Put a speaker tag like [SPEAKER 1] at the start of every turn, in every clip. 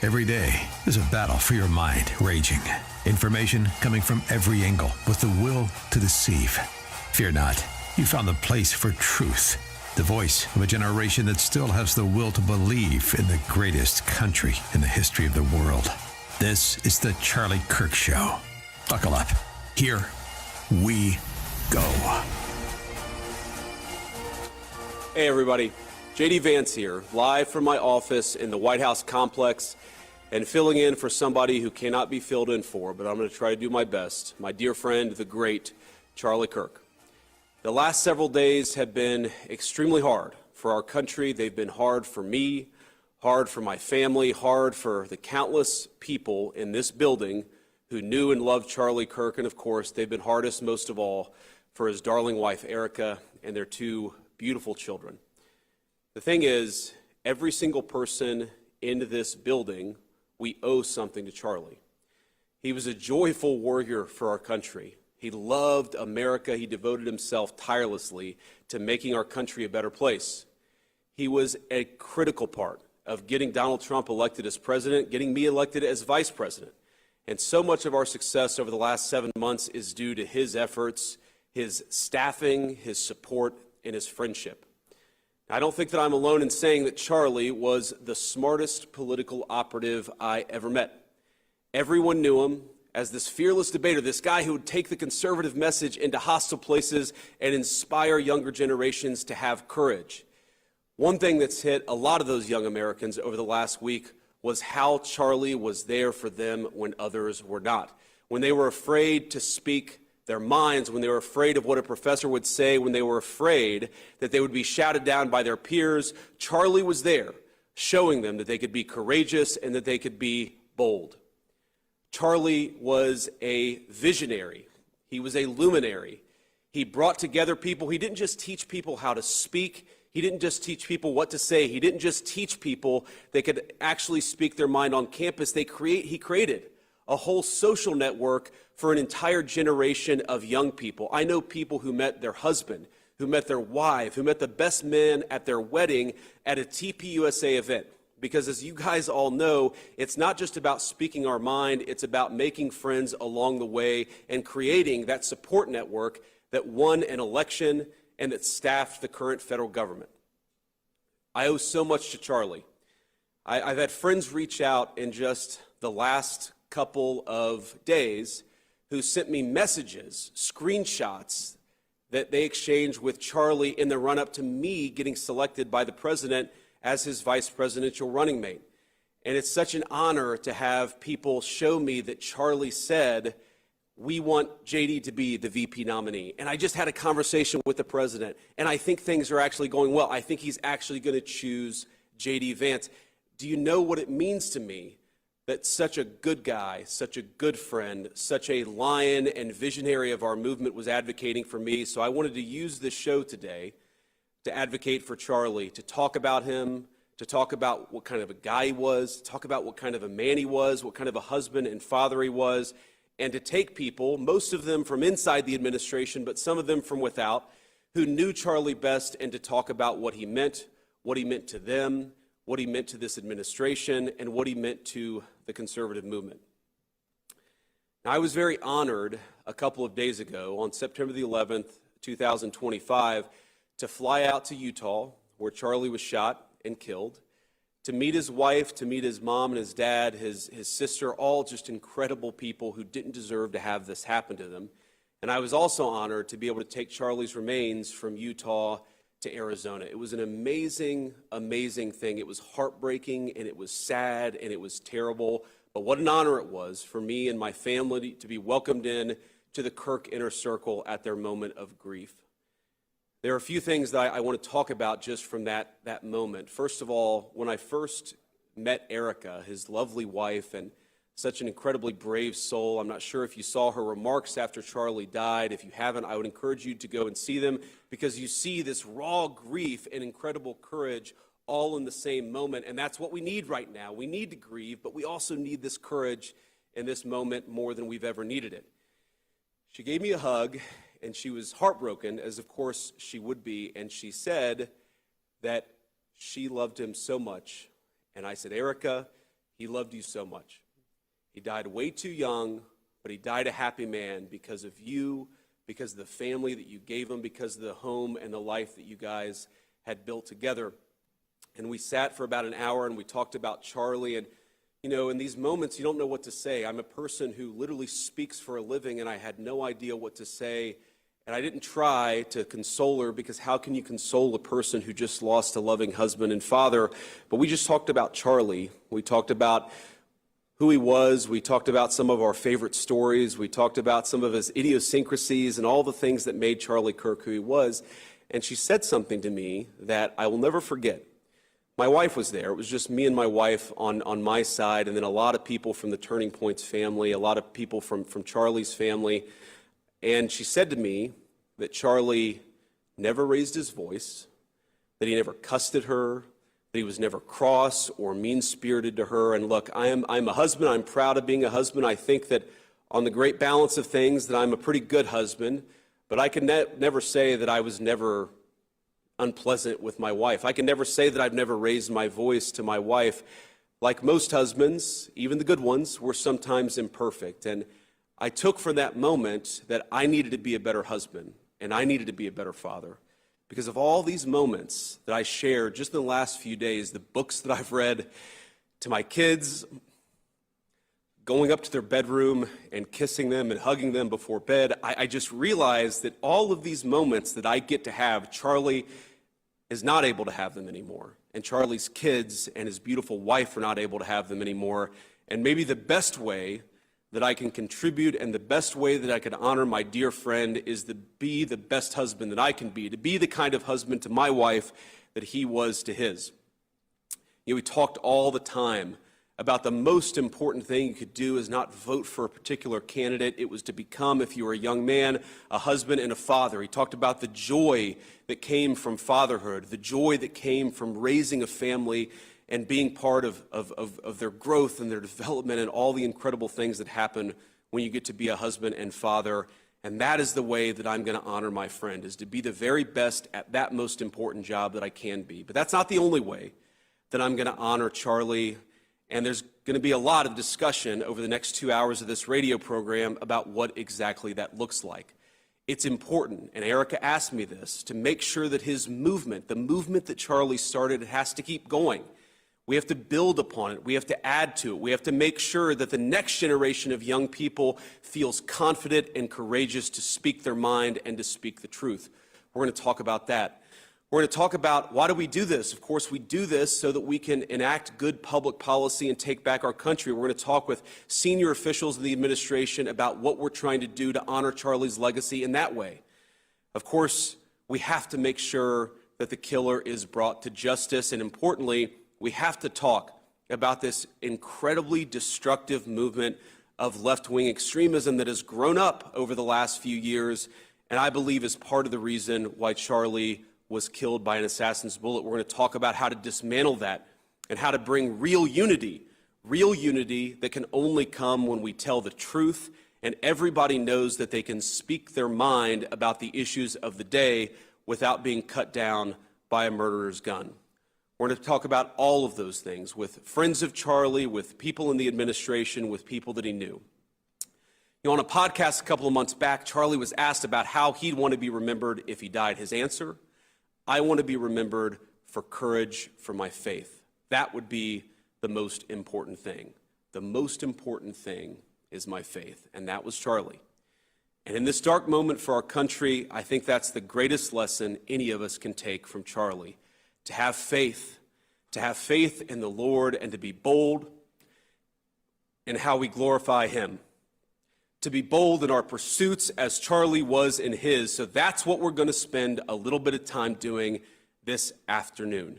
[SPEAKER 1] Every day, there's a battle for your mind raging. Information coming from every angle with the will to deceive. Fear not. You found the place for truth. The voice of a generation that still has the will to believe in the greatest country in the history of the world. This is the Charlie Kirk Show. Buckle up. Here we go.
[SPEAKER 2] Hey, everybody. JD Vance here, live from my office in the White House complex and filling in for somebody who cannot be filled in for, but I'm going to try to do my best, my dear friend, the great Charlie Kirk. The last several days have been extremely hard for our country. They've been hard for me, hard for my family, hard for the countless people in this building who knew and loved Charlie Kirk, and of course, they've been hardest most of all for his darling wife, Erica, and their two beautiful children. The thing is, every single person in this building, we owe something to Charlie. He was a joyful warrior for our country. He loved America. He devoted himself tirelessly to making our country a better place. He was a critical part of getting Donald Trump elected as president, getting me elected as vice president. And so much of our success over the last 7 months is due to his efforts, his staffing, his support, and his friendship. I don't think that I'm alone in saying that Charlie was the smartest political operative I ever met. Everyone knew him as this fearless debater, this guy who would take the conservative message into hostile places and inspire younger generations to have courage. One thing that's hit a lot of those young Americans over the last week was how Charlie was there for them when others were not. When they were afraid to speak their minds, when they were afraid of what a professor would say, when they were afraid that they would be shouted down by their peers, Charlie was there, showing them that they could be courageous and that they could be bold. Charlie was a visionary. He was a luminary. He brought together people. He didn't just teach people how to speak. He didn't just teach people what to say. He didn't just teach people they could actually speak their mind on campus. He created a whole social network for an entire generation of young people. I know people who met their husband, who met their wife, who met the best man at their wedding at a TPUSA event. Because as you guys all know, it's not just about speaking our mind, it's about making friends along the way and creating that support network that won an election and that staffed the current federal government. I owe so much to Charlie. I've had friends reach out in just the last couple of days who sent me messages, screenshots that they exchanged with Charlie in the run-up to me getting selected by the president as his vice presidential running mate. And it's such an honor to have people show me that Charlie said, we want JD to be the VP nominee. And I just had a conversation with the president, and I think things are actually going well. I think he's actually going to choose JD Vance. Do you know what it means to me that such a good guy, such a good friend, such a lion and visionary of our movement was advocating for me? So I wanted to use this show today to advocate for Charlie, to talk about him, to talk about what kind of a guy he was, to talk about what kind of a man he was, what kind of a husband and father he was, and to take people, most of them from inside the administration, but some of them from without, who knew Charlie best, and to talk about what he meant to them, what he meant to this administration, and what he meant to the conservative movement. Now, I was very honored a couple of days ago on September the 11th, 2025, to fly out to Utah, where Charlie was shot and killed, to meet his wife, to meet his mom and his dad, his sister, all just incredible people who didn't deserve to have this happen to them. And I was also honored to be able to take Charlie's remains from Utah to Arizona. It was an amazing, amazing thing. It was heartbreaking, and it was sad, and it was terrible. But what an honor it was for me and my family to be welcomed in to the Kirk Inner Circle at their moment of grief. There are a few things that I want to talk about just from that moment. First of all, when I first met Erica, his lovely wife, and such an incredibly brave soul. I'm not sure if you saw her remarks after Charlie died. If you haven't, I would encourage you to go and see them, because you see this raw grief and incredible courage all in the same moment. And that's what we need right now. We need to grieve, but we also need this courage in this moment more than we've ever needed it. She gave me a hug, and she was heartbroken, as of course she would be, and she said that she loved him so much. And I said, Erica, He loved you so much. He died way too young, but he died a happy man because of you, because of the family that you gave him, because of the home and the life that you guys had built together. And we sat for about an hour and we talked about Charlie. And, in these moments, you don't know what to say. I'm a person who literally speaks for a living, and I had no idea what to say. And I didn't try to console her, because how can you console a person who just lost a loving husband and father? But we just talked about Charlie. We talked about who he was. We talked about some of our favorite stories. We talked about some of his idiosyncrasies and all the things that made Charlie Kirk who he was. And she said something to me that I will never forget. My wife was there. It was just me and my wife on my side, and then a lot of people from the Turning Point's family, a lot of people from Charlie's family. And she said to me that Charlie never raised his voice, that he never cussed at her, that he was never cross or mean-spirited to her. And look, I'm a husband. I'm proud of being a husband. I think that on the great balance of things that I'm a pretty good husband, but I can never say that I was never unpleasant with my wife. I can never say that I've never raised my voice to my wife. Like most husbands, even the good ones, we're sometimes imperfect. And I took from that moment that I needed to be a better husband and I needed to be a better father. Because of all these moments that I shared just in the last few days, the books that I've read to my kids, going up to their bedroom and kissing them and hugging them before bed, I just realized that all of these moments that I get to have, Charlie is not able to have them anymore. And Charlie's kids and his beautiful wife are not able to have them anymore. And maybe the best way that I can contribute and the best way that I can honor my dear friend is to be the best husband that I can be, to be the kind of husband to my wife that he was to his. We talked all the time about the most important thing you could do is not vote for a particular candidate. It was to become, if you were a young man, a husband and a father. He talked about the joy that came from fatherhood, the joy that came from raising a family and being part of their growth and their development and all the incredible things that happen when you get to be a husband and father. And that is the way that I'm going to honor my friend, is to be the very best at that most important job that I can be. But that's not the only way that I'm going to honor Charlie. And there's going to be a lot of discussion over the next 2 hours of this radio program about what exactly that looks like. It's important, and Erica asked me this, to make sure that his movement, the movement that Charlie started, has to keep going. We have to build upon it. We have to add to it. We have to make sure that the next generation of young people feels confident and courageous to speak their mind and to speak the truth. We're going to talk about that. We're going to talk about why do we do this. Of course, we do this so that we can enact good public policy and take back our country. We're going to talk with senior officials in the administration about what we're trying to do to honor Charlie's legacy in that way. Of course, we have to make sure that the killer is brought to justice. And importantly, we have to talk about this incredibly destructive movement of left-wing extremism that has grown up over the last few years, and I believe is part of the reason why Charlie was killed by an assassin's bullet. We're going to talk about how to dismantle that and how to bring real unity that can only come when we tell the truth and everybody knows that they can speak their mind about the issues of the day without being cut down by a murderer's gun. We're going to talk about all of those things with friends of Charlie, with people in the administration, with people that he knew. On a podcast a couple of months back, Charlie was asked about how he'd want to be remembered if he died. His answer: I want to be remembered for courage for my faith. That would be the most important thing. The most important thing is my faith, and that was Charlie. And in this dark moment for our country, I think that's the greatest lesson any of us can take from Charlie. To have faith in the Lord, and to be bold in how we glorify him. To be bold in our pursuits as Charlie was in his. So that's what we're going to spend a little bit of time doing this afternoon.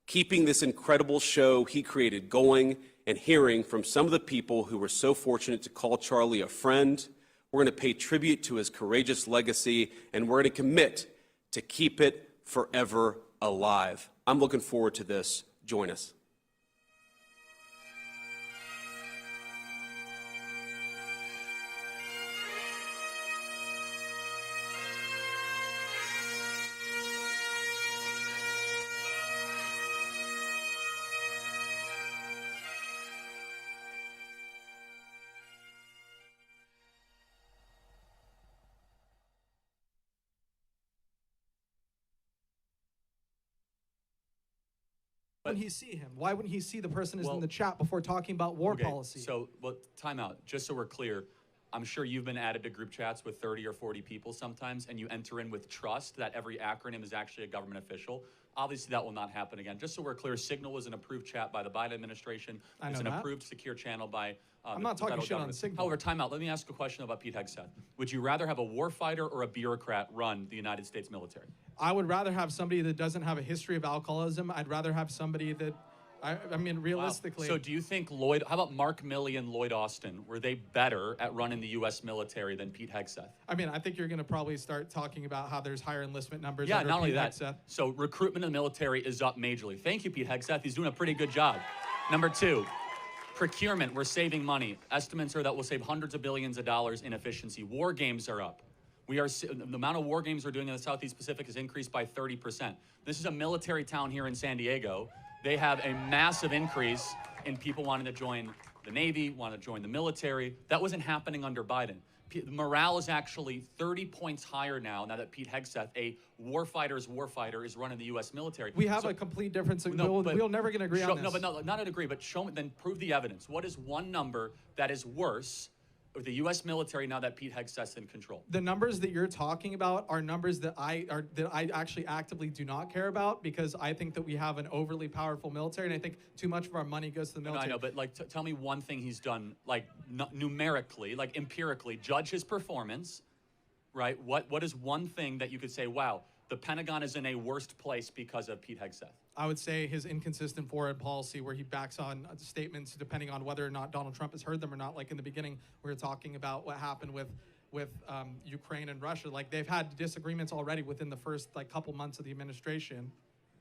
[SPEAKER 2] Keeping this incredible show he created going and hearing from some of the people who were so fortunate to call Charlie a friend. We're going to pay tribute to his courageous legacy, and we're going to commit to keep it forever alive. I'm looking forward to this. Join us.
[SPEAKER 3] Why wouldn't he see him? Why wouldn't he see the person who's in the chat before talking about war policy?
[SPEAKER 4] So, time out. Just so we're clear, I'm sure you've been added to group chats with 30 or 40 people sometimes, and you enter in with trust that every acronym is actually a government official. Obviously, that will not happen again. Just so we're clear, Signal is an approved chat by the Biden administration. It's an approved secure channel by
[SPEAKER 3] I'm not talking shit on Signal.
[SPEAKER 4] However, time out. Let me ask a question about Pete Hegseth. Would you rather have a warfighter or a bureaucrat run the United States military?
[SPEAKER 3] I would rather have somebody that doesn't have a history of alcoholism. I'd rather have somebody that, I mean, realistically.
[SPEAKER 4] Wow. So do you think how about Mark Milley and Lloyd Austin? Were they better at running the U.S. military than Pete Hegseth?
[SPEAKER 3] I mean, I think you're going to probably start talking about how there's higher enlistment numbers.
[SPEAKER 4] Yeah,
[SPEAKER 3] under
[SPEAKER 4] not only
[SPEAKER 3] Pete
[SPEAKER 4] that.
[SPEAKER 3] Hegseth.
[SPEAKER 4] So recruitment in the military is up majorly. Thank you, Pete Hegseth. He's doing a pretty good job. Number two, procurement. We're saving money. Estimates are that we'll save hundreds of billions of dollars in efficiency. War games are up. The amount of war games we're doing in the Southeast Pacific has increased by 30%. This is a military town here in San Diego. They have a massive increase in people wanting to join the Navy, want to join the military. That wasn't happening under Biden. Morale is actually 30 points higher now that Pete Hegseth, a warfighter's warfighter, is running the U.S. military.
[SPEAKER 3] We have a complete difference. We're never going to agree on this.
[SPEAKER 4] No, but not agree, but show me, then prove the evidence. What is one number that is worse with the U.S. military now that Pete Hegseth's in control?
[SPEAKER 3] The numbers that you're talking about are numbers that I actually actively do not care about, because I think that we have an overly powerful military, and I think too much of our money goes to the military.
[SPEAKER 4] No, I know, but like, tell me one thing he's done, like numerically, like empirically, judge his performance, right? What is one thing that you could say, wow, the Pentagon is in a worst place because of Pete Hegseth?
[SPEAKER 3] I would say his inconsistent foreign policy, where he backs on statements depending on whether or not Donald Trump has heard them or not. Like in the beginning, we were talking about what happened with Ukraine and Russia. Like they've had disagreements already within the first couple months of the administration.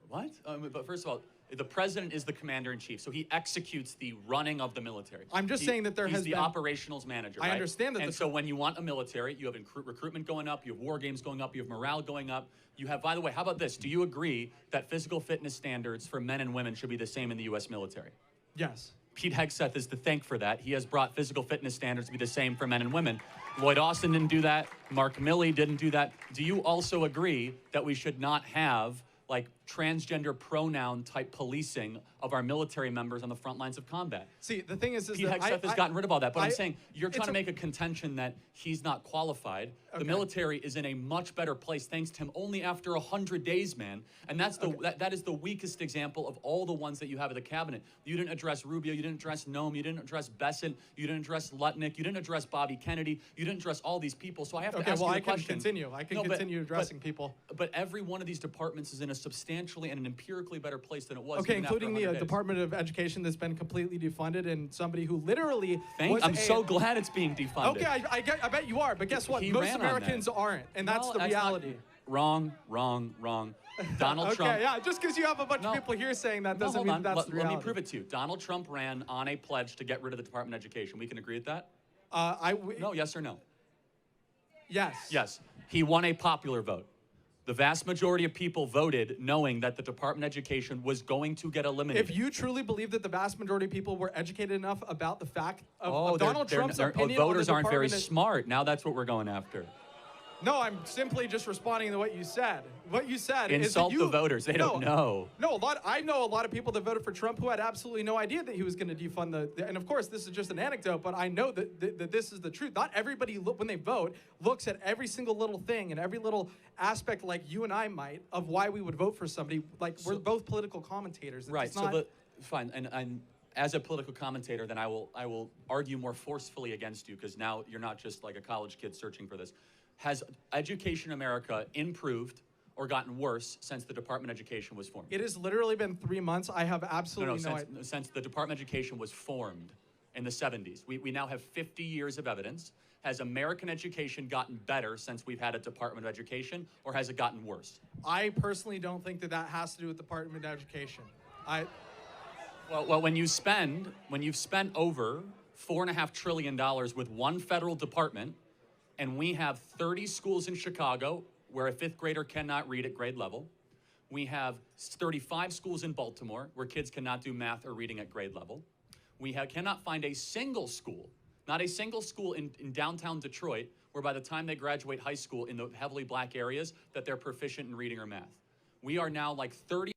[SPEAKER 4] What? But first of all, the president is the commander-in-chief, so he executes the running of the military.
[SPEAKER 3] I'm just saying that
[SPEAKER 4] he's the operationals manager, right?
[SPEAKER 3] I understand that.
[SPEAKER 4] And so when you want a military, you have recruitment going up, you have war games going up, you have morale going up. You have, by the way, how about this? Do you agree that physical fitness standards for men and women should be the same in the U.S. military?
[SPEAKER 3] Yes.
[SPEAKER 4] Pete Hegseth is to thank for that. He has brought physical fitness standards to be the same for men and women. Lloyd Austin didn't do that. Mark Milley didn't do that. Do you also agree that we should not have like transgender pronoun type policing of our military members on the front lines of combat?
[SPEAKER 3] See, the thing is
[SPEAKER 4] Pete Hegseth has gotten rid of all that, but I'm saying you're trying to make a contention that he's not qualified. The military is in a much better place thanks to him only after 100 days, man. And that's that is the weakest example of all the ones that you have in the cabinet. You didn't address Rubio, you didn't address Noem, you didn't address Bessent, you didn't address Lutnick, you didn't address Bobby Kennedy, you didn't address all these people. So I have to ask you the question.
[SPEAKER 3] I can continue addressing people.
[SPEAKER 4] But every one of these departments is in a substantially and an empirically better place than it was.
[SPEAKER 3] Okay, including the Department of Education that's been completely defunded, and somebody who literally
[SPEAKER 4] I'm so glad it's being defunded.
[SPEAKER 3] Okay, I bet you are, but guess what? Most Americans aren't, and that's the reality.
[SPEAKER 4] Wrong. Donald Trump.
[SPEAKER 3] Okay, yeah, just because you have a bunch of people here saying that doesn't mean that's the reality.
[SPEAKER 4] Let me prove it to you. Donald Trump ran on a pledge to get rid of the Department of Education. We can agree with that?
[SPEAKER 3] No,
[SPEAKER 4] yes or no?
[SPEAKER 3] Yes.
[SPEAKER 4] Yes. He won a popular vote. The vast majority of people voted knowing that the Department of Education was going to get eliminated.
[SPEAKER 3] If you truly believe that the vast majority of people were educated enough about the fact of Donald Trump's opinion
[SPEAKER 4] voters
[SPEAKER 3] on the
[SPEAKER 4] aren't very
[SPEAKER 3] Department
[SPEAKER 4] smart. Now that's what we're going after.
[SPEAKER 3] No, I'm simply just responding to what you said. What you said
[SPEAKER 4] Insult
[SPEAKER 3] is that
[SPEAKER 4] the voters. They don't know.
[SPEAKER 3] No, I know a lot of people that voted for Trump who had absolutely no idea that he was going to defund the. And of course, this is just an anecdote, but I know that this is the truth. Not everybody, when they vote, looks at every single little thing and every little aspect, like you and I might, of why we would vote for somebody. Like we're both political commentators.
[SPEAKER 4] Right. Fine. And as a political commentator, then I will argue more forcefully against you, because now you're not just like a college kid searching for this. Has education in America improved or gotten worse since the Department of Education was formed?
[SPEAKER 3] It has literally been 3 months. I have absolutely no idea.
[SPEAKER 4] Since the Department of Education was formed in the 70s. We now have 50 years of evidence. Has American education gotten better since we've had a Department of Education, or has it gotten worse?
[SPEAKER 3] I personally don't think that has to do with the Department of Education.
[SPEAKER 4] Well, when you've spent over $4.5 trillion with one federal department, and we have 30 schools in Chicago where a fifth grader cannot read at grade level. We have 35 schools in Baltimore where kids cannot do math or reading at grade level. We cannot find a single school, not a single school in downtown Detroit, where by the time they graduate high school in the heavily black areas, that they're proficient in reading or math. We are now like 30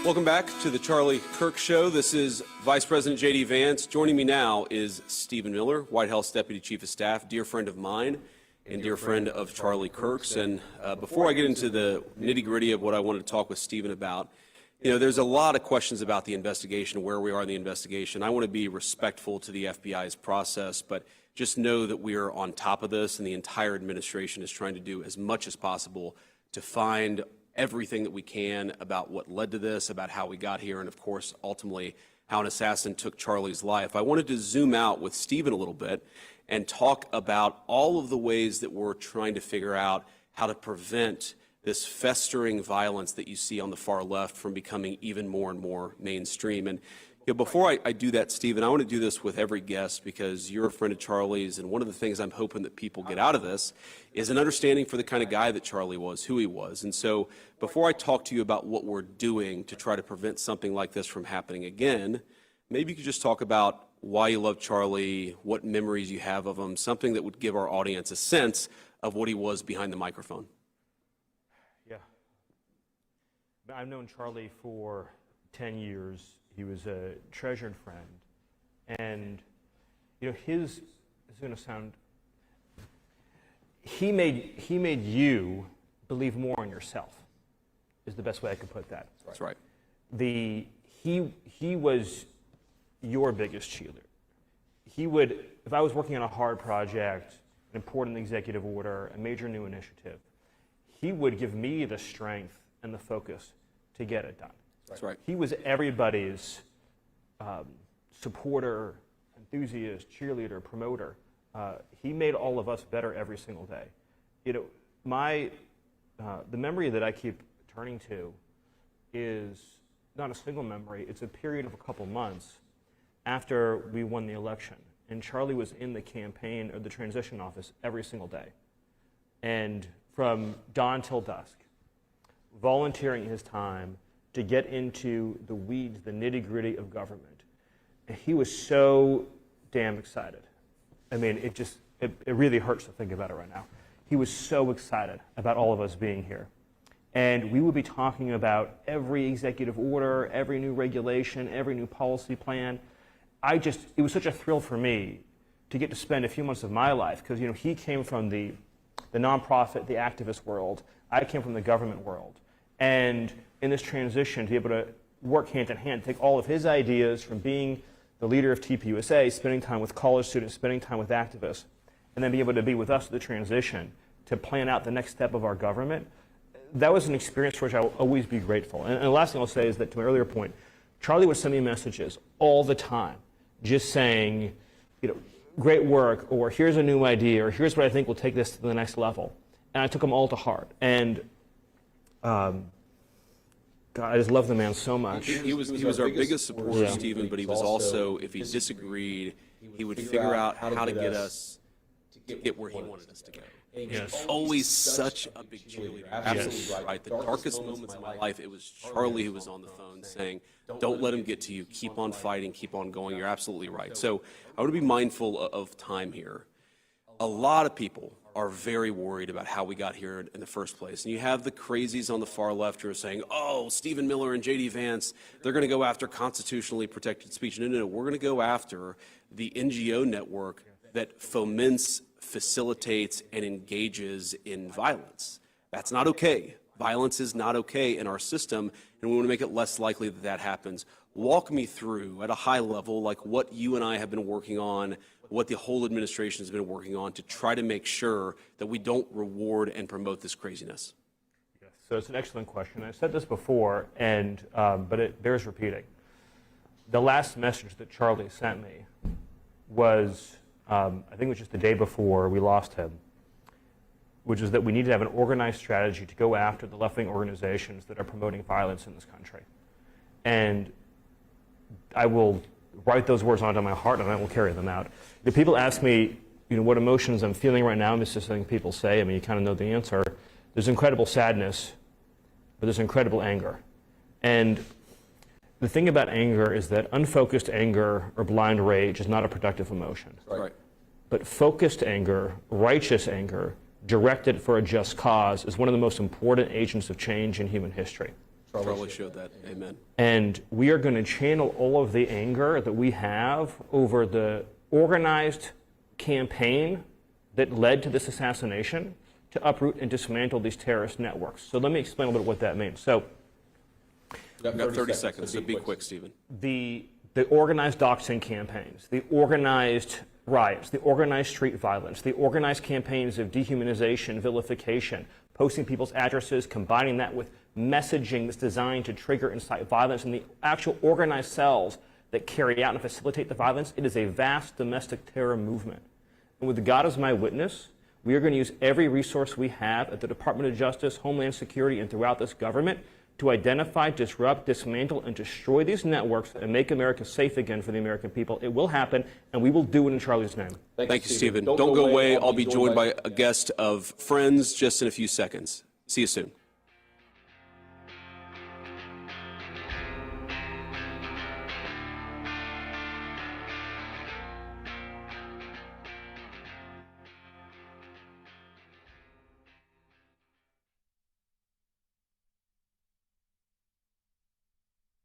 [SPEAKER 2] Welcome back to the Charlie Kirk Show. This is Vice President J.D. Vance. Joining me now is Stephen Miller, White House Deputy Chief of Staff, dear friend of mine and dear friend of Charlie Kirk's. And before I get into the nitty-gritty of what I wanted to talk with Stephen about, you know, there's a lot of questions about the investigation, where we are in the investigation. I want to be respectful to the FBI's process, but just know that we are on top of this, and the entire administration is trying to do as much as possible to find everything that we can about what led to this, about how we got here, and of course, ultimately, how an assassin took Charlie's life. I wanted to zoom out with Stephen a little bit and talk about all of the ways that we're trying to figure out how to prevent this festering violence that you see on the far left from becoming even more and more mainstream. And you know, before I do that, Stephen, I want to do this with every guest because you're a friend of Charlie's, and one of the things I'm hoping that people get out of this is an understanding for the kind of guy that Charlie was, who he was. And so before I talk to you about what we're doing to try to prevent something like this from happening again, maybe you could just talk about why you love Charlie, what memories you have of him, something that would give our audience a sense of what he was behind the microphone.
[SPEAKER 5] Yeah. I've known Charlie for 10 years. He was a treasured friend. And, you know, it's going to sound, he made you believe more in yourself, is the best way I could put that.
[SPEAKER 2] That's right.
[SPEAKER 5] He was your biggest cheerleader. He would, if I was working on a hard project, an important executive order, a major new initiative, he would give me the strength and the focus to get it done.
[SPEAKER 2] That's right.
[SPEAKER 5] He was everybody's supporter, enthusiast, cheerleader, promoter. He made all of us better every single day. You know, the memory that I keep turning to is not a single memory. It's a period of a couple months after we won the election. And Charlie was in the campaign or the transition office every single day. And from dawn till dusk, volunteering his time to get into the weeds, the nitty-gritty of government. And he was so damn excited. I mean, it really hurts to think about it right now. He was so excited about all of us being here. And we would be talking about every executive order, every new regulation, every new policy plan. It was such a thrill for me to get to spend a few months of my life, because, you know, he came from the nonprofit, the activist world. I came from the government world. And in this transition, to be able to work hand in hand, take all of his ideas from being the leader of TPUSA, spending time with college students, spending time with activists, and then be able to be with us at the transition to plan out the next step of our government, that was an experience for which I will always be grateful. And the last thing I'll say is that, to my earlier point, Charlie would send me messages all the time, just saying, you know, great work, or here's a new idea, or here's what I think will take this to the next level. And I took them all to heart. And God, I just love the man so much.
[SPEAKER 2] He was our biggest supporter, yeah. Stephen, but he was also, if he disagreed, he would figure out how to get us to get where he wanted us to go.
[SPEAKER 5] Yes.
[SPEAKER 2] Always such a big cheerleader. Absolutely right. The darkest moments of my life, it was Charlie who was on the phone saying, don't let him get to you. Keep on fighting. Keep on going. You're absolutely right. So I want to be mindful of time here. A lot of people are very worried about how we got here in the first place. And you have the crazies on the far left who are saying, oh, Stephen Miller and J.D. Vance, they're going to go after constitutionally protected speech. No, we're going to go after the NGO network that foments, facilitates, and engages in violence. That's not okay. Violence is not okay in our system, and we want to make it less likely that that happens. Walk me through, at a high level, like what you and I have been working on, what the whole administration has been working on to try to make sure that we don't reward and promote this craziness.
[SPEAKER 5] Yes. So it's an excellent question. I said this before, but it bears repeating. The last message that Charlie sent me was, I think it was just the day before we lost him, which is that we need to have an organized strategy to go after the left-wing organizations that are promoting violence in this country. And I will write those words onto my heart, and I will carry them out. If people ask me, what emotions I'm feeling right now, this is something people say. I mean, you kind of know the answer. There's incredible sadness, but there's incredible anger. And the thing about anger is that unfocused anger or blind rage is not a productive emotion.
[SPEAKER 2] Right.
[SPEAKER 5] But focused anger, righteous anger, directed for a just cause is one of the most important agents of change in human history.
[SPEAKER 2] Charlie showed that. Amen.
[SPEAKER 5] And we are going to channel all of the anger that we have over the organized campaign that led to this assassination to uproot and dismantle these terrorist networks. So let me explain a little bit what that means. So
[SPEAKER 2] We've got 30 seconds, so be quick, Stephen.
[SPEAKER 5] the organized doxing campaigns, the organized riots, the organized street violence, the organized campaigns of dehumanization, vilification, posting people's addresses, combining that with messaging that's designed to trigger and incite violence, and the actual organized cells that carry out and facilitate the violence, it is a vast domestic terror movement. And with God as my witness, we are going to use every resource we have at the Department of Justice, Homeland Security, and throughout this government to identify, disrupt, dismantle, and destroy these networks and make America safe again for the American people. It will happen, and we will do it in Charlie's name.
[SPEAKER 2] Thank you, Stephen. Don't go away. I'll be joined by a guest of Friends just in a few seconds. See you soon.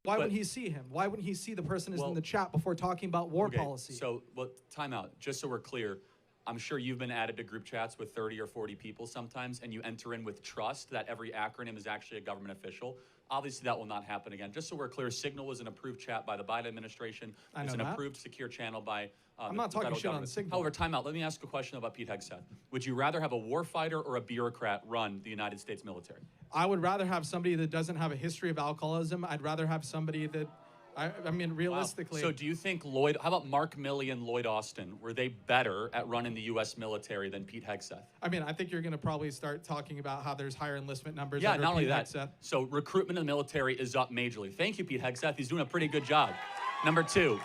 [SPEAKER 3] Why wouldn't he see him? Why wouldn't he see the person who's in the chat before talking about war policy?
[SPEAKER 4] So, time out. Just so we're clear, I'm sure you've been added to group chats with 30 or 40 people sometimes, and you enter in with trust that every acronym is actually a government official. Obviously, that will not happen again. Just so we're clear, Signal is an approved chat by the Biden administration. It's an approved secure channel by
[SPEAKER 3] I'm not talking shit on Signal.
[SPEAKER 4] However, time out. Let me ask a question about Pete Hegseth. Would you rather have a warfighter or a bureaucrat run the United States military?
[SPEAKER 3] I would rather have somebody that doesn't have a history of alcoholism. I'd rather have somebody that, I mean, realistically.
[SPEAKER 4] Wow. So do you think how about Mark Milley and Lloyd Austin, were they better at running the U.S. military than Pete Hegseth?
[SPEAKER 3] I mean, I think you're going to probably start talking about how there's higher enlistment numbers.
[SPEAKER 4] Yeah, not only
[SPEAKER 3] Pete
[SPEAKER 4] that.
[SPEAKER 3] Hegseth.
[SPEAKER 4] So recruitment in the military is up majorly. Thank you, Pete Hegseth. He's doing a pretty good job. Number two,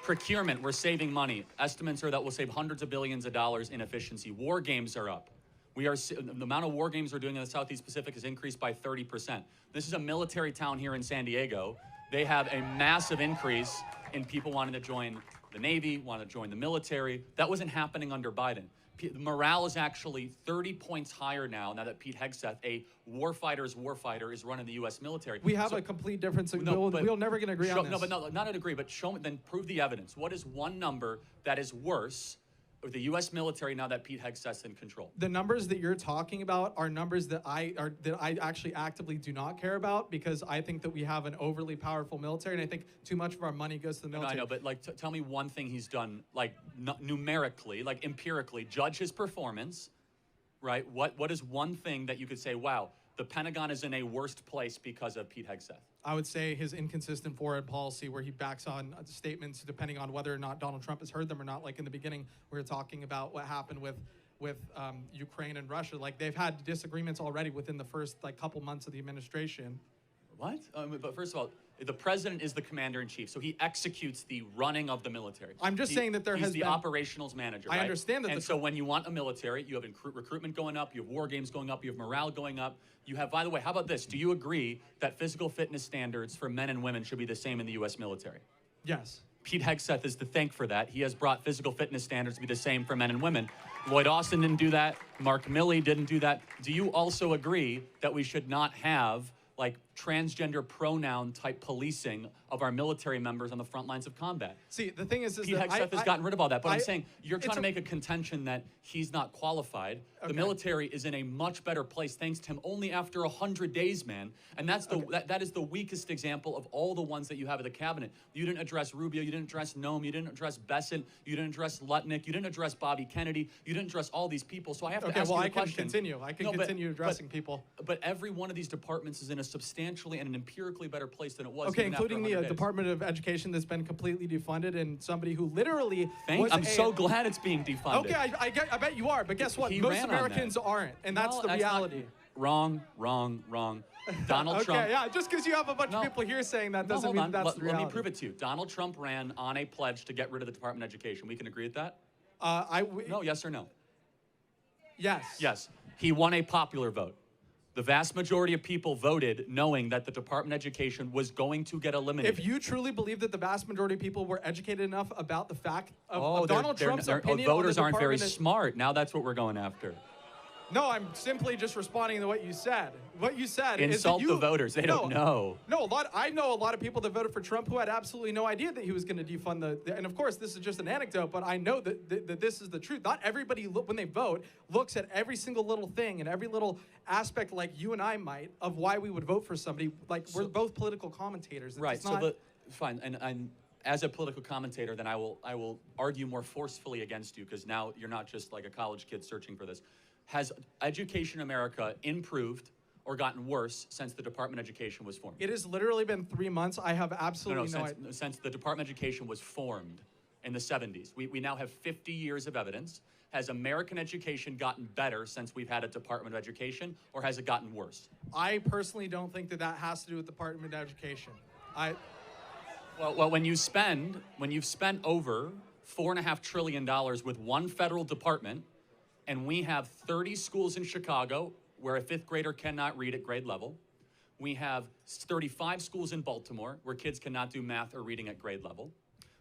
[SPEAKER 4] procurement. We're saving money. Estimates are that we'll save hundreds of billions of dollars in efficiency. War games are up. The amount of war games we're doing in the Southeast Pacific has increased by 30%. This is a military town here in San Diego. They have a massive increase in people wanting to join the Navy, wanting to join the military. That wasn't happening under Biden. Morale is actually 30 points higher now that Pete Hegseth, a warfighter's warfighter, is running the U.S. military.
[SPEAKER 3] We have a complete difference. We're never going to agree on this.
[SPEAKER 4] No, but not agree, but show me, then prove the evidence. What is one number that is worse with the U.S. military now that Pete Hegseth's in control?
[SPEAKER 3] The numbers that you're talking about are numbers that I actually actively do not care about, because I think that we have an overly powerful military, and I think too much of our money goes to the military.
[SPEAKER 4] No, I know, but like, tell me one thing he's done, like numerically, like empirically, judge his performance, right? What is one thing that you could say, wow, the Pentagon is in a worst place because of Pete Hegseth?
[SPEAKER 3] I would say his inconsistent foreign policy, where he backs on statements depending on whether or not Donald Trump has heard them or not. Like in the beginning, we were talking about what happened with Ukraine and Russia. Like they've had disagreements already within the first couple months of the administration.
[SPEAKER 4] What? But first of all, the president is the commander-in-chief, so he executes the running of the military.
[SPEAKER 3] I'm just saying that
[SPEAKER 4] he's the operationals manager, right?
[SPEAKER 3] I understand that.
[SPEAKER 4] And so when you want a military, you have recruitment going up, you have war games going up, you have morale going up. You have, by the way, how about this? Do you agree that physical fitness standards for men and women should be the same in the U.S. military?
[SPEAKER 3] Yes.
[SPEAKER 4] Pete Hegseth is to thank for that. He has brought physical fitness standards to be the same for men and women. Lloyd Austin didn't do that. Mark Milley didn't do that. Do you also agree that we should not have like transgender pronoun type policing of our military members on the front lines of combat?
[SPEAKER 3] See, the thing is
[SPEAKER 4] Pete Hegseth has gotten rid of all that, but I'm saying you're trying to make a contention that he's not qualified. The military is in a much better place thanks to him only after 100 days, man. And that's that is the weakest example of all the ones that you have in the cabinet. You didn't address Rubio, you didn't address Noem, you didn't address Bessent, you didn't address Lutnick, you didn't address Bobby Kennedy, you didn't address all these people. So I have to ask you a question.
[SPEAKER 3] I can continue addressing people.
[SPEAKER 4] But every one of these departments is in a substantially and an empirically better place than it was.
[SPEAKER 3] Okay, including the Department of Education that's been completely defunded, and somebody who literally
[SPEAKER 4] I'm so glad it's being defunded.
[SPEAKER 3] Okay, I bet you are, but guess what? Most Americans aren't, and that's the reality.
[SPEAKER 4] Wrong. Donald Trump.
[SPEAKER 3] Okay, yeah, just because you have a bunch of people here saying that doesn't mean that's the reality.
[SPEAKER 4] Let me prove it to you. Donald Trump ran on a pledge to get rid of the Department of Education. We can agree with that?
[SPEAKER 3] No,
[SPEAKER 4] yes or no?
[SPEAKER 3] Yes.
[SPEAKER 4] Yes. He won a popular vote. The vast majority of people voted knowing that the Department of Education was going to get eliminated.
[SPEAKER 3] If you truly believe that the vast majority of people were educated enough about the fact of Donald Trump's opinion
[SPEAKER 4] voters
[SPEAKER 3] on the
[SPEAKER 4] aren't very
[SPEAKER 3] Department
[SPEAKER 4] smart. Now that's what we're going after.
[SPEAKER 3] No, I'm simply just responding to what you said. What you said
[SPEAKER 4] Insult
[SPEAKER 3] is that
[SPEAKER 4] the voters. They don't know.
[SPEAKER 3] No, I know a lot of people that voted for Trump who had absolutely no idea that he was going to defund the. And of course, this is just an anecdote, but I know that this is the truth. Not everybody, when they vote, looks at every single little thing and every little aspect, like you and I might, of why we would vote for somebody. Like we're both political commentators. It's
[SPEAKER 4] Right.
[SPEAKER 3] not,
[SPEAKER 4] Fine. And as a political commentator, then I will argue more forcefully against you, because now you're not just like a college kid searching for this. Has education in America improved or gotten worse since the Department of Education was formed?
[SPEAKER 3] It has literally been 3 months. I have absolutely no idea.
[SPEAKER 4] Since the Department of Education was formed in the 70s. We now have 50 years of evidence. Has American education gotten better since we've had a Department of Education, or has it gotten worse?
[SPEAKER 3] I personally don't think that has to do with the Department of Education.
[SPEAKER 4] Well, when you've spent over $4.5 trillion with one federal department, and we have 30 schools in Chicago where a fifth grader cannot read at grade level. We have 35 schools in Baltimore where kids cannot do math or reading at grade level.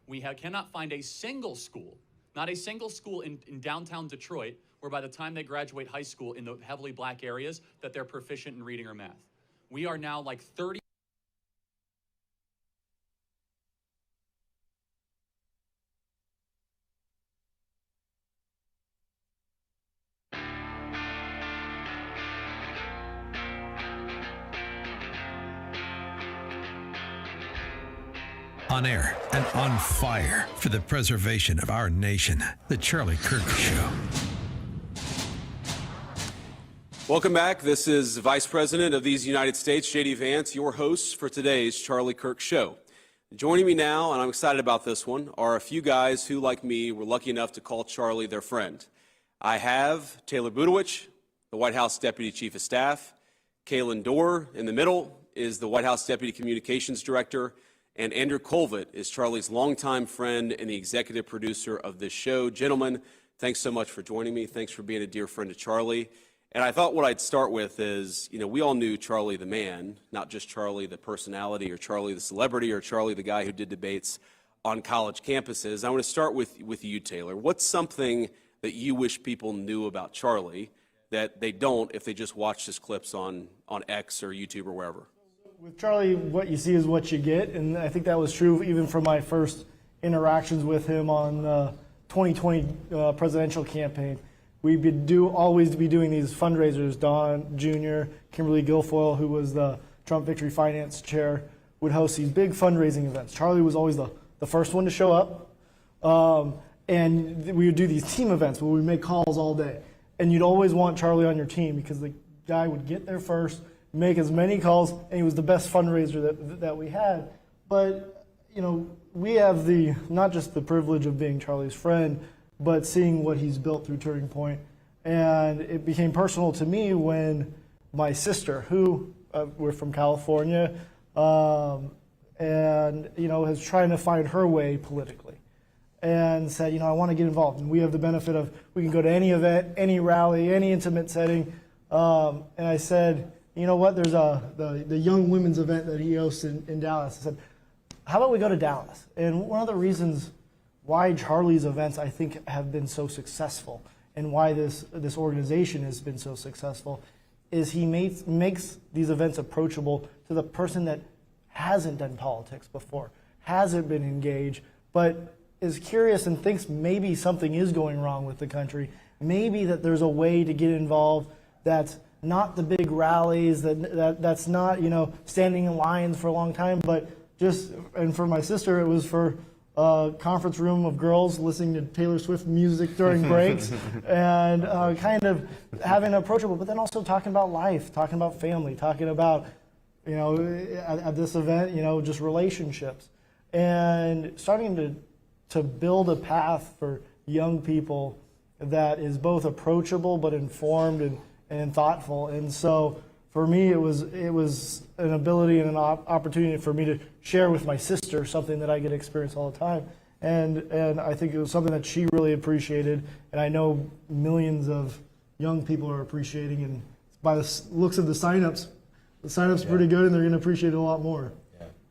[SPEAKER 4] We cannot find a single school, not a single school in downtown Detroit, where by the time they graduate high school in the heavily black areas, that they're proficient in reading or math. We are now like 30.
[SPEAKER 1] On air and on fire for the preservation of our nation, The Charlie Kirk Show.
[SPEAKER 2] Welcome back. This is Vice President of these United States, J.D. Vance, your host for today's Charlie Kirk Show. Joining me now, and I'm excited about this one, are a few guys who, like me, were lucky enough to call Charlie their friend. I have Taylor Budowich, the White House Deputy Chief of Staff. Kaylin Dorr, in the middle, is the White House Deputy Communications Director. And Andrew Colvett is Charlie's longtime friend and the executive producer of this show. Gentlemen, thanks so much for joining me. Thanks for being a dear friend to Charlie. And I thought what I'd start with is, we all knew Charlie the man, not just Charlie the personality or Charlie the celebrity or Charlie the guy who did debates on college campuses. I want to start with you, Taylor. What's something that you wish people knew about Charlie that they don't if they just watch his clips on X or YouTube or wherever?
[SPEAKER 6] With Charlie, what you see is what you get, and I think that was true even from my first interactions with him on the 2020 presidential campaign. We'd always be doing these fundraisers. Don Jr., Kimberly Guilfoyle, who was the Trump Victory Finance Chair, would host these big fundraising events. Charlie was always the first one to show up, and we would do these team events where we make calls all day. And you'd always want Charlie on your team because the guy would get there first, make as many calls, and he was the best fundraiser that we had. But, we have not just the privilege of being Charlie's friend, but seeing what he's built through Turning Point. And it became personal to me when my sister, who we're from California, and, is trying to find her way politically, and said, I want to get involved. And we have the benefit of, we can go to any event, any rally, any intimate setting. And I said, you know what, there's the young women's event that he hosts in Dallas. I said, how about we go to Dallas? And one of the reasons why Charlie's events, I think, have been so successful and why this organization has been so successful is he makes these events approachable to the person that hasn't done politics before, hasn't been engaged, but is curious and thinks maybe something is going wrong with the country, maybe that there's a way to get involved that's not the big rallies, that's not, standing in lines for a long time, but and for my sister, it was for a conference room of girls listening to Taylor Swift music during breaks and kind of having approachable, but then also talking about life, talking about family, talking about, at this event, just relationships. And starting to build a path for young people that is both approachable but informed and thoughtful. And so for me, it was an ability and an opportunity for me to share with my sister something that I get to experience all the time. And I think it was something that she really appreciated, and I know millions of young people are appreciating. And by the looks of the signups pretty good, and they're going to appreciate it a lot more.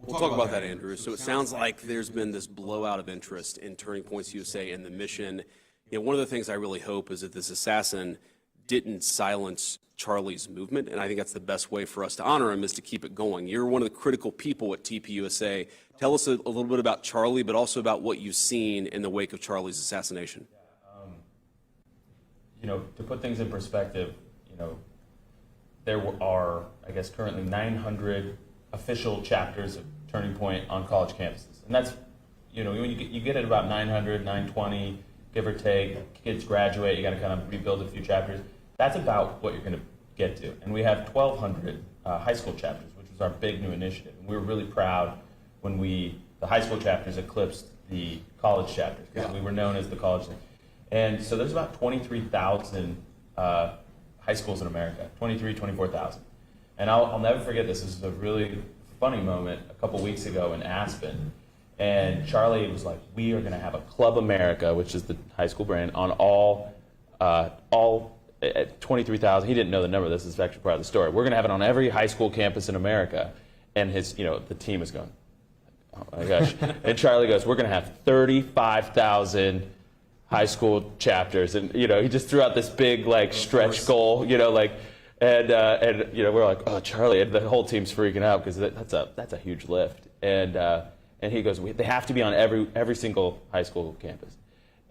[SPEAKER 2] We'll talk about that, Andrew. So it sounds like there's been this blowout of interest in Turning Point's USA and the mission. One of the things I really hope is that this assassin didn't silence Charlie's movement, and I think that's the best way for us to honor him is to keep it going. You're one of the critical people at TPUSA. Tell us a little bit about Charlie, but also about what you've seen in the wake of Charlie's assassination.
[SPEAKER 7] To put things in perspective, there are, I guess, currently 900 official chapters of Turning Point on college campuses. And that's, when you get at about 900, 920, give or take, kids graduate, you got to kind of rebuild a few chapters. That's about what you're going to get to. And we have 1,200 high school chapters, which was our big new initiative. And we were really proud when the high school chapters eclipsed the college chapters, because we were known as the college. And so there's about 23,000 high schools in America, 24,000. And I'll never forget this. This is a really funny moment a couple weeks ago in Aspen. And Charlie was like, we are going to have a Club America, which is the high school brand, on all 23,000. He didn't know the number. This is actually part of the story. We're going to have it on every high school campus in America. And the team is going, oh my gosh. And Charlie goes, we're going to have 35,000 high school chapters. And, he just threw out this big, stretch goal, and we're like, oh, Charlie, and the whole team's freaking out because that's a huge lift. And he goes, they have to be on every single high school campus.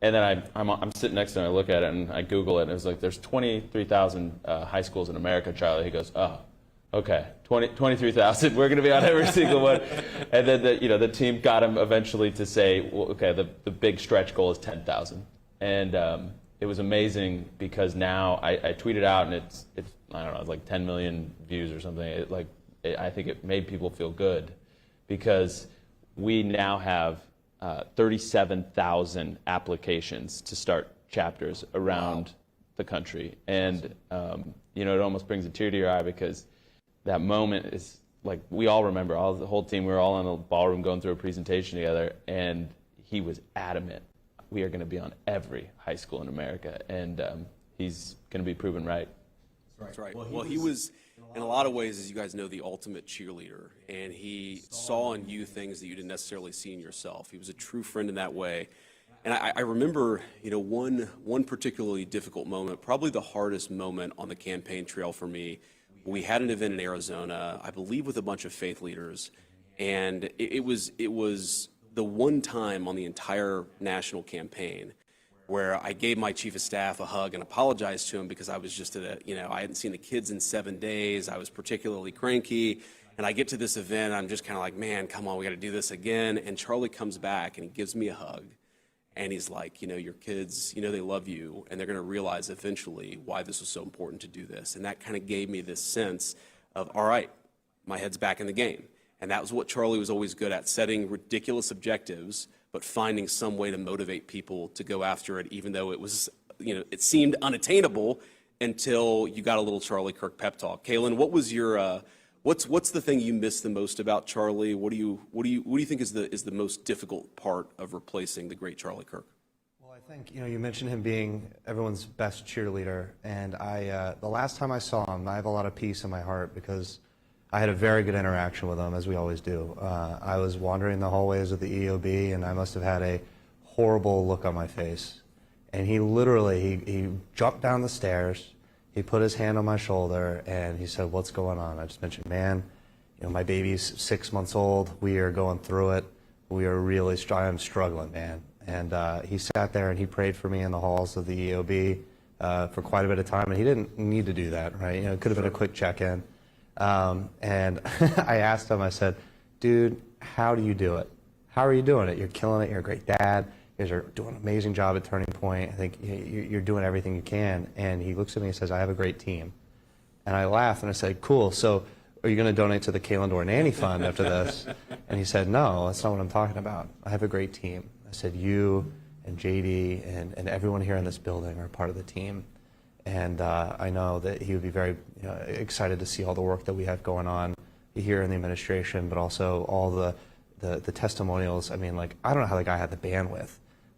[SPEAKER 7] And then I'm sitting next to him, I look at it, and I Google it, and it was like, there's 23,000 high schools in America, Charlie. He goes, oh, okay, 23,000, we're going to be on every single one. And then the team got him eventually to say, well, okay, the big stretch goal is 10,000. And it was amazing because now I tweeted out, and it's I don't know, it's like 10 million views or something. I think it made people feel good because we now have 37,000 applications to start chapters around the country. And, it almost brings a tear to your eye because that moment is like, we all remember, the whole team, we were all in a ballroom going through a presentation together, and he was adamant, we are going to be on every high school in America. And he's going to be proven right.
[SPEAKER 2] That's right. Well, he was, in a lot of ways, as you guys know, the ultimate cheerleader. And he saw in you things that you didn't necessarily see in yourself. He was a true friend in that way. And I remember, one particularly difficult moment, probably the hardest moment on the campaign trail for me. We had an event in Arizona, I believe with a bunch of faith leaders. And it was the one time on the entire national campaign where I gave my chief of staff a hug and apologized to him because I was just I hadn't seen the kids in 7 days. I was particularly cranky. And I get to this event, I'm just kind of like, man, come on, we got to do this again. And Charlie comes back and he gives me a hug. And he's like, your kids, they love you. And they're going to realize eventually why this was so important to do this. And that kind of gave me this sense of, all right, my head's back in the game. And that was what Charlie was always good at, setting ridiculous objectives, but finding some way to motivate people to go after it, even though it was, it seemed unattainable until you got a little Charlie Kirk pep talk. Kaylin, what was your, what's the thing you miss the most about Charlie? What do you think is the most difficult part of replacing the great Charlie Kirk?
[SPEAKER 8] Well, I think, you mentioned him being everyone's best cheerleader, and the last time I saw him, I have a lot of peace in my heart because I had a very good interaction with him, as we always do. I was wandering the hallways of the EOB, and I must have had a horrible look on my face. And he literally, he jumped down the stairs, he put his hand on my shoulder, and he said, what's going on? I just mentioned, man, my baby's 6 months old. We are going through it. We are really, I'm struggling, man. And he sat there and he prayed for me in the halls of the EOB for quite a bit of time, and he didn't need to do that, right? It could have been a quick check-in. And I asked him, I said, dude, how do you do it? How are you doing it? You're killing it. You're a great dad. You guys are doing an amazing job at Turning Point. I think you're doing everything you can. And he looks at me and says, I have a great team. And I laughed and I said, cool. So are you going to donate to the Kaylin Dorr Nanny Fund after this? And he said, no, that's not what I'm talking about. I have a great team. I said, you and JD and everyone here in this building are part of the team. And I know that he would be very excited to see all the work that we have going on here in the administration, but also all the testimonials. I mean, I don't know how the guy had the bandwidth.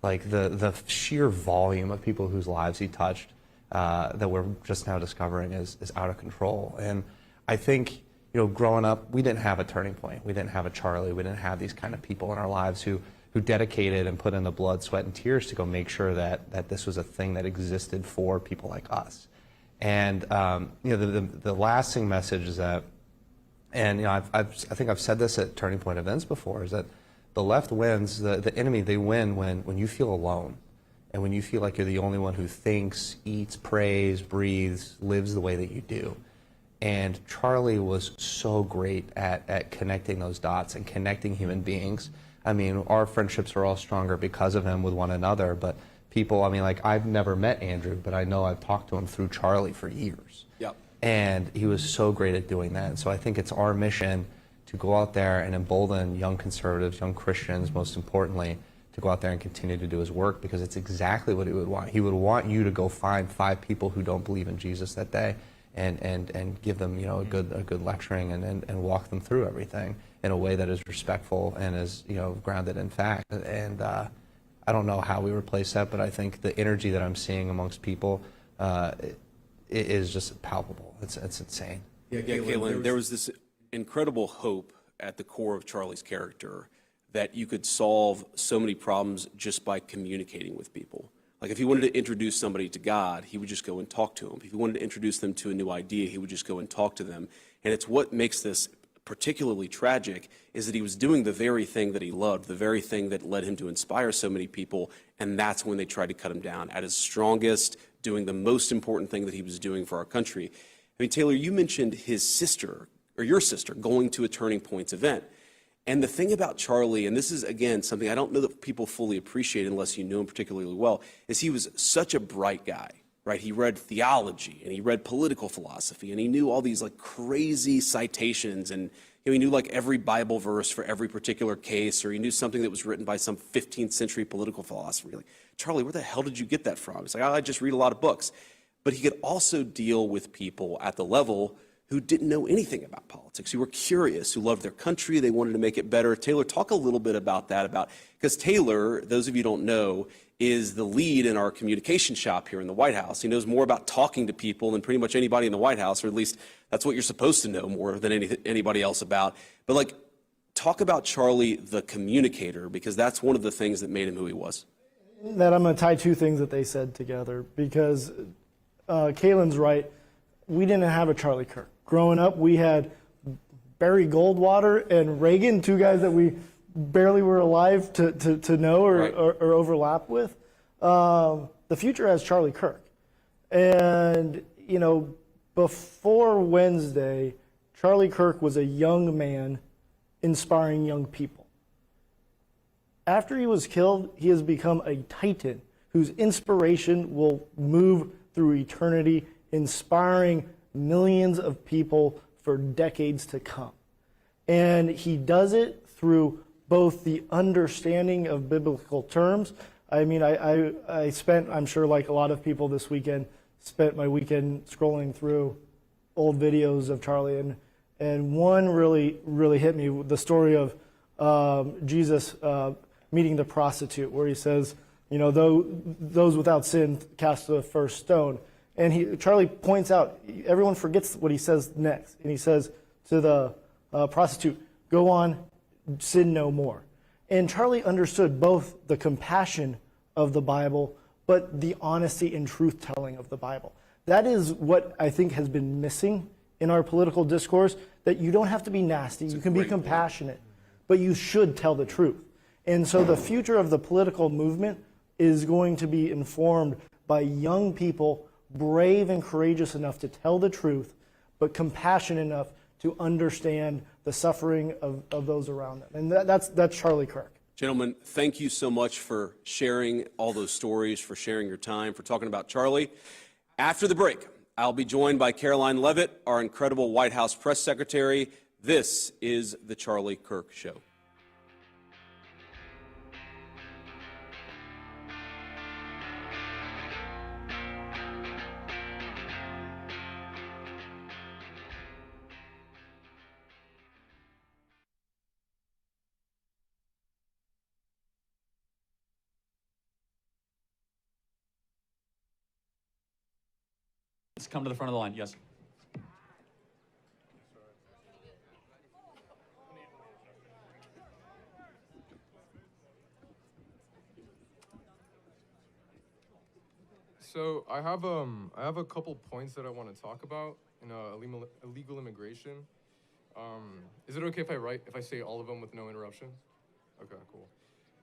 [SPEAKER 8] The sheer volume of people whose lives he touched that we're just now discovering is out of control. And I think, growing up, we didn't have a Turning Point. We didn't have a Charlie. We didn't have these kind of people in our lives who dedicated and put in the blood, sweat, and tears to go make sure that this was a thing that existed for people like us. And the lasting message is that, and I think I've said this at Turning Point events before, is that the left wins, the enemy, they win when you feel alone, and when you feel like you're the only one who thinks, eats, prays, breathes, lives the way that you do. And Charlie was so great at connecting those dots and connecting human beings. I mean, our friendships are all stronger because of him with one another, but people, I mean, like, I've never met Andrew, but I know I've talked to him through Charlie for years.
[SPEAKER 2] Yep.
[SPEAKER 8] And he was so great at doing that. And so I think it's our mission to go out there and embolden young conservatives, young Christians, most importantly, to go out there and continue to do his work, because it's exactly what he would want. He would want you to go find 5 people who don't believe in Jesus that day and give them, a good lecturing and walk them through everything in a way that is respectful and is, grounded in fact. And I don't know how we replace that, but I think the energy that I'm seeing amongst people is just palpable. It's insane.
[SPEAKER 2] Yeah, Caitlin, there was this incredible hope at the core of Charlie's character that you could solve so many problems just by communicating with people. Like, if he wanted to introduce somebody to God, he would just go and talk to them. If he wanted to introduce them to a new idea, he would just go and talk to them. And it's what makes this particularly tragic, is that he was doing the very thing that he loved, the very thing that led him to inspire so many people, and that's when they tried to cut him down at his strongest, doing the most important thing that he was doing for our country. I mean, Taylor, you mentioned his sister, or your sister, going to a Turning Points event. And the thing about Charlie, and this is, again, something I don't know that people fully appreciate unless you know him particularly well, is he was such a bright guy, right? He read theology, and he read political philosophy, and he knew all these, like, crazy citations, and he knew, like, every Bible verse for every particular case, or he knew something that was written by some 15th century political philosopher. You're like, Charlie, where the hell did you get that from? He's like, I just read a lot of books. But he could also deal with people at the level who didn't know anything about politics, who were curious, who loved their country, they wanted to make it better. Taylor, talk a little bit about that, because Taylor, those of you who don't know, is the lead in our communication shop here in the White House. He knows more about talking to people than pretty much anybody in the White House, or at least that's what you're supposed to know more than anybody else about. But, like, talk about Charlie the communicator, because that's one of the things that made him who he was.
[SPEAKER 6] That I'm going to tie 2 things that they said together, because Kaylin's right. We didn't have a Charlie Kirk. Growing up, we had Barry Goldwater and Reagan, 2 guys that we barely were alive to know or overlap with. The future has Charlie Kirk. And, before Wednesday, Charlie Kirk was a young man inspiring young people. After he was killed, he has become a titan whose inspiration will move through eternity, inspiring millions of people for decades to come. And he does it through both the understanding of biblical terms. I mean, I spent, I'm sure like a lot of people this weekend, spent my weekend scrolling through old videos of Charlie, and one really hit me, the story of Jesus meeting the prostitute, where he says, those without sin cast the first stone. And Charlie points out, everyone forgets what he says next. And he says to the prostitute, go on, sin no more. And Charlie understood both the compassion of the Bible, but the honesty and truth-telling of the Bible. That is what I think has been missing in our political discourse, that you don't have to be nasty, you can be compassionate, but you should tell the truth. And so the future of the political movement is going to be informed by young people brave and courageous enough to tell the truth, but compassionate enough to understand the suffering of those around them. And that's Charlie Kirk.
[SPEAKER 2] Gentlemen, thank you so much for sharing all those stories, for sharing your time, for talking about Charlie. After the break, I'll be joined by Caroline Levitt, our incredible White House press secretary. This is the Charlie Kirk Show.
[SPEAKER 4] Let's come to the front of the line. Yes.
[SPEAKER 9] So I have a couple points that I want to talk about in illegal immigration. Is it okay if I say all of them with no interruptions? Okay, cool.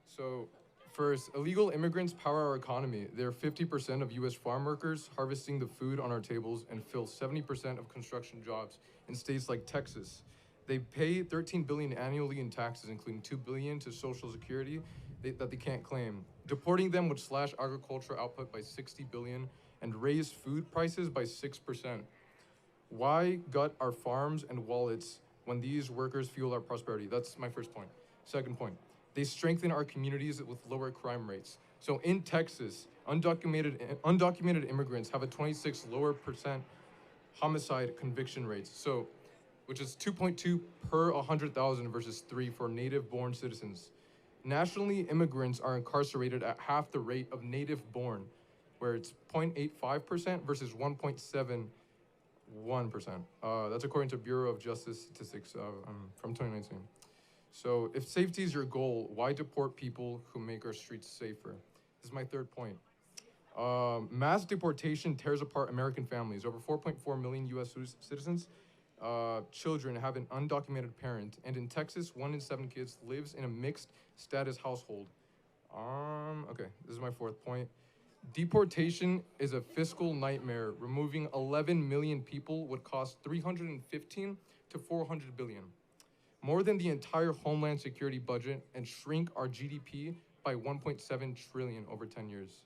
[SPEAKER 9] So first, illegal immigrants power our economy. They're 50% of U.S. farm workers, harvesting the food on our tables, and fill 70% of construction jobs in states like Texas. They pay $13 billion annually in taxes, including $2 billion to Social Security that they can't claim. Deporting them would slash agricultural output by $60 billion and raise food prices by 6%. Why gut our farms and wallets when these workers fuel our prosperity? That's my first point. Second point, they strengthen our communities with lower crime rates. So in Texas, undocumented immigrants have a 26% lower homicide conviction rates. So, which is 2.2 per 100,000 versus 3 for native-born citizens. Nationally, immigrants are incarcerated at half the rate of native-born, where it's 0.85% versus 1.71%. That's according to Bureau of Justice Statistics from 2019. So if safety is your goal, why deport people who make our streets safer? This is my third point. Mass deportation tears apart American families. Over 4.4 million U.S. citizens, children have an undocumented parent, and in Texas, 1 in 7 kids lives in a mixed status household. Okay, this is my fourth point. Deportation is a fiscal nightmare. Removing 11 million people would cost $315 to $400 billion, more than the entire Homeland Security budget, and shrink our GDP by 1.7 trillion over 10 years.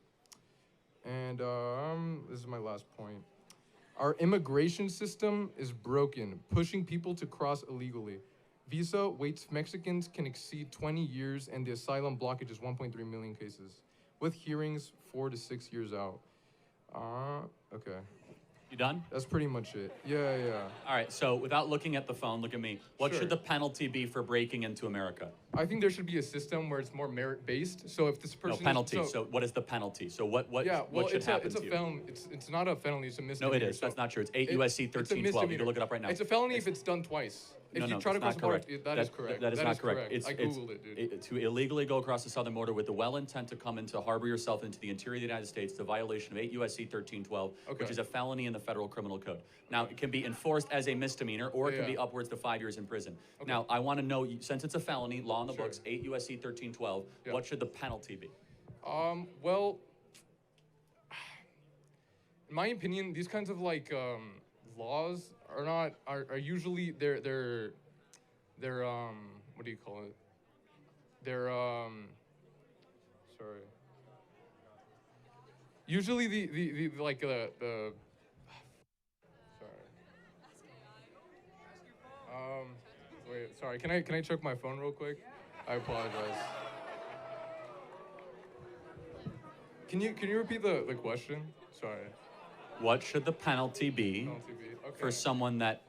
[SPEAKER 9] And this is my last point. Our immigration system is broken, pushing people to cross illegally. Visa waits Mexicans can exceed 20 years, and the asylum blockage is 1.3 million cases, with hearings 4 to 6 years out. Okay.
[SPEAKER 4] You done?
[SPEAKER 9] That's pretty much it. Yeah.
[SPEAKER 4] All right, so without looking at the phone, look at me. What
[SPEAKER 9] Sure.
[SPEAKER 4] should the penalty be for breaking into America?
[SPEAKER 9] I think there should be a system where it's more merit-based. So if this
[SPEAKER 4] No,
[SPEAKER 9] person
[SPEAKER 4] penalty. So what is the penalty? So what should happen to you?
[SPEAKER 9] felony. It's not a felony, it's a
[SPEAKER 4] No,
[SPEAKER 9] misdemeanor.
[SPEAKER 4] it is.
[SPEAKER 9] So
[SPEAKER 4] That's not true. It's 8
[SPEAKER 9] it-
[SPEAKER 4] U.S.C.
[SPEAKER 9] it's a
[SPEAKER 4] 1312. You
[SPEAKER 9] misdemeanor.
[SPEAKER 4] can look it up right now.
[SPEAKER 9] It's a felony if it's done twice. If you try to
[SPEAKER 4] it's
[SPEAKER 9] cross
[SPEAKER 4] not
[SPEAKER 9] the border,
[SPEAKER 4] correct.
[SPEAKER 9] that is correct.
[SPEAKER 4] That is not correct.
[SPEAKER 9] I Googled it, dude.
[SPEAKER 4] To illegally go across the southern border with the well intent to come into harbor yourself into the interior of the United States, the violation of 8 U.S.C. 1312, which
[SPEAKER 9] Okay.
[SPEAKER 4] is a felony in the federal criminal code. Now, it can be enforced as a misdemeanor, or it can
[SPEAKER 9] Yeah.
[SPEAKER 4] be upwards to 5 years in prison. Now, I want to know, since it's a felony, law in the
[SPEAKER 9] Sure.
[SPEAKER 4] books, 8 U.S.C. 1312,
[SPEAKER 9] Yeah.
[SPEAKER 4] what should the penalty be?
[SPEAKER 9] Well, in my opinion, these kinds of laws are usually they're what do you call it? They're sorry. Usually the sorry. Wait, sorry. Can I check my phone real quick? I apologize. Can you repeat the question? Sorry.
[SPEAKER 4] What should the penalty be
[SPEAKER 9] Penalty be. Okay.
[SPEAKER 4] for someone that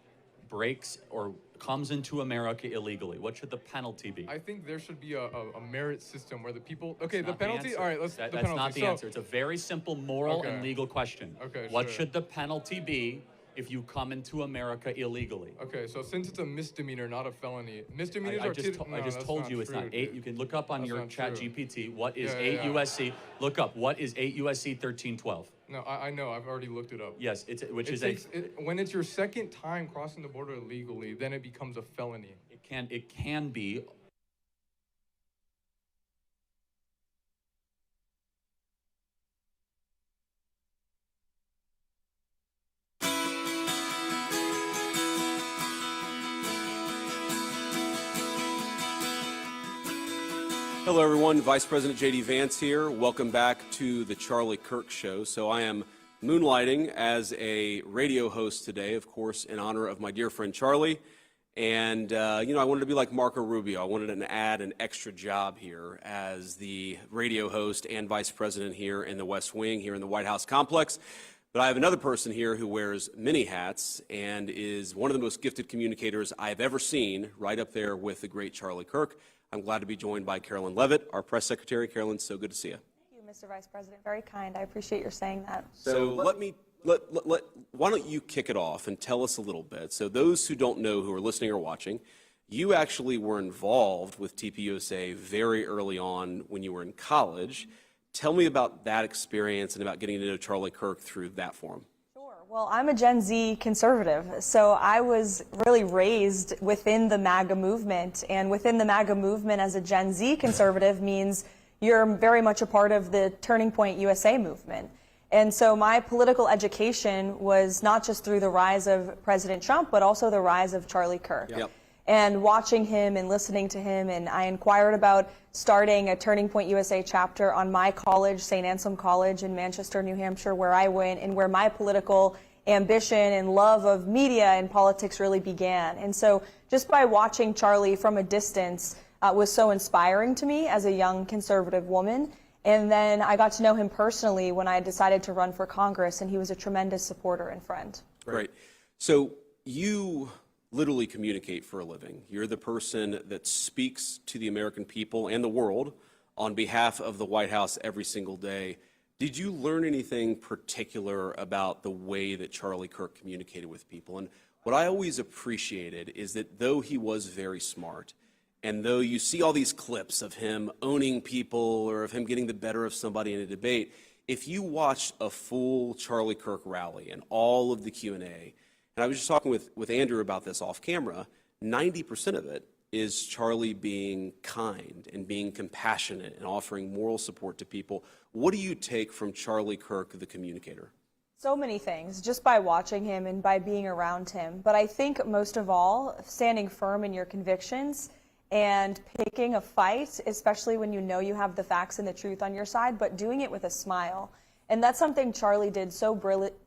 [SPEAKER 4] breaks or comes into America illegally? What should the penalty be?
[SPEAKER 9] I think there should be a merit system where the people. Okay, the
[SPEAKER 4] Not
[SPEAKER 9] penalty.
[SPEAKER 4] answer.
[SPEAKER 9] All right, let's.
[SPEAKER 4] That's
[SPEAKER 9] the penalty.
[SPEAKER 4] not the
[SPEAKER 9] So-
[SPEAKER 4] answer. It's a very simple moral and
[SPEAKER 9] Okay.
[SPEAKER 4] legal question.
[SPEAKER 9] Okay,
[SPEAKER 4] What
[SPEAKER 9] sure.
[SPEAKER 4] should the penalty be if you come into America illegally?
[SPEAKER 9] Okay, so since it's a misdemeanor, not a felony, misdemeanors
[SPEAKER 4] I
[SPEAKER 9] are.
[SPEAKER 4] just told you it's
[SPEAKER 9] true,
[SPEAKER 4] not 8.
[SPEAKER 9] dude.
[SPEAKER 4] You can look up on
[SPEAKER 9] That's
[SPEAKER 4] your
[SPEAKER 9] not
[SPEAKER 4] chat
[SPEAKER 9] true.
[SPEAKER 4] GPT. What is
[SPEAKER 9] Yeah,
[SPEAKER 4] 8
[SPEAKER 9] yeah.
[SPEAKER 4] USC? Look up what is 8 USC 1312.
[SPEAKER 9] No, I know. I've already looked it up.
[SPEAKER 4] Yes, which
[SPEAKER 9] It
[SPEAKER 4] is
[SPEAKER 9] takes, when it's your second time crossing the border illegally, then it becomes a felony.
[SPEAKER 4] it can be.
[SPEAKER 2] Hello, everyone. Vice President J.D. Vance here. Welcome back to the Charlie Kirk Show. So I am moonlighting as a radio host today, of course, in honor of my dear friend Charlie. And, I wanted to be like Marco Rubio. I wanted to add an extra job here as the radio host and vice president here in the West Wing, here in the White House complex. But I have another person here who wears many hats and is one of the most gifted communicators I've ever seen, right up there with the great Charlie Kirk. I'm glad to be joined by Carolyn Levitt, our press secretary. Carolyn, so good to see you.
[SPEAKER 10] Thank you, Mr. Vice President. Very kind. I appreciate your saying that.
[SPEAKER 2] So why don't you kick it off and tell us a little bit. So those who don't know, who are listening or watching, you actually were involved with TPUSA very early on when you were in college. Tell me about that experience and about getting to know Charlie Kirk through that forum.
[SPEAKER 10] Well, I'm a Gen Z conservative, so I was really raised within the MAGA movement, and within the MAGA movement as a Gen Z conservative means you're very much a part of the Turning Point USA movement. And so my political education was not just through the rise of President Trump, but also the rise of Charlie Kirk.
[SPEAKER 2] Yep.
[SPEAKER 10] And watching him and listening to him, and I inquired about starting a Turning Point USA chapter on my college, St. Anselm College in Manchester, New Hampshire, where I went and where my political ambition and love of media and politics really began. And so just by watching Charlie from a distance was so inspiring to me as a young conservative woman. And then I got to know him personally when I decided to run for Congress, and he was a tremendous supporter and friend.
[SPEAKER 2] Great. So you literally communicate for a living. You're the person that speaks to the American people and the world on behalf of the White House every single day. Did you learn anything particular about the way that Charlie Kirk communicated with people? And what I always appreciated is that though he was very smart, and though you see all these clips of him owning people or of him getting the better of somebody in a debate, if you watched a full Charlie Kirk rally and all of the Q&A, and I was just talking with Andrew about this off camera, 90% of it is Charlie being kind and being compassionate and offering moral support to people. What do you take from Charlie Kirk, the communicator?
[SPEAKER 10] So many things, just by watching him and by being around him. But I think most of all, standing firm in your convictions and picking a fight, especially when you know you have the facts and the truth on your side, but doing it with a smile. And that's something Charlie did so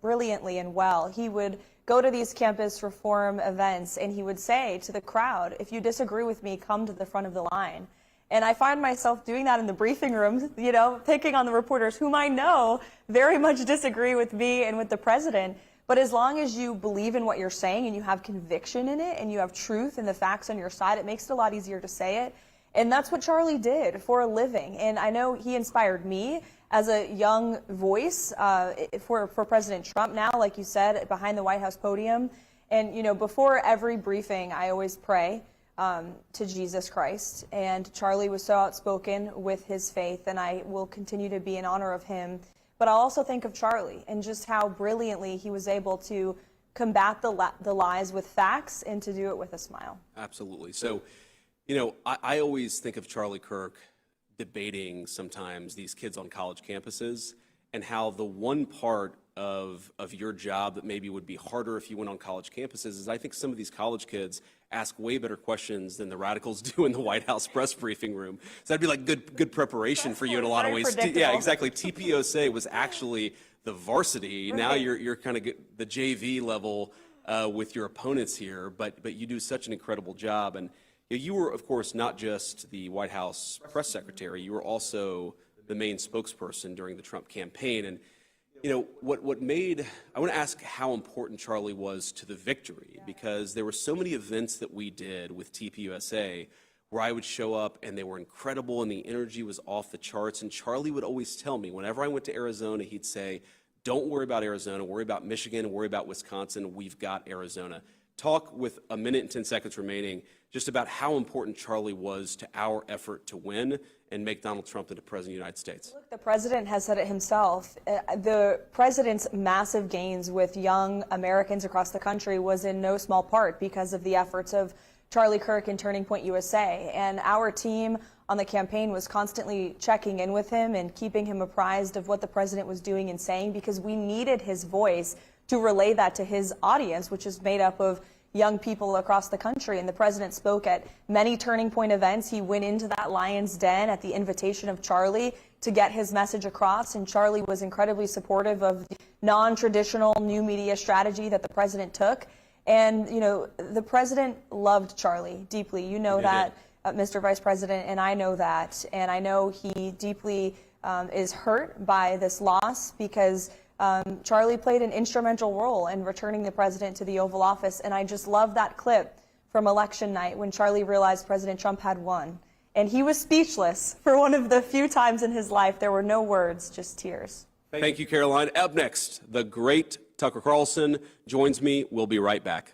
[SPEAKER 10] brilliantly and well. He would go to these campus reform events and he would say to the crowd, if you disagree with me, come to the front of the line. And I find myself doing that in the briefing room, you know, picking on the reporters whom I know very much disagree with me and with the president. But as long as you believe in what you're saying and you have conviction in it and you have truth and the facts on your side, it makes it a lot easier to say it. And that's what Charlie did for a living. And I know he inspired me as a young voice for President Trump now, like you said, behind the White House podium. And, you know, before every briefing, I always pray to Jesus Christ. And Charlie was so outspoken with his faith, and I will continue to be in honor of him. But I'll also think of Charlie and just how brilliantly he was able to combat the lies with facts and to do it with a smile.
[SPEAKER 2] Absolutely. So, you know, I always think of Charlie Kirk debating sometimes these kids on college campuses and how the one part of your job that maybe would be harder if you went on college campuses is I think some of these college kids ask way better questions than the radicals do in the White House press briefing room. So that'd be like good preparation for you in a lot of ways. Yeah, exactly. TPUSA was actually the varsity. Right. Now you're kind of the JV level with your opponents here, but you do such an incredible job. And you were, of course, not just the White House press secretary. You were also the main spokesperson during the Trump campaign. And you know, I want to ask how important Charlie was to the victory, because there were so many events that we did with TPUSA where I would show up and they were incredible and the energy was off the charts. And Charlie would always tell me, whenever I went to Arizona, he'd say, don't worry about Arizona, worry about Michigan, worry about Wisconsin, we've got Arizona. Talk with a minute and 10 seconds remaining just about how important Charlie was to our effort to win and make Donald Trump into President of the United States.
[SPEAKER 10] Look, the president has said it himself. The president's massive gains with young Americans across the country was in no small part because of the efforts of Charlie Kirk and Turning Point USA. And our team on the campaign was constantly checking in with him and keeping him apprised of what the president was doing and saying, because we needed his voice to relay that to his audience, which is made up of young people across the country. And the president spoke at many Turning Point events. He went into that lion's den at the invitation of Charlie to get his message across. And Charlie was incredibly supportive of the non-traditional new media strategy that the president took. And, you know, the president loved Charlie deeply. You know that, Mr. Vice President, and I know that. And I know he deeply is hurt by this loss, because Charlie played an instrumental role in returning the president to the Oval Office. And I just love that clip from election night when Charlie realized President Trump had won. And he was speechless for one of the few times in his life. There were no words, just tears.
[SPEAKER 2] Thank you, Caroline. Up next, the great Tucker Carlson joins me. We'll be right back.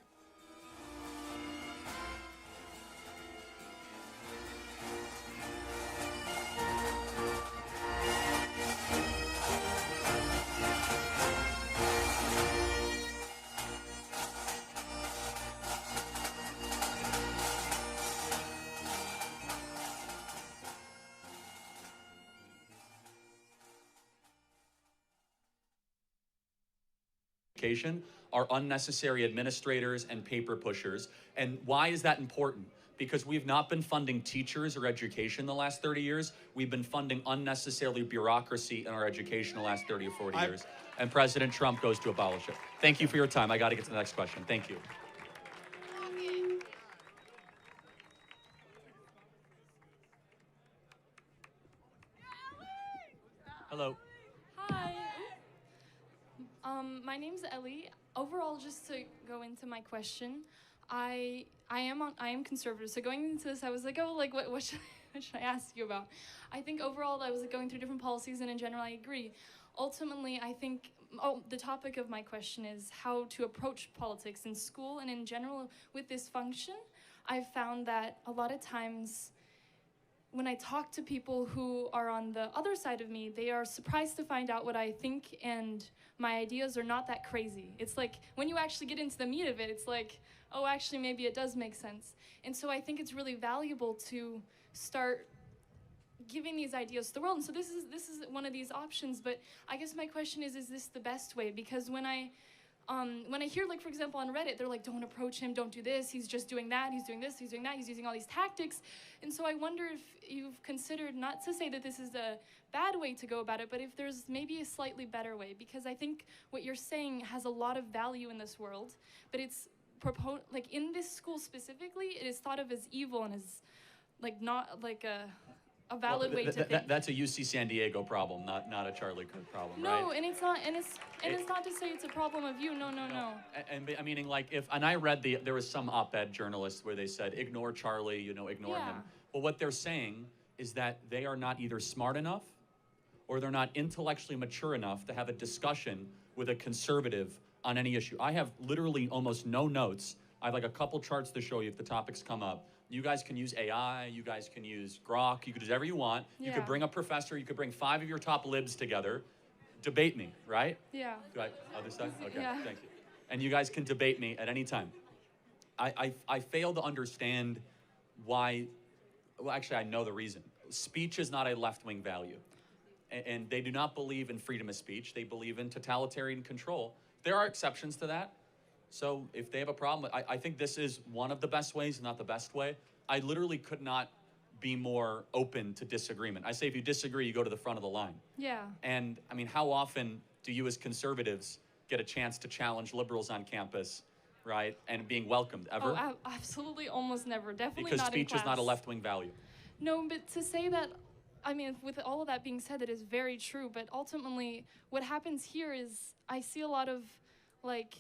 [SPEAKER 4] education are unnecessary administrators and paper pushers. And why is that important? Because we've not been funding teachers or education the last 30 years. We've been funding unnecessarily bureaucracy in our education the last 30 or 40 years. And President Trump goes to abolish it. Thank you for your time. I got to get to the next question. Thank you. Hello.
[SPEAKER 11] Hi. My name's Ellie. Overall, just to go into my question, I am conservative. So going into this, I was like, oh, like what should I ask you about? I think overall, I was going through different policies, and in general, I agree. Ultimately, I think the topic of my question is how to approach politics in school and in general with this function. I've found that a lot of times, when I talk to people who are on the other side of me, they are surprised to find out what I think, and my ideas are not that crazy. It's like, when you actually get into the meat of it, it's like, oh, actually, maybe it does make sense. And so I think it's really valuable to start giving these ideas to the world. And so this is one of these options, but I guess my question is this the best way? Because when I hear, like, for example, on Reddit, they're like, don't approach him, don't do this, he's just doing that, he's doing this, he's doing that, he's using all these tactics. And so I wonder if you've considered, not to say that this is a bad way to go about it, but if there's maybe a slightly better way, because I think what you're saying has a lot of value in this world, but it's like in this school specifically, it is thought of as evil and as like not like a valid way to think.
[SPEAKER 4] That's a UC San Diego problem, not a Charlie Kirk problem, right?
[SPEAKER 11] No, and it's not, and it's not to say it's a problem of you. No.
[SPEAKER 4] And I meaning, like, and I read there was some op-ed journalists where they said, ignore Charlie, ignore him. Well, what they're saying is that they are not either smart enough or they're not intellectually mature enough to have a discussion with a conservative on any issue. I have literally almost no notes. I have like a couple charts to show you if the topics come up. You guys can use AI, you guys can use Grok, you could use whatever you want. You could bring a professor, you could bring 5 of your top libs together, debate me, right?
[SPEAKER 11] Yeah.
[SPEAKER 4] Do I, other side? Okay,
[SPEAKER 11] Yeah.
[SPEAKER 4] Thank you. And you guys can debate me at any time. I fail to understand why, well, actually I know the reason. Speech is not a left-wing value. And they do not believe in freedom of speech, they believe in totalitarian control. There are exceptions to that. So if they have a problem, I think this is one of the best ways, not the best way. I literally could not be more open to disagreement. I say if you disagree, you go to the front of the line.
[SPEAKER 11] Yeah.
[SPEAKER 4] And I mean, how often do you as conservatives get a chance to challenge liberals on campus, right? And being welcomed, ever?
[SPEAKER 11] Oh, absolutely, almost never. Definitely
[SPEAKER 4] because
[SPEAKER 11] not in
[SPEAKER 4] speech is not a
[SPEAKER 11] class.
[SPEAKER 4] left-wing value.
[SPEAKER 11] No, but to say that, I mean, with all of that being said, that is very true. But ultimately, what happens here is I see a lot of, like,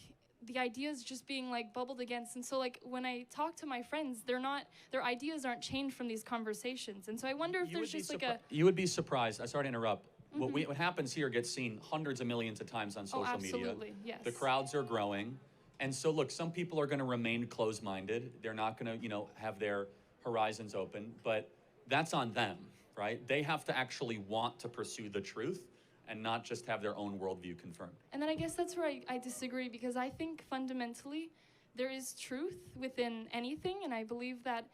[SPEAKER 11] the ideas just being like bubbled against. And so like when I talk to my friends, their ideas aren't changed from these conversations. And so I wonder if there's just like a...
[SPEAKER 4] You would be surprised, sorry to interrupt. What happens here gets seen hundreds of millions of times on social media.
[SPEAKER 11] Absolutely, yes.
[SPEAKER 4] The crowds are growing. And so look, some people are gonna remain closed-minded. They're not gonna, have their horizons open, but that's on them, right? They have to actually want to pursue the truth and not just have their own worldview confirmed.
[SPEAKER 11] And then I guess that's where I disagree, because I think fundamentally there is truth within anything, and I believe that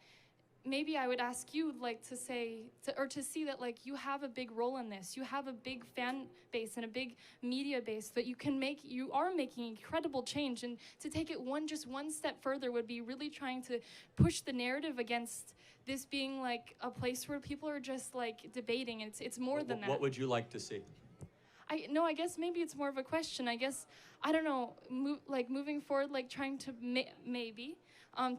[SPEAKER 11] maybe I would ask you like to see that like you have a big role in this. You have a big fan base and a big media base that you are making incredible change, and to take it just one step further would be really trying to push the narrative against this being like a place where people are just like debating. It's more than that.
[SPEAKER 4] What would you like to see?
[SPEAKER 11] I guess maybe it's more of a question. I guess, I don't know, moving forward, like trying to maybe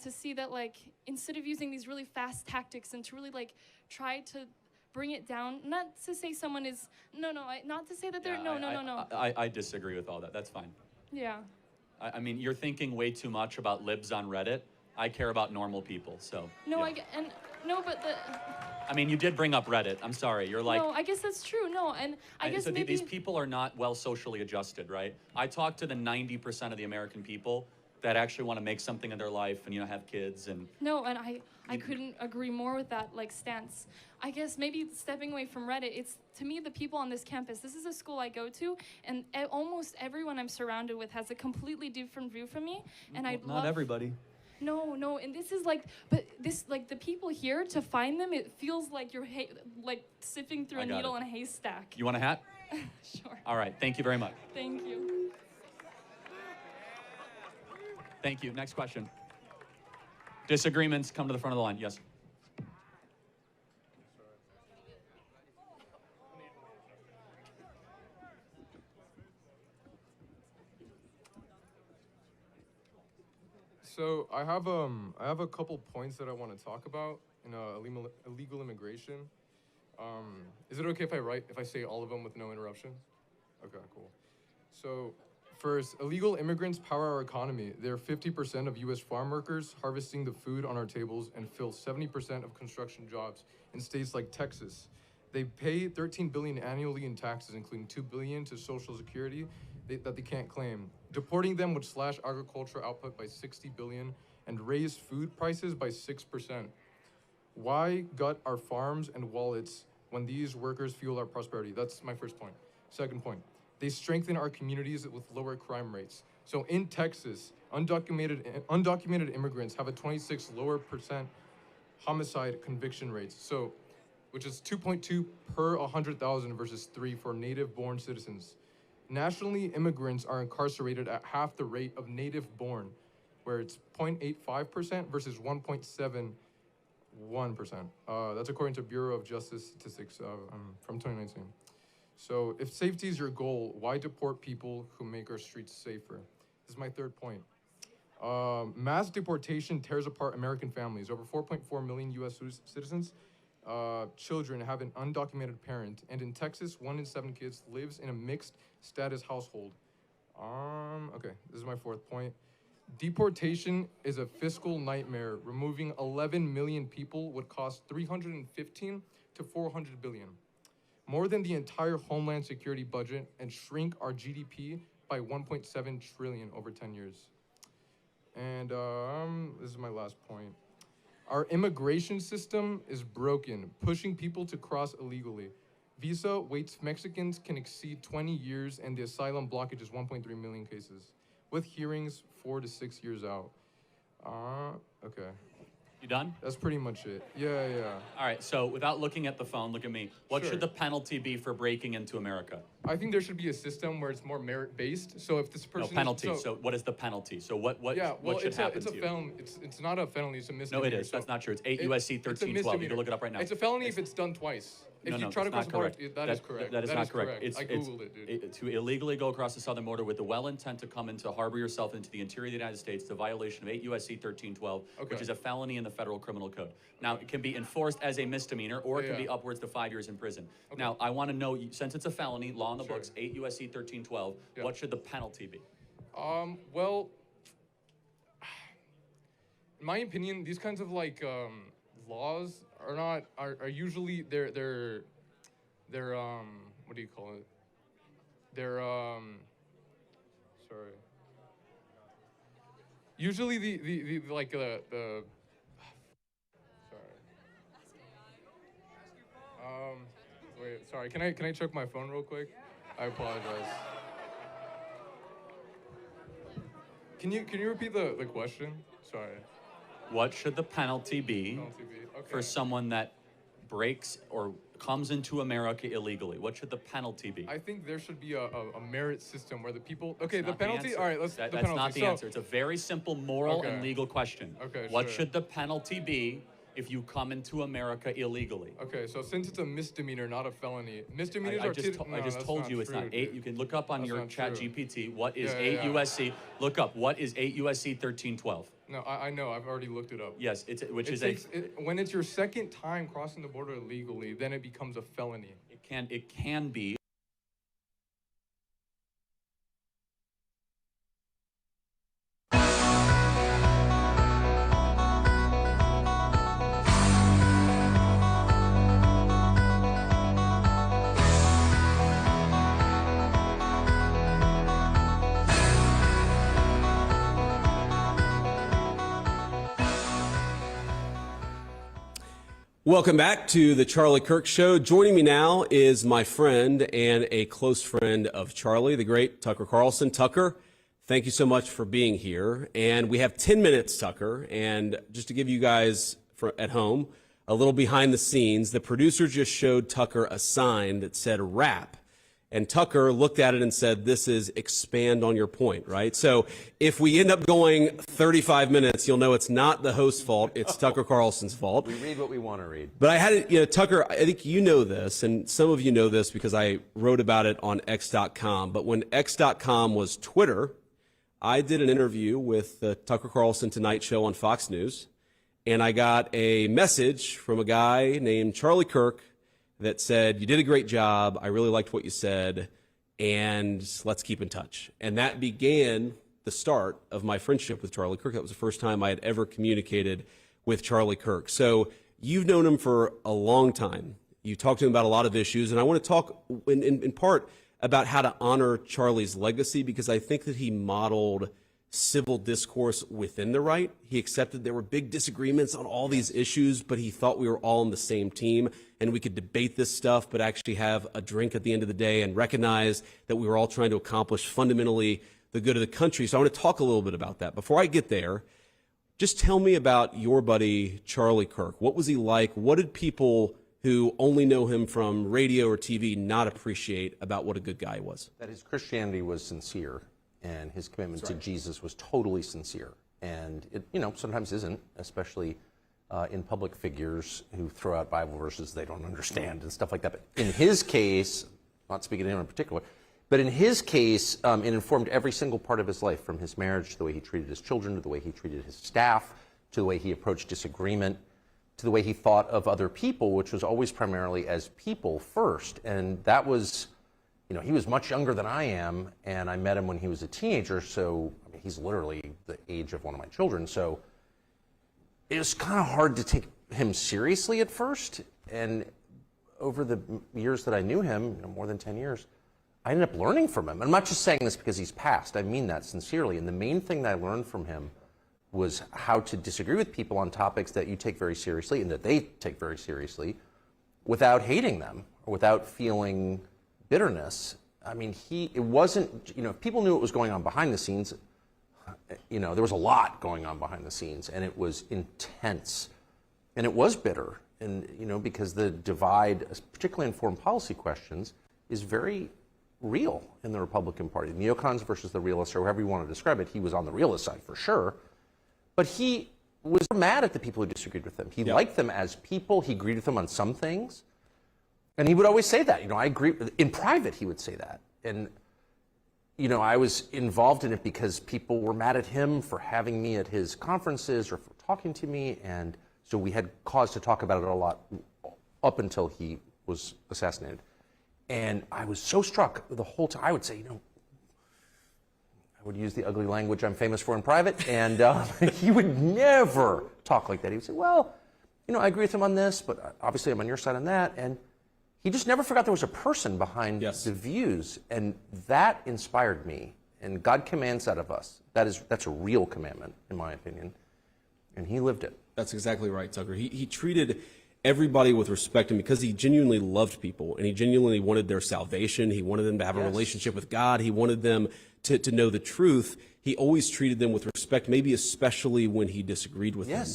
[SPEAKER 11] to see that like instead of using these really fast tactics and to really like try to bring it down, not to say someone is, not to say that they're, no.
[SPEAKER 4] I disagree with all that, that's fine.
[SPEAKER 11] Yeah.
[SPEAKER 4] I mean, you're thinking way too much about libs on Reddit. I care about normal people, so.
[SPEAKER 11] No,
[SPEAKER 4] yeah. I mean, you did bring up Reddit. I'm sorry. You're like...
[SPEAKER 11] No, I guess that's true. No, and I guess
[SPEAKER 4] so
[SPEAKER 11] maybe...
[SPEAKER 4] these people are not well socially adjusted, right? I talk to the 90% of the American people that actually want to make something of their life and, have kids and...
[SPEAKER 11] No, and I couldn't agree more with that, like, stance. I guess maybe stepping away from Reddit, it's, to me, the people on this campus, this is a school I go to, and almost everyone I'm surrounded with has a completely different view from me, and I'd love...
[SPEAKER 4] Not everybody.
[SPEAKER 11] No, and this is like, but this, like, the people here, to find them, it feels like you're, like, sifting through a needle in a haystack.
[SPEAKER 4] You want a hat?
[SPEAKER 11] Sure.
[SPEAKER 4] All right, thank you very much.
[SPEAKER 11] Thank you.
[SPEAKER 4] Thank you. Next question. Disagreements, come to the front of the line. Yes.
[SPEAKER 9] So I have a couple points that I want to talk about in illegal immigration. Is it okay if I say all of them with no interruptions? Okay, cool. So first, illegal immigrants power our economy. They're 50% of U.S. farm workers, harvesting the food on our tables, and fill 70% of construction jobs in states like Texas. They pay $13 billion annually in taxes, including $2 billion to Social Security that they can't claim. Deporting them would slash agricultural output by $60 billion and raise food prices by 6%. Why gut our farms and wallets when these workers fuel our prosperity? That's my first point. Second point, they strengthen our communities with lower crime rates. So in Texas, undocumented immigrants have a 26% lower homicide conviction rates. So, which is 2.2 per 100,000 versus 3 for native-born citizens. Nationally, immigrants are incarcerated at half the rate of native-born, where it's 0.85% versus 1.71%. That's according to Bureau of Justice Statistics from 2019. So if safety is your goal, why deport people who make our streets safer? This is my third point. Mass deportation tears apart American families. Over 4.4 million U.S. citizens, children have an undocumented parent. And in Texas, 1 in 7 kids lives in a mixed status household. Okay, this is my fourth point. Deportation is a fiscal nightmare. Removing 11 million people would cost $315 to $400 billion. More than the entire Homeland Security budget, and shrink our GDP by 1.7 trillion over 10 years. And this is my last point. Our immigration system is broken, pushing people to cross illegally. Visa waits Mexicans can exceed 20 years, and the asylum blockage is 1.3 million cases, with hearings 4 to 6 years out. Okay.
[SPEAKER 4] You done?
[SPEAKER 9] That's pretty much it. Yeah.
[SPEAKER 4] All right, so without looking at the phone, look at me. What should the penalty be for breaking into America?
[SPEAKER 9] I think there should be a system where it's more merit-based. So if this person...
[SPEAKER 4] No, penalty. So what is the penalty? So what should happen to you?
[SPEAKER 9] Felony. It's not a felony, it's a misdemeanor.
[SPEAKER 4] No, it is. That's not true. It's 8 U.S.C. 1312. You can look it up right now.
[SPEAKER 9] It's a felony if it's done twice. If you try to cross the border, that is correct.
[SPEAKER 4] That is not correct.
[SPEAKER 9] I Googled it, dude.
[SPEAKER 4] To illegally go across the southern border with the well intent to come in to harbor yourself into the interior of the United States, the violation of 8 U.S.C. 1312, which is a felony in the federal criminal code. Now, it can be enforced as a misdemeanor, or it can be upwards to 5 years in prison. Now, I want to know, since it's a felony, law in the books, 8 U.S.C. 1312, what should the penalty be?
[SPEAKER 9] Well, in my opinion, these kinds of laws are usually they're what do you call it? They're sorry. Usually the wait, sorry. Can I check my phone real quick? I apologize. Can you repeat the question? Sorry.
[SPEAKER 4] What should the penalty be for someone that breaks or comes into America illegally? What should the penalty be?
[SPEAKER 9] I think there should be a merit system where the people... Okay, the penalty... All right,
[SPEAKER 4] that's not the answer. It's a very simple moral and legal question.
[SPEAKER 9] Okay,
[SPEAKER 4] what should the penalty be if you come into America illegally?
[SPEAKER 9] Okay, so since it's a misdemeanor, not a felony, misdemeanors
[SPEAKER 4] I just told you it's not 8. You can look up on your chat GPT what is 8 USC. Look up what is 8 USC 1312.
[SPEAKER 9] No, I know. I've already looked it up.
[SPEAKER 4] Yes,
[SPEAKER 9] when it's your second time crossing the border illegally, then it becomes a felony.
[SPEAKER 4] It can be.
[SPEAKER 2] Welcome back to the Charlie Kirk Show. Joining me now is my friend and a close friend of Charlie, the great Tucker Carlson. Tucker, thank you so much for being here. And we have 10 minutes, Tucker. And just to give you guys at home a little behind the scenes, the producer just showed Tucker a sign that said rap. And Tucker looked at it and said, this is expand on your point, right? So if we end up going 35 minutes, you'll know it's not the host's fault. It's Tucker Carlson's fault.
[SPEAKER 12] We read what we want to read.
[SPEAKER 2] But I had it, Tucker, I think you know this, and some of you know this because I wrote about it on X.com. But when X.com was Twitter, I did an interview with the Tucker Carlson Tonight Show on Fox News, and I got a message from a guy named Charlie Kirk that said, you did a great job, I really liked what you said, and let's keep in touch. And that began the start of my friendship with Charlie Kirk. That was the first time I had ever communicated with Charlie Kirk. So you've known him for a long time. You talked to him about a lot of issues, and I want to talk in part about how to honor Charlie's legacy, because I think that he modeled civil discourse within the right. He accepted there were big disagreements on all these issues, but he thought we were all on the same team and we could debate this stuff, but actually have a drink at the end of the day and recognize that we were all trying to accomplish fundamentally the good of the country. So I want to talk a little bit about that. Before I get there, just tell me about your buddy, Charlie Kirk. What was he like? What did people who only know him from radio or TV not appreciate about what a good guy he was?
[SPEAKER 12] That his Christianity was sincere, and his commitment to Jesus was totally sincere. And it, sometimes isn't, especially in public figures who throw out Bible verses they don't understand and stuff like that. But in his case, not speaking to him in particular, but in his case, it informed every single part of his life, from his marriage to the way he treated his children, to the way he treated his staff, to the way he approached disagreement, to the way he thought of other people, which was always primarily as people first. And that was, he was much younger than I am, and I met him when he was a teenager, so he's literally the age of one of my children. So it was kind of hard to take him seriously at first. And over the years that I knew him, more than 10 years, I ended up learning from him. I'm not just saying this because he's passed. I mean that sincerely. And the main thing that I learned from him was how to disagree with people on topics that you take very seriously and that they take very seriously without hating them or without feeling bitterness. I mean, it wasn't, if people knew what was going on behind the scenes, there was a lot going on behind the scenes, and it was intense, and it was bitter, and, because the divide, particularly in foreign policy questions, is very real in the Republican Party. The neocons versus the realists, or however you want to describe it, he was on the realist side for sure, but he was mad at the people who disagreed with him. He liked them as people. He agreed with them on some things. And he would always say that, I agree. In private, he would say that. And, I was involved in it because people were mad at him for having me at his conferences or for talking to me. And so we had cause to talk about it a lot up until he was assassinated. And I was so struck the whole time. I would say, I would use the ugly language I'm famous for in private. And he would never talk like that. He would say, well, I agree with him on this, but obviously I'm on your side on that. And he just never forgot there was a person behind the views, and that inspired me. And God commands that of us. That's a real commandment, in my opinion, and he lived it.
[SPEAKER 2] That's exactly right, Tucker. He treated everybody with respect, and because he genuinely loved people, and he genuinely wanted their salvation, he wanted them to have a relationship with God, he wanted them to know the truth, he always treated them with respect, maybe especially when he disagreed with them.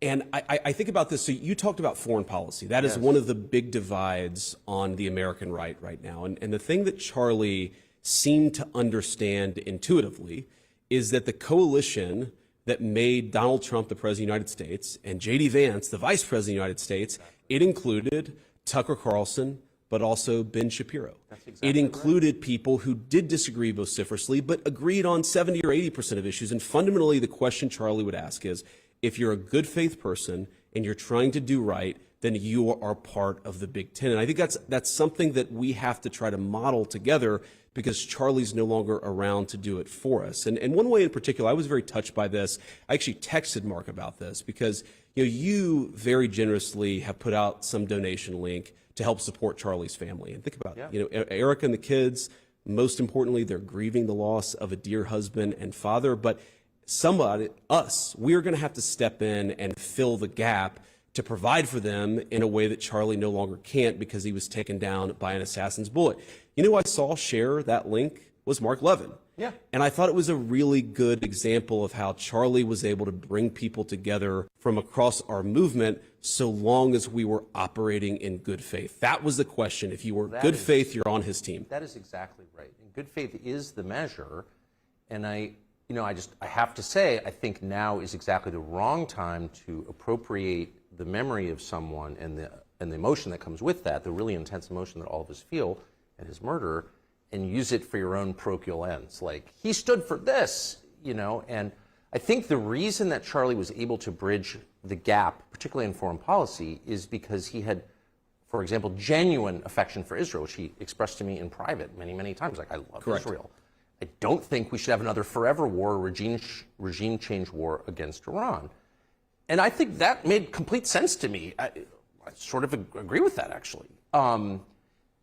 [SPEAKER 2] And I think about this. So you talked about foreign policy. That is one of the big divides on the American right now. And the thing that Charlie seemed to understand intuitively is that the coalition that made Donald Trump the President of the United States and J.D. Vance the Vice President of the United States, it included Tucker Carlson, but also Ben Shapiro. It included people who did disagree vociferously, but agreed on 70 or 80% of issues. And fundamentally, the question Charlie would ask is, if you're a good faith person and you're trying to do right, then you are part of the Big Ten. And I think that's something that we have to try to model together, because Charlie's no longer around to do it for us. And one way in particular, I was very touched by this. I actually texted Mark about this because you very generously have put out some donation link to help support Charlie's family. And think about it. Erica and the kids, most importantly, they're grieving the loss of a dear husband and father, but we're going to have to step in and fill the gap to provide for them in a way that Charlie no longer can't, because he was taken down by an assassin's bullet. You know who I saw share that link was Mark Levin. Yeah. And I thought it was a really good example of how Charlie was able to bring people together from across our movement so long as we were operating in good faith. That was the question. If you were good faith, you're on his team.
[SPEAKER 12] That is exactly right. And good faith is the measure. And I have to say, I think now is exactly the wrong time to appropriate the memory of someone and the emotion that comes with that, the really intense emotion that all of us feel at his murder, and use it for your own parochial ends. Like, he stood for this, and I think the reason that Charlie was able to bridge the gap, particularly in foreign policy, is because he had, for example, genuine affection for Israel, which he expressed to me in private many, many times. Like, I love Israel. I don't think we should have another forever war, regime change war against Iran. And I think that made complete sense to me. I sort of agree with that, actually.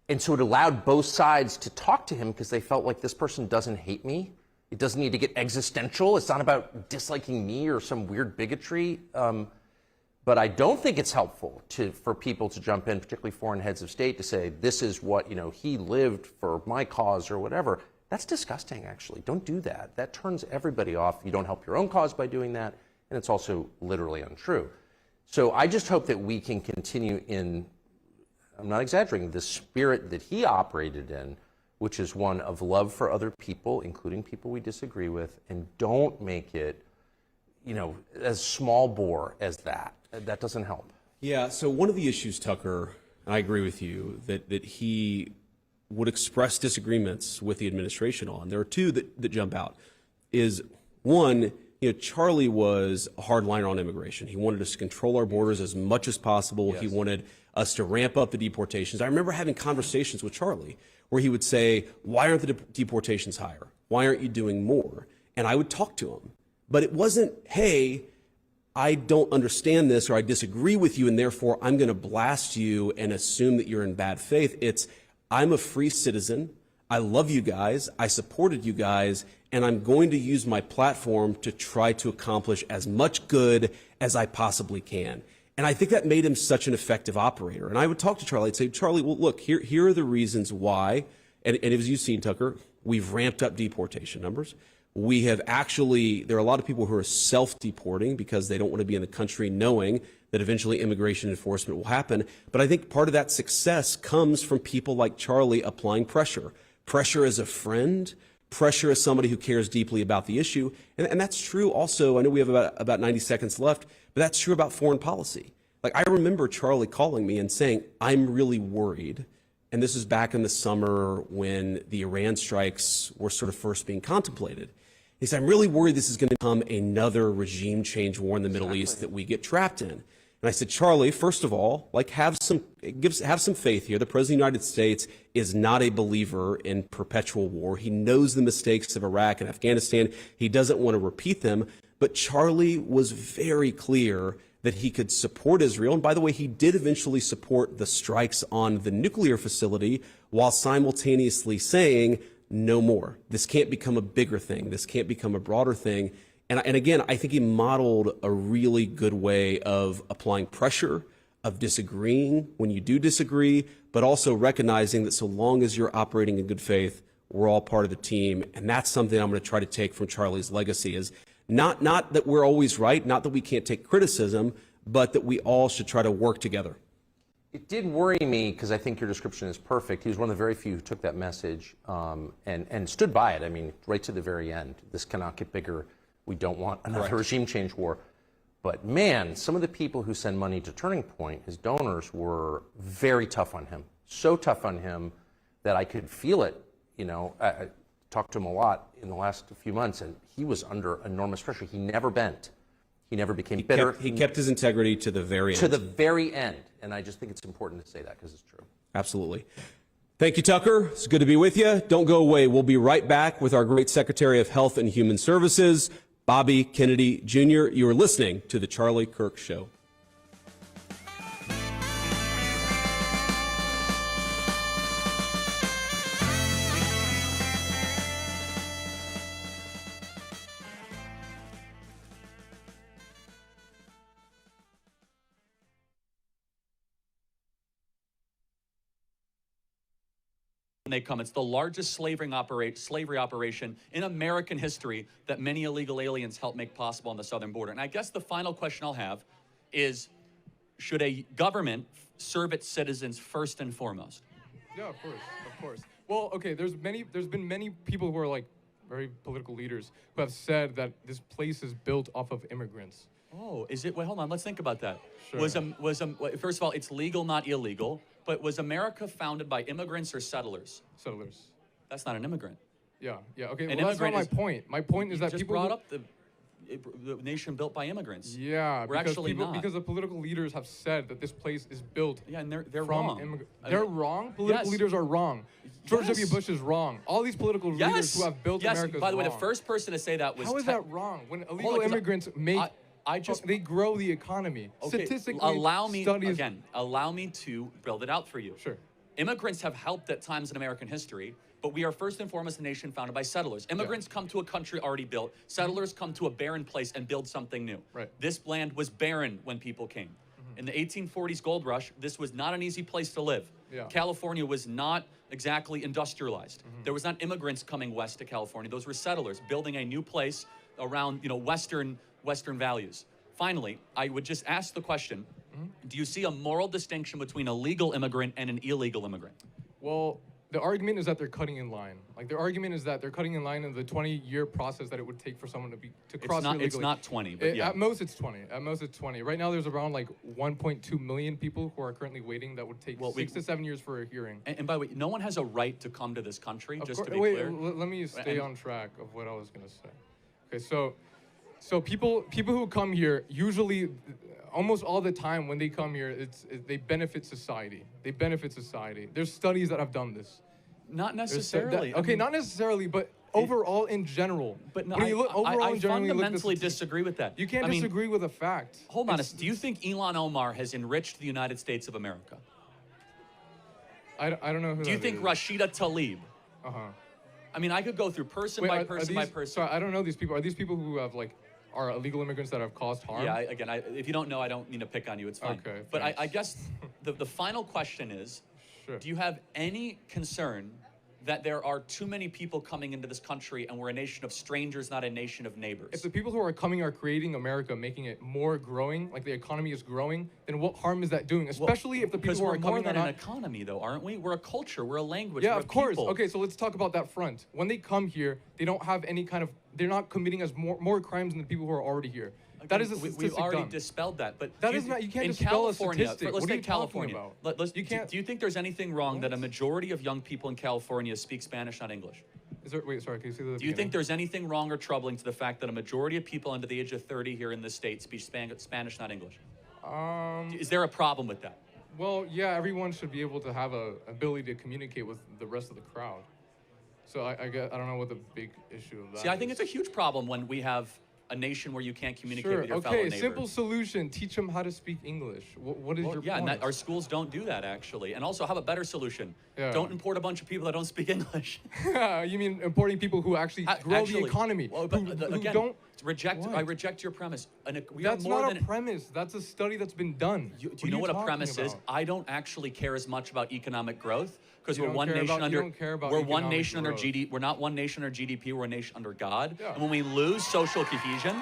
[SPEAKER 12] And so it allowed both sides to talk to him because they felt like this person doesn't hate me. It doesn't need to get existential. It's not about disliking me or some weird bigotry. But I don't think it's helpful for people to jump in, particularly foreign heads of state, to say, this is what, he lived for my cause or whatever. That's disgusting, actually. Don't do that. That turns everybody off. You don't help your own cause by doing that. And it's also literally untrue. So I just hope that we can continue in, I'm not exaggerating, the spirit that he operated in, which is one of love for other people, including people we disagree with, and don't make it, as small bore as that. That doesn't help.
[SPEAKER 2] Yeah, so one of the issues, Tucker, and I agree with you, that he would express disagreements with the administration on. There are two that jump out. Is one, Charlie was a hardliner on immigration. He wanted us to control our borders as much as possible. Yes. He wanted us to ramp up the deportations. I remember having conversations with Charlie where he would say, why aren't the deportations higher? Why aren't you doing more? And I would talk to him. But it wasn't, hey, I don't understand this or I disagree with you and therefore I'm going to blast you and assume that you're in bad faith. It's, I'm a free citizen. I love you guys. I supported you guys. And I'm going to use my platform to try to accomplish as much good as I possibly can. And I think that made him such an effective operator. And I would talk to Charlie. I'd say, Charlie, well, look, here are the reasons why. And as you've seen, Tucker, we've ramped up deportation numbers. We have actually, there are a lot of people who are self-deporting because they don't want to be in the country knowing that eventually immigration enforcement will happen. But I think part of that success comes from people like Charlie applying pressure. Pressure as a friend, pressure as somebody who cares deeply about the issue. And that's true also, I know we have about 90 seconds left, but that's true about foreign policy. Like, I remember Charlie calling me and saying, I'm really worried. And this is back in the summer when the Iran strikes were sort of first being contemplated. He said, I'm really worried this is going to become another regime change war in the Middle East that we get trapped in. And I said, Charlie, first of all, have some faith here. The President of the United States is not a believer in perpetual war. He knows the mistakes of Iraq and Afghanistan. He doesn't want to repeat them. But Charlie was very clear that he could support Israel. And by the way, he did eventually support the strikes on the nuclear facility while simultaneously saying, no more. This can't become a bigger thing. This can't become a broader thing. And again, I think he modeled a really good way of applying pressure, of disagreeing when you do disagree, but also recognizing that so long as you're operating in good faith, we're all part of the team. And that's something I'm going to try to take from Charlie's legacy is not that we're always right, not that we can't take criticism, but that we all should try to work together.
[SPEAKER 12] It did worry me because I think your description is perfect. He was one of the very few who took that message and stood by it. I mean, right to the very end. This cannot get bigger. We don't want another regime change war. But man, some of the people who send money to Turning Point, his donors, were very tough on him. So tough on him that I could feel it. I talked to him a lot in the last few months, and he was under enormous pressure. He never bent. He never became bitter.
[SPEAKER 2] He kept his integrity to the very end.
[SPEAKER 12] To the very end. And I just think it's important to say that because it's true.
[SPEAKER 2] Absolutely. Thank you, Tucker. It's good to be with you. Don't go away. We'll be right back with our great Secretary of Health and Human Services, Bobby Kennedy Jr. You are listening to The Charlie Kirk Show.
[SPEAKER 4] when they come. It's the largest slavery operation in American history that many illegal aliens helped make possible on the southern border. And I guess the final question I'll have is, should a government serve its citizens first and foremost?
[SPEAKER 9] Yeah, of course. Well, okay, there's been many people who are like very political leaders who have said that this place is built off of immigrants.
[SPEAKER 4] Oh, is it? Wait, hold on. Let's think about that.
[SPEAKER 9] Sure.
[SPEAKER 4] First of all, it's legal, not illegal. But was America founded by immigrants or settlers?
[SPEAKER 9] Settlers.
[SPEAKER 4] That's not an immigrant.
[SPEAKER 9] Yeah. Okay.
[SPEAKER 4] An
[SPEAKER 9] Well, that's not
[SPEAKER 4] immigrant
[SPEAKER 9] my
[SPEAKER 4] is-
[SPEAKER 9] point. My point is that
[SPEAKER 4] just
[SPEAKER 9] people
[SPEAKER 4] brought
[SPEAKER 9] who-
[SPEAKER 4] up the nation built by immigrants.
[SPEAKER 9] Yeah,
[SPEAKER 4] We're
[SPEAKER 9] because
[SPEAKER 4] actually not.
[SPEAKER 9] because the political leaders have said that this place is built.
[SPEAKER 4] Yeah, and they're
[SPEAKER 9] from
[SPEAKER 4] wrong.
[SPEAKER 9] They're wrong. Political
[SPEAKER 4] yes.
[SPEAKER 9] leaders are wrong. George
[SPEAKER 4] Yes.
[SPEAKER 9] W. Bush is wrong. All these political leaders who have built
[SPEAKER 4] yes.
[SPEAKER 9] America.
[SPEAKER 4] By the way, the
[SPEAKER 9] wrong.
[SPEAKER 4] first person to say that was.
[SPEAKER 9] How is that wrong? When illegal
[SPEAKER 4] 'cause
[SPEAKER 9] immigrants make, they grow the economy.
[SPEAKER 4] Okay,
[SPEAKER 9] Statistically,
[SPEAKER 4] allow me
[SPEAKER 9] studies.
[SPEAKER 4] allow me to build it out for you.
[SPEAKER 9] Sure.
[SPEAKER 4] Immigrants have helped at times in American history, but we are first and foremost a nation founded by settlers. Immigrants come to a country already built. Settlers come to a barren place and build something new.
[SPEAKER 9] Right.
[SPEAKER 4] This land was barren when people came. In the 1840s gold rush, this was not an easy place to live.
[SPEAKER 9] Yeah.
[SPEAKER 4] California was not exactly industrialized. There was not immigrants coming west to California. Those were settlers building a new place around, Western values. Finally, I would just ask the question, do you see a moral distinction between a legal immigrant and an illegal immigrant?
[SPEAKER 9] Well, the argument is that they're cutting in line. Like their argument is that they're cutting in line in the 20-year process that it would take for someone to cross here legally.
[SPEAKER 4] It's not 20, but yeah.
[SPEAKER 9] At most it's 20. At most it's 20. Right now there's around like 1.2 million people who are currently waiting that would take 6 to 7 years for a hearing.
[SPEAKER 4] And by the way, no one has a right to come to this country,
[SPEAKER 9] Of
[SPEAKER 4] just
[SPEAKER 9] course,
[SPEAKER 4] to be
[SPEAKER 9] wait,
[SPEAKER 4] clear.
[SPEAKER 9] let me stay on track of what I was going to say. Okay, so people who come here usually, almost all the time when they come here, they benefit society. They benefit society. There's studies that have done this.
[SPEAKER 4] Not necessarily.
[SPEAKER 9] Okay, not necessarily, but overall in general.
[SPEAKER 4] But no,
[SPEAKER 9] when you look overall
[SPEAKER 4] I
[SPEAKER 9] in general, you look at the
[SPEAKER 4] fundamentally
[SPEAKER 9] statistics.
[SPEAKER 4] disagree with that.
[SPEAKER 9] You can't disagree with a fact.
[SPEAKER 4] Hold on. Do you think Elon Omar has enriched the United States of America?
[SPEAKER 9] I don't know who
[SPEAKER 4] Do you
[SPEAKER 9] that
[SPEAKER 4] think
[SPEAKER 9] is.
[SPEAKER 4] Rashida Tlaib?
[SPEAKER 9] Uh-huh.
[SPEAKER 4] I mean, I could go through person
[SPEAKER 9] Wait,
[SPEAKER 4] by
[SPEAKER 9] are
[SPEAKER 4] person
[SPEAKER 9] these,
[SPEAKER 4] by person.
[SPEAKER 9] Sorry, I don't know these people. Are these people who have are illegal immigrants that have caused harm?
[SPEAKER 4] Yeah, if you don't know, I don't mean to pick on you. It's fine.
[SPEAKER 9] Okay,
[SPEAKER 4] But I
[SPEAKER 9] thanks.
[SPEAKER 4] guess the final question is,
[SPEAKER 9] Sure.
[SPEAKER 4] do you have any concern that there are too many people coming into this country and we're a nation of strangers, not a nation of neighbors?
[SPEAKER 9] If the people who are coming are creating America, making it more growing, like the economy is growing, then what harm is that doing? Especially if the people
[SPEAKER 4] Because
[SPEAKER 9] who
[SPEAKER 4] we're
[SPEAKER 9] are
[SPEAKER 4] more
[SPEAKER 9] coming are
[SPEAKER 4] than an
[SPEAKER 9] not.
[SPEAKER 4] economy, though, aren't we? We're a culture. We're a language.
[SPEAKER 9] Yeah,
[SPEAKER 4] we're
[SPEAKER 9] of
[SPEAKER 4] a
[SPEAKER 9] course.
[SPEAKER 4] people.
[SPEAKER 9] Okay, so let's talk about that front. When they come here, they don't have any kind of. They're not committing as more crimes than the people who are already here. That is a
[SPEAKER 4] We've
[SPEAKER 9] statistic
[SPEAKER 4] already
[SPEAKER 9] done.
[SPEAKER 4] dispelled that, but
[SPEAKER 9] That
[SPEAKER 4] do
[SPEAKER 9] is not. You can't
[SPEAKER 4] in
[SPEAKER 9] dispel a
[SPEAKER 4] California,
[SPEAKER 9] statistic.
[SPEAKER 4] Let's
[SPEAKER 9] What are
[SPEAKER 4] take
[SPEAKER 9] you talking
[SPEAKER 4] California.
[SPEAKER 9] about? You can't.
[SPEAKER 4] Do you think there's anything wrong that a majority of young people in California speak Spanish, not English?
[SPEAKER 9] Wait, sorry. Can you say that?
[SPEAKER 4] Do you think there's anything wrong or troubling to the fact that a majority of people under the age of 30 here in this state speak Spanish, not English? Is there a problem with that?
[SPEAKER 9] Well, yeah. Everyone should be able to have a ability to communicate with the rest of the crowd. So I don't know what the big issue of that.
[SPEAKER 4] See, I think it's a huge problem when we have a nation where you can't communicate
[SPEAKER 9] Sure.
[SPEAKER 4] with your fellow
[SPEAKER 9] Okay.
[SPEAKER 4] neighbor.
[SPEAKER 9] Simple solution. Teach them how to speak English. What is your
[SPEAKER 4] Yeah,
[SPEAKER 9] point?
[SPEAKER 4] and our schools don't do that, actually. And also, have a better solution.
[SPEAKER 9] Yeah.
[SPEAKER 4] Don't import a bunch of people that don't speak English.
[SPEAKER 9] You mean importing people who actually grow the economy?
[SPEAKER 4] Well, but,
[SPEAKER 9] who
[SPEAKER 4] again,
[SPEAKER 9] don't
[SPEAKER 4] I reject your premise. And we
[SPEAKER 9] That's
[SPEAKER 4] are more
[SPEAKER 9] not
[SPEAKER 4] than
[SPEAKER 9] a premise. That's a study that's been done.
[SPEAKER 4] Do you know what a premise is? I don't actually care as much about economic growth because
[SPEAKER 9] You
[SPEAKER 4] we're
[SPEAKER 9] don't
[SPEAKER 4] one
[SPEAKER 9] care
[SPEAKER 4] nation
[SPEAKER 9] about- you
[SPEAKER 4] under.
[SPEAKER 9] don't care about
[SPEAKER 4] We're one
[SPEAKER 9] economic
[SPEAKER 4] nation under
[SPEAKER 9] growth.
[SPEAKER 4] GDP. We're not one nation under GDP. We're a nation under God.
[SPEAKER 9] Yeah.
[SPEAKER 4] And when we lose social cohesion,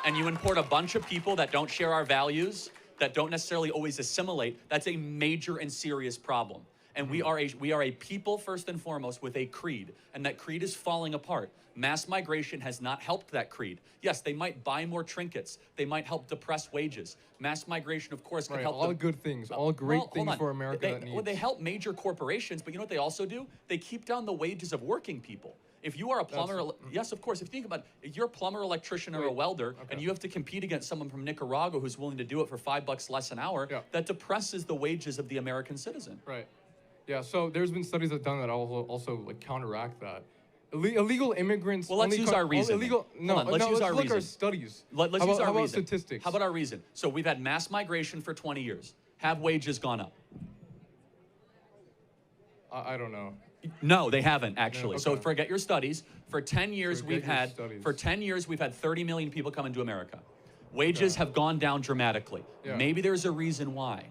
[SPEAKER 4] and you import a bunch of people that don't share our values, that don't necessarily always assimilate, that's a major and serious problem. And we are a people first and foremost with a creed, and that creed is falling apart. Mass migration has not helped that creed. Yes, they might buy more trinkets. They might help depress wages. Mass migration, of course, can
[SPEAKER 9] Right,
[SPEAKER 4] help
[SPEAKER 9] all
[SPEAKER 4] them.
[SPEAKER 9] good things, all great
[SPEAKER 4] Well, hold
[SPEAKER 9] things
[SPEAKER 4] on.
[SPEAKER 9] for America that needs.
[SPEAKER 4] Well, they help major corporations, but you know what they also do? They keep down the wages of working people. If you are a plumber, yes, of course, if you think about it, if you're a plumber, electrician, or a welder, and you have to compete against someone from Nicaragua who's willing to do it for $5 less an hour, that depresses the wages of the American citizen.
[SPEAKER 9] Right. Yeah, so there's been studies that done that also like counteract that. Illegal immigrants.
[SPEAKER 4] Well, let's
[SPEAKER 9] only
[SPEAKER 4] use our reason.
[SPEAKER 9] Illegal. No,
[SPEAKER 4] Hold on, let's use our
[SPEAKER 9] look
[SPEAKER 4] reason.
[SPEAKER 9] our studies.
[SPEAKER 4] Let's
[SPEAKER 9] how
[SPEAKER 4] use
[SPEAKER 9] about,
[SPEAKER 4] our
[SPEAKER 9] how
[SPEAKER 4] reason.
[SPEAKER 9] about statistics?
[SPEAKER 4] How about our reason? So we've had mass migration for 20 years. Have wages gone up?
[SPEAKER 9] I don't know.
[SPEAKER 4] No, they haven't actually.
[SPEAKER 9] No,
[SPEAKER 4] So
[SPEAKER 9] okay.
[SPEAKER 4] forget your studies. For 10 years
[SPEAKER 9] Forget
[SPEAKER 4] we've
[SPEAKER 9] your
[SPEAKER 4] had
[SPEAKER 9] studies.
[SPEAKER 4] for 10 years we've had 30 million people come into America. Wages have gone down dramatically.
[SPEAKER 9] Yeah.
[SPEAKER 4] Maybe there's a reason why.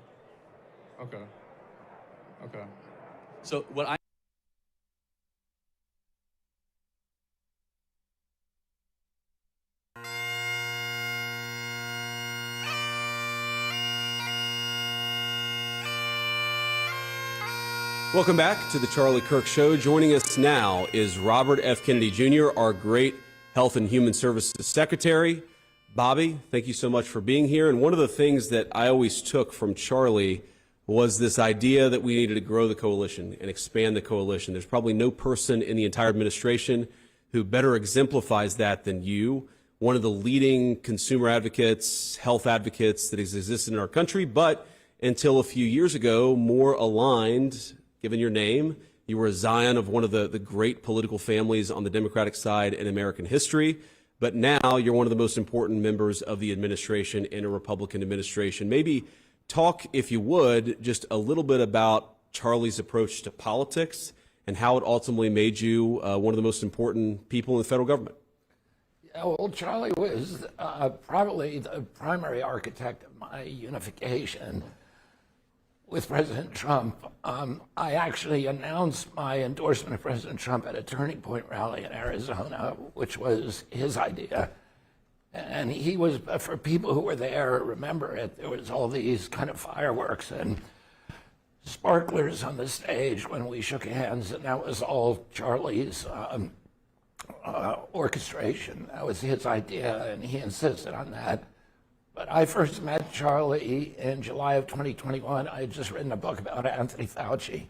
[SPEAKER 9] Okay. Okay.
[SPEAKER 4] So what I
[SPEAKER 2] Welcome back to the Charlie Kirk Show. Joining us now is Robert F. Kennedy Jr., our great Health and Human Services Secretary. Bobby, thank you so much for being here. And one of the things that I always took from Charlie was this idea that we needed to grow the coalition and expand the coalition. There's probably no person in the entire administration who better exemplifies that than you, one of the leading consumer advocates, health advocates that has existed in our country, but until a few years ago, more aligned, given your name. You were a scion of one of the great political families on the Democratic side in American history, but now you're one of the most important members of the administration in a Republican administration. Maybe talk, if you would, just a little bit about Charlie's approach to politics and how it ultimately made you one of the most important people in the federal government.
[SPEAKER 13] Yeah, well, Charlie was probably the primary architect of my unification with President Trump. I actually announced my endorsement of President Trump at a Turning Point rally in Arizona, which was his idea. And he was, for people who were there, remember it, there was all these kind of fireworks and sparklers on the stage when we shook hands, and that was all Charlie's orchestration. That was his idea, and he insisted on that. But I first met Charlie in July of 2021. I had just written a book about Anthony Fauci,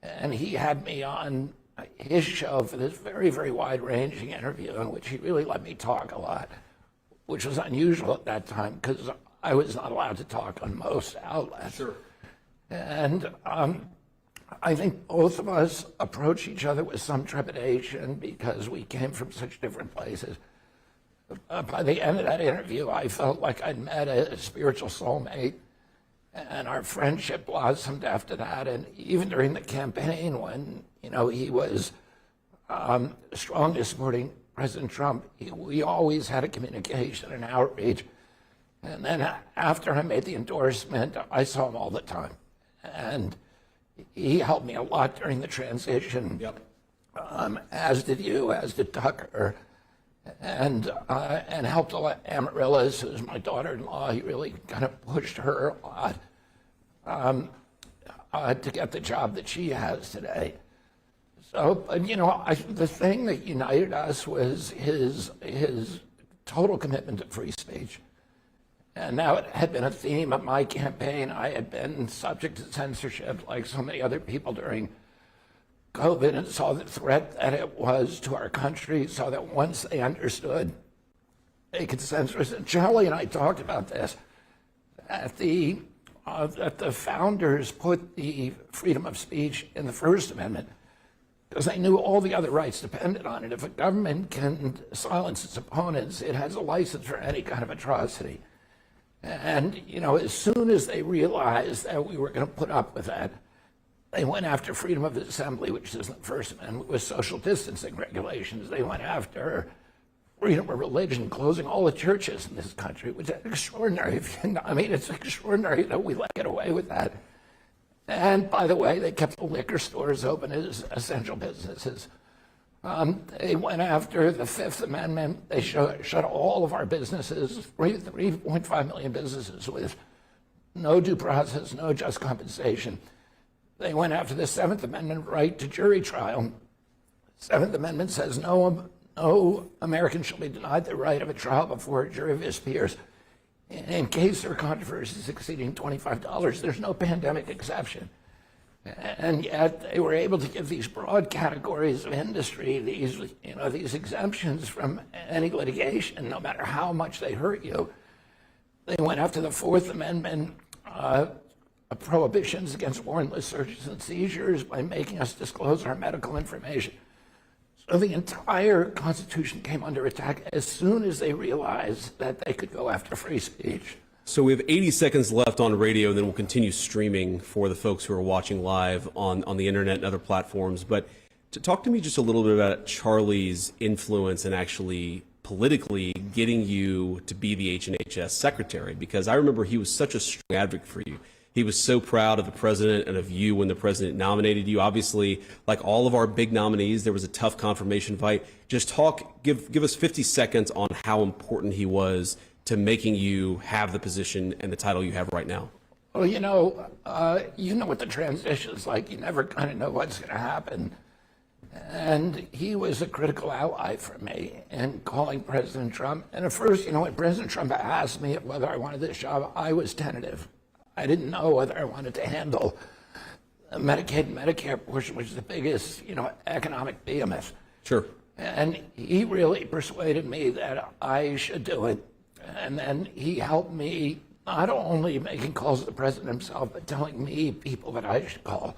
[SPEAKER 13] and he had me on his show for this very, very wide-ranging interview in which he really let me talk a lot, which was unusual at that time because I was not allowed to talk on most outlets. Sure. And I think both of us approached each other with some trepidation because we came from such different places. By the end of that interview, I felt like I'd met a spiritual soulmate, and our friendship blossomed after that. And even during the campaign, when he was strongly supporting President Trump, we always had a communication and outreach. And then after I made the endorsement, I saw him all the time, and he helped me a lot during the transition. Yep. As did you, as did Tucker. And helped a lot. Amaryllis, who's my daughter-in-law, he really kind of pushed her a lot to get the job that she has today. So, the thing that united us was his total commitment to free speech. And now it had been a theme of my campaign. I had been subject to censorship like so many other people during COVID, and saw the threat that it was to our country, so that once they understood, they could censor us. And Charlie and I talked about this, that the founders put the freedom of speech in the First Amendment because they knew all the other rights depended on it. If a government can silence its opponents, it has a license for any kind of atrocity. And, as soon as they realized that we were going to put up with that, they went after freedom of assembly, which is the First Amendment, with social distancing regulations. They went after freedom of religion, closing all the churches in this country, which is extraordinary. It's extraordinary that we let get away with that. And by the way, they kept the liquor stores open as essential businesses. They went after the Fifth Amendment. They shut all of our businesses, 3.5 million businesses, with no due process, no just compensation. They went after the Seventh Amendment right to jury trial. The Seventh Amendment says no American shall be denied the right of a trial before a jury of his peers. In case there are controversies exceeding $25, there's no pandemic exception. And yet they were able to give these broad categories of industry, these exemptions from any litigation, no matter how much they hurt you. They went after the Fourth Amendment prohibitions against warrantless searches and seizures by making us disclose our medical information. So the entire Constitution came under attack as soon as they realized that they could go after free speech.
[SPEAKER 2] So we have 80 seconds left on radio, and then we'll continue streaming for the folks who are watching live on the internet and other platforms. But to talk to me just a little bit about Charlie's influence and actually politically getting you to be the H&HS secretary, because I remember he was such a strong advocate for you. He was so proud of the president and of you when the president nominated you. Obviously, like all of our big nominees, there was a tough confirmation fight. Just give us 50 seconds on how important he was to making you have the position and the title you have right now.
[SPEAKER 13] Well, you know what the transition's like. You never kind of know what's going to happen. And he was a critical ally for me in calling President Trump. And at first, when President Trump asked me whether I wanted this job, I was tentative. I didn't know whether I wanted to handle the Medicaid and Medicare portion, which is the biggest, economic behemoth.
[SPEAKER 2] Sure.
[SPEAKER 13] And he really persuaded me that I should do it. And then he helped me not only making calls to the president himself, but telling me people that I should call.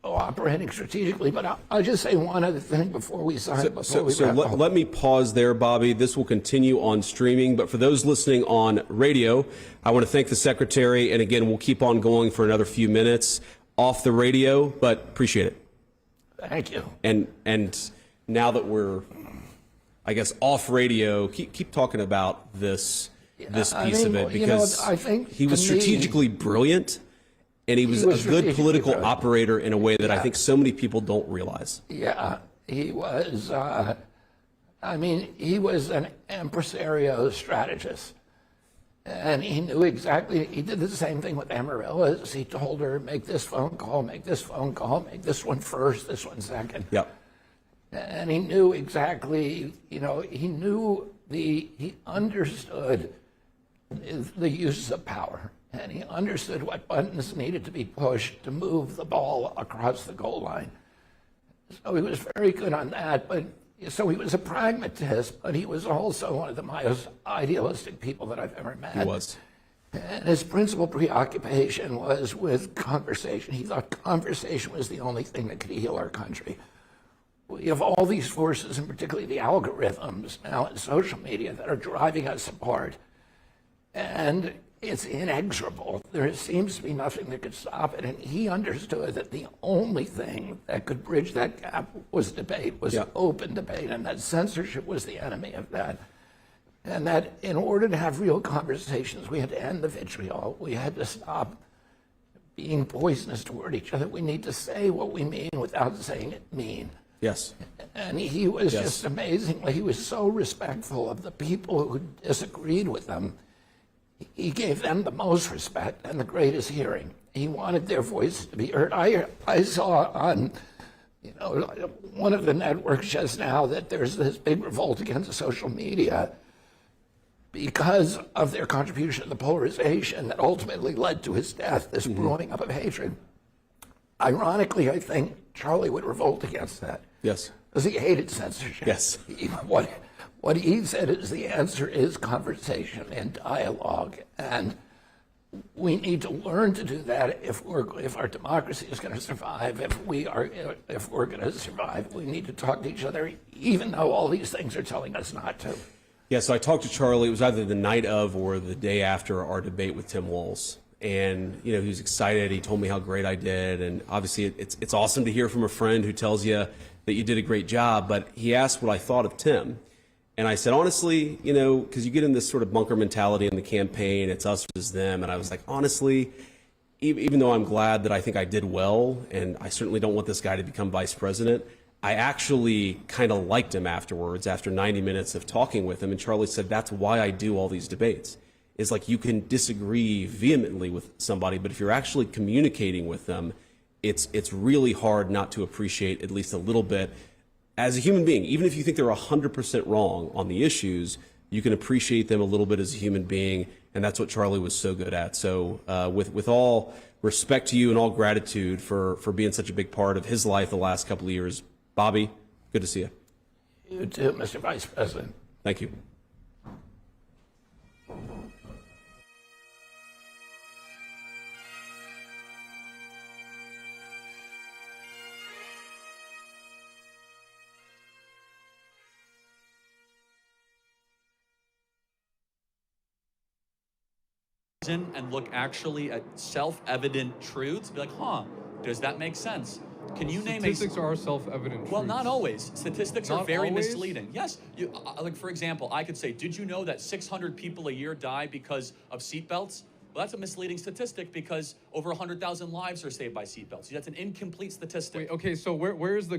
[SPEAKER 13] Operating strategically, but I'll just say one other thing before we sign.
[SPEAKER 2] Let me pause there, Bobby. This will continue on streaming, but for those listening on radio, I want to thank the secretary, and again, we'll keep on going for another few minutes off the radio, but appreciate it.
[SPEAKER 13] Thank you.
[SPEAKER 2] And now that we're, I guess, off radio, keep talking about this piece of it, because
[SPEAKER 13] I think
[SPEAKER 2] he was strategically brilliant. And he was a good political operator in a way that I think so many people don't realize.
[SPEAKER 13] Yeah, he was. He was an impresario strategist. And he knew exactly, he did the same thing with Amaryllis. He told her, make this phone call, make this phone call, make this one first, this one second.
[SPEAKER 2] Yep.
[SPEAKER 13] And he knew exactly, he understood the uses of power. And he understood what buttons needed to be pushed to move the ball across the goal line. So he was very good on that. So he was a pragmatist, but he was also one of the most idealistic people that I've ever met.
[SPEAKER 2] He was.
[SPEAKER 13] And his principal preoccupation was with conversation. He thought conversation was the only thing that could heal our country. We have all these forces, and particularly the algorithms now in social media, that are driving us apart. And it's inexorable. There seems to be nothing that could stop it. And he understood that the only thing that could bridge that gap was debate, was open debate, and that censorship was the enemy of that. And that in order to have real conversations, we had to end the vitriol. We had to stop being poisonous toward each other. We need to say what we mean without saying it mean.
[SPEAKER 2] Yes.
[SPEAKER 13] And he was just amazingly, he was so respectful of the people who disagreed with him. He gave them the most respect and the greatest hearing. He wanted their voices to be heard. I saw on one of the networks just now that there's this big revolt against social media because of their contribution to the polarization that ultimately led to his death, this brewing up of hatred. Ironically, I think Charlie would revolt against that.
[SPEAKER 2] Yes.
[SPEAKER 13] Because he hated censorship.
[SPEAKER 2] Yes.
[SPEAKER 13] What he said is the answer is conversation and dialogue, and we need to learn to do that if our democracy is going to survive. If we're going to survive, we need to talk to each other, even though all these things are telling us not to.
[SPEAKER 2] Yeah. So I talked to Charlie. It was either the night of or the day after our debate with Tim Walz, and he was excited. He told me how great I did, and obviously it's awesome to hear from a friend who tells you that you did a great job. But he asked what I thought of Tim. And I said, honestly, because you get in this sort of bunker mentality in the campaign, it's us versus them. And I was like, honestly, even though I'm glad that I think I did well, and I certainly don't want this guy to become vice president, I actually kind of liked him afterwards, after 90 minutes of talking with him. And Charlie said, that's why I do all these debates. It's like you can disagree vehemently with somebody, but if you're actually communicating with them, it's really hard not to appreciate at least a little bit. As a human being, even if you think they're 100% wrong on the issues, you can appreciate them a little bit as a human being, and that's what Charlie was so good at. So with all respect to you and all gratitude for being such a big part of his life the last couple of years, Bobby, good to see you.
[SPEAKER 13] You too, Mr. Vice President.
[SPEAKER 2] Thank you.
[SPEAKER 4] And look actually at self-evident truths, be like, does that make sense? Can you name
[SPEAKER 9] statistics are self-evident?
[SPEAKER 4] Well,
[SPEAKER 9] truths.
[SPEAKER 4] not always. Statistics are
[SPEAKER 9] Not
[SPEAKER 4] very
[SPEAKER 9] always?
[SPEAKER 4] misleading. Yes, like for example, I could say, did you know that 600 people a year die because of seatbelts? Well, that's a misleading statistic because over 100,000 lives are saved by seatbelts. That's an incomplete statistic.
[SPEAKER 9] Wait, okay, so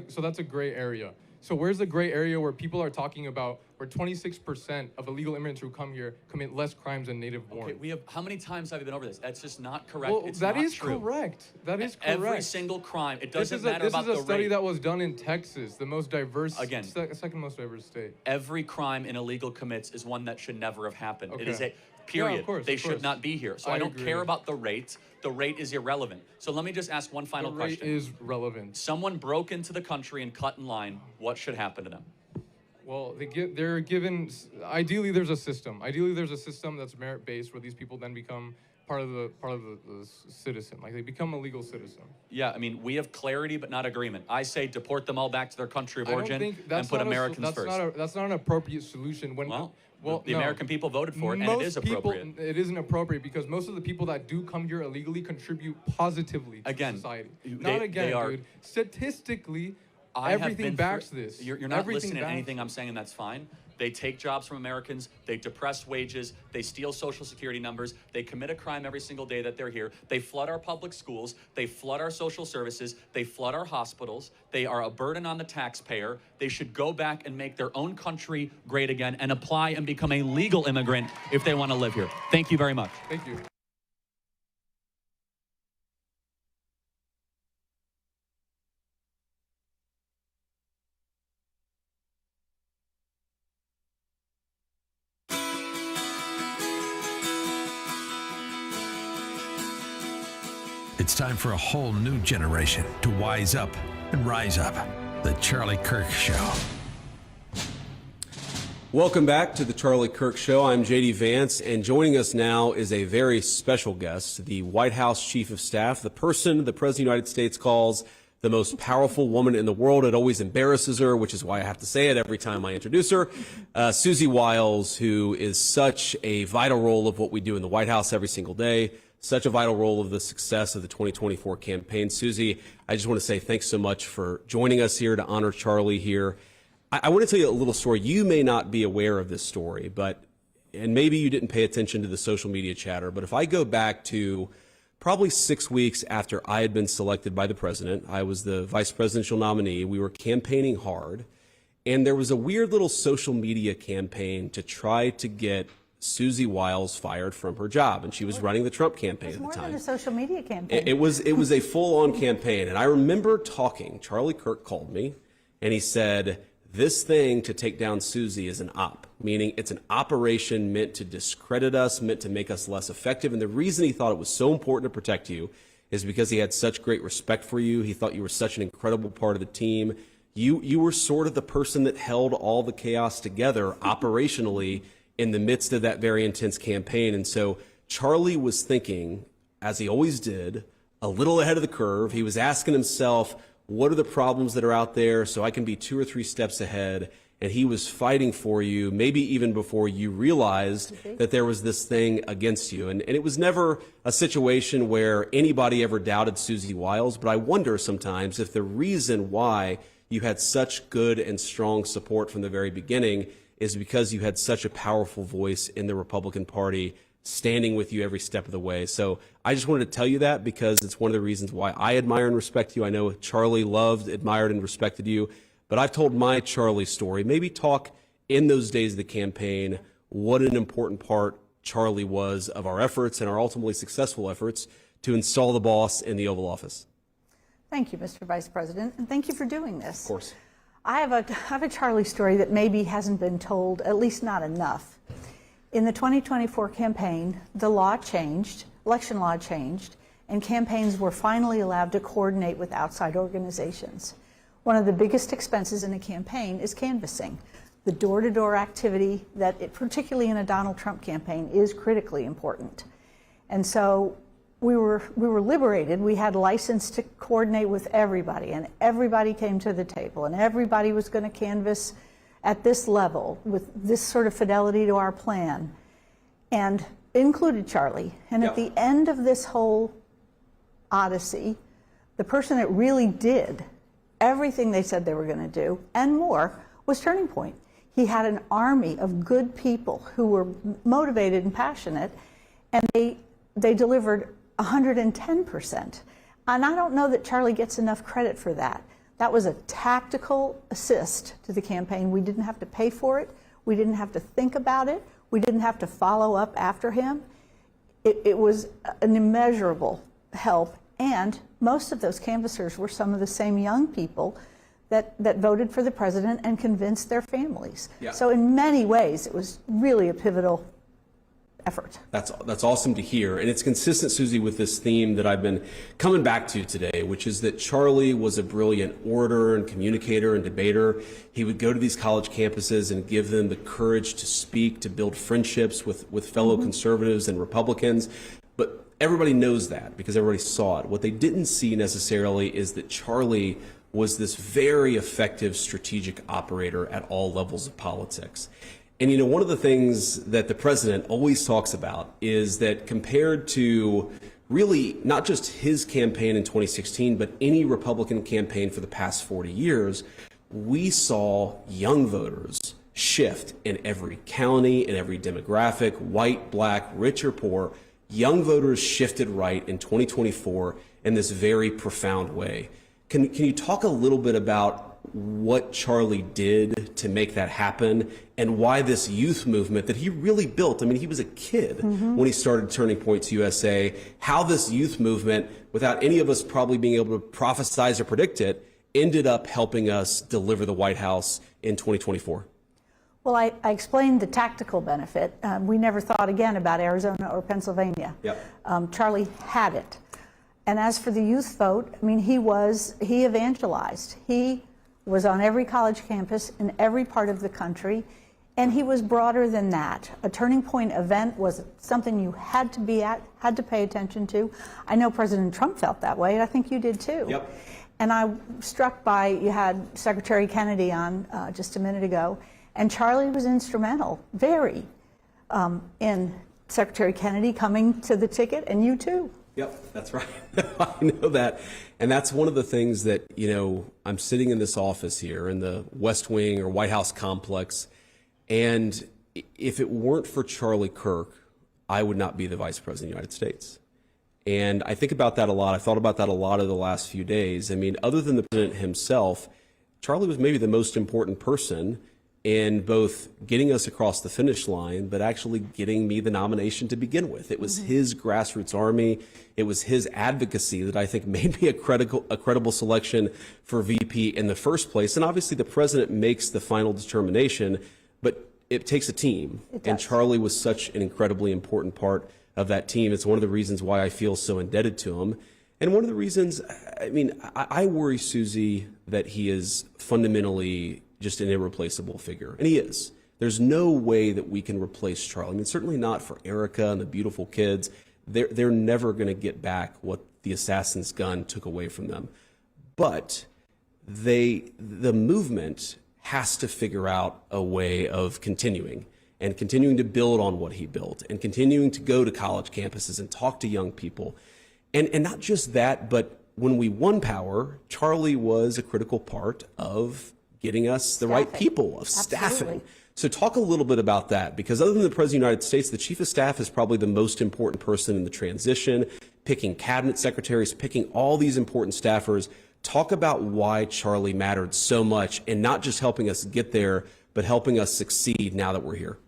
[SPEAKER 9] so that's a gray area. So where's the gray area where people are talking about where 26% of illegal immigrants who come here commit less crimes than native-born.
[SPEAKER 4] Okay, how many times have you been over this? That's just not correct.
[SPEAKER 9] Well,
[SPEAKER 4] it's
[SPEAKER 9] that
[SPEAKER 4] not
[SPEAKER 9] is
[SPEAKER 4] true.
[SPEAKER 9] correct. That is correct.
[SPEAKER 4] Every single crime. It doesn't matter
[SPEAKER 9] this
[SPEAKER 4] about the
[SPEAKER 9] is a study
[SPEAKER 4] rate.
[SPEAKER 9] that was done in Texas, the most diverse,
[SPEAKER 4] Again,
[SPEAKER 9] second most diverse state.
[SPEAKER 4] Every crime an illegal commits is one that should never have happened.
[SPEAKER 9] Okay.
[SPEAKER 4] It is a
[SPEAKER 9] Yeah,
[SPEAKER 4] period.
[SPEAKER 9] of course,
[SPEAKER 4] they
[SPEAKER 9] of
[SPEAKER 4] should
[SPEAKER 9] course.
[SPEAKER 4] not be here. So
[SPEAKER 9] I
[SPEAKER 4] I don't
[SPEAKER 9] agree.
[SPEAKER 4] care about the rate. The rate is irrelevant. So let me just ask one final
[SPEAKER 9] The rate
[SPEAKER 4] question.
[SPEAKER 9] is relevant.
[SPEAKER 4] Someone broke into the country and cut in line. What should happen to them?
[SPEAKER 9] Well, they're given, ideally there's a system. Ideally there's a system that's merit-based where these people then become part of the citizen, like they become a legal citizen.
[SPEAKER 4] Yeah, I mean, we have clarity but not agreement. I say deport them all back to their country of
[SPEAKER 9] I don't
[SPEAKER 4] origin
[SPEAKER 9] think
[SPEAKER 4] and
[SPEAKER 9] that's
[SPEAKER 4] put
[SPEAKER 9] not
[SPEAKER 4] Americans first.
[SPEAKER 9] That's not an appropriate solution. Well,
[SPEAKER 4] the
[SPEAKER 9] no.
[SPEAKER 4] American people voted for it, and it is appropriate.
[SPEAKER 9] It isn't appropriate because most of the people that do come here illegally contribute positively to society. Dude. Statistically, everything backs this.
[SPEAKER 4] You're not
[SPEAKER 9] Everything
[SPEAKER 4] listening to
[SPEAKER 9] backs
[SPEAKER 4] anything I'm saying, and that's fine. They take jobs from Americans, they depress wages, they steal Social Security numbers, they commit a crime every single day that they're here, they flood our public schools, they flood our social services, they flood our hospitals, they are a burden on the taxpayer. They should go back and make their own country great again and apply and become a legal immigrant if they want to live here. Thank you very much.
[SPEAKER 9] Thank you.
[SPEAKER 1] It's time for a whole new generation to wise up and rise up. The Charlie Kirk Show.
[SPEAKER 2] Welcome back to the Charlie Kirk Show. I'm JD Vance, and joining us now is a very special guest, the White House Chief of Staff, the person the President of the United States calls the most powerful woman in the world. It always embarrasses her, which is why I have to say it every time I introduce her. Susie Wiles, who is such a vital role of what we do in the White House every single day, such a vital role of the success of the 2024 campaign. Susie, I just want to say thanks so much for joining us here to honor Charlie here. I want to tell you a little story. You may not be aware of this story, and maybe you didn't pay attention to the social media chatter, but if I go back to probably 6 weeks after I had been selected by the president, I was the vice presidential nominee, we were campaigning hard, and there was a weird little social media campaign to try to get Susie Wiles fired from her job, and she was running the Trump campaign at the time.
[SPEAKER 14] More than a social media campaign.
[SPEAKER 2] It was a full-on campaign, and I remember talking. Charlie Kirk called me, and he said, this thing to take down Susie is an op, meaning it's an operation meant to discredit us, meant to make us less effective. And the reason he thought it was so important to protect you is because he had such great respect for you. He thought you were such an incredible part of the team. You were sort of the person that held all the chaos together operationally in the midst of that very intense campaign. And so Charlie was thinking, as he always did, a little ahead of the curve. He was asking himself, what are the problems that are out there so I can be 2 or 3 steps ahead? And he was fighting for you, maybe even before you realized that there was this thing against you. And it was never a situation where anybody ever doubted Susie Wiles, but I wonder sometimes if the reason why you had such good and strong support from the very beginning is because you had such a powerful voice in the Republican Party standing with you every step of the way. So I just wanted to tell you that because it's one of the reasons why I admire and respect you. I know Charlie loved, admired, and respected you, but I've told my Charlie story. Maybe talk in those days of the campaign what an important part Charlie was of our efforts and our ultimately successful efforts to install the boss in the Oval Office.
[SPEAKER 14] Thank you, Mr. Vice President, and thank you for doing this.
[SPEAKER 2] Of course.
[SPEAKER 14] I have a Charlie story that maybe hasn't been told, at least not enough. In the 2024 campaign, the law changed, election law changed, and campaigns were finally allowed to coordinate with outside organizations. One of the biggest expenses in a campaign is canvassing. The door-to-door activity that, particularly in a Donald Trump campaign, is critically important. And so we were liberated. We had license to coordinate with everybody, and everybody came to the table, and everybody was going to canvass at this level with this sort of fidelity to our plan, and included Charlie. And at the end of this whole odyssey, the person that really did everything they said they were going to do and more was Turning Point. He had an army of good people who were motivated and passionate, and they delivered 110%. And I don't know that Charlie gets enough credit for that. That was a tactical assist to the campaign. We didn't have to pay for it. We didn't have to think about it. We didn't have to follow up after him. It was an immeasurable help, and most of those canvassers were some of the same young people that voted for the president and convinced their families.
[SPEAKER 2] Yeah.
[SPEAKER 14] So in many ways, it was really a pivotal effort.
[SPEAKER 2] That's awesome to hear. And it's consistent, Susie, with this theme that I've been coming back to today, which is that Charlie was a brilliant orator and communicator and debater. He would go to these college campuses and give them the courage to speak, to build friendships with fellow conservatives and Republicans. But everybody knows that because everybody saw it. What they didn't see necessarily is that Charlie was this very effective strategic operator at all levels of politics. And, you know, one of the things that the president always talks about is that compared to really not just his campaign in 2016, but any Republican campaign for the past 40 years, we saw young voters shift in every county, in every demographic, white, black, rich or poor. Young voters shifted right in 2024 in this very profound way. Can you talk a little bit about what Charlie did to make that happen and why this youth movement that he really built, I mean, he was a kid when he started Turning Points USA, how this youth movement, without any of us probably being able to prophesize or predict it, ended up helping us deliver the White House in 2024?
[SPEAKER 14] Well, I explained the tactical benefit. We never thought again about Arizona or Pennsylvania.
[SPEAKER 2] Yep.
[SPEAKER 14] Charlie had it. And as for the youth vote, I mean, he evangelized. He was on every college campus in every part of the country, and he was broader than that. A Turning Point event was something you had to be at, had to pay attention to. I know President Trump felt that way, and I think you did too.
[SPEAKER 2] Yep.
[SPEAKER 14] And I'm struck by, you had Secretary Kennedy on just a minute ago, and Charlie was instrumental, very, in Secretary Kennedy coming to the ticket, and you too.
[SPEAKER 2] Yep, that's right. I know that. And that's one of the things that, you know, I'm sitting in this office here in the West Wing or White House complex, and if it weren't for Charlie Kirk, I would not be the Vice President of the United States. And I think about that a lot. I thought about that a lot over the last few days. I mean, other than the president himself, Charlie was maybe the most important person in both getting us across the finish line, but actually getting me the nomination to begin with. It was his grassroots army. It was his advocacy that I think made me a credible selection for VP in the first place. And obviously the president makes the final determination, but it takes a team. And Charlie was such an incredibly important part of that team. It's one of the reasons why I feel so indebted to him. And one of the reasons, I mean, I worry, Susie, that he is fundamentally just an irreplaceable figure. And he is. There's no way that we can replace Charlie. I mean, certainly not for Erica and the beautiful kids. They're never going to get back what the assassin's gun took away from them. But the movement has to figure out a way of continuing and continuing to build on what he built and continuing to go to college campuses and talk to young people. And not just that, but when we won power, Charlie was a critical part of getting us the right people, of staffing. So talk a little bit about that, because other than the President of the United States, the Chief of Staff is probably the most important person in the transition, picking cabinet secretaries, picking all these important staffers. Talk about why Charlie mattered so much, and not just helping us get there, but helping us succeed now that we're here.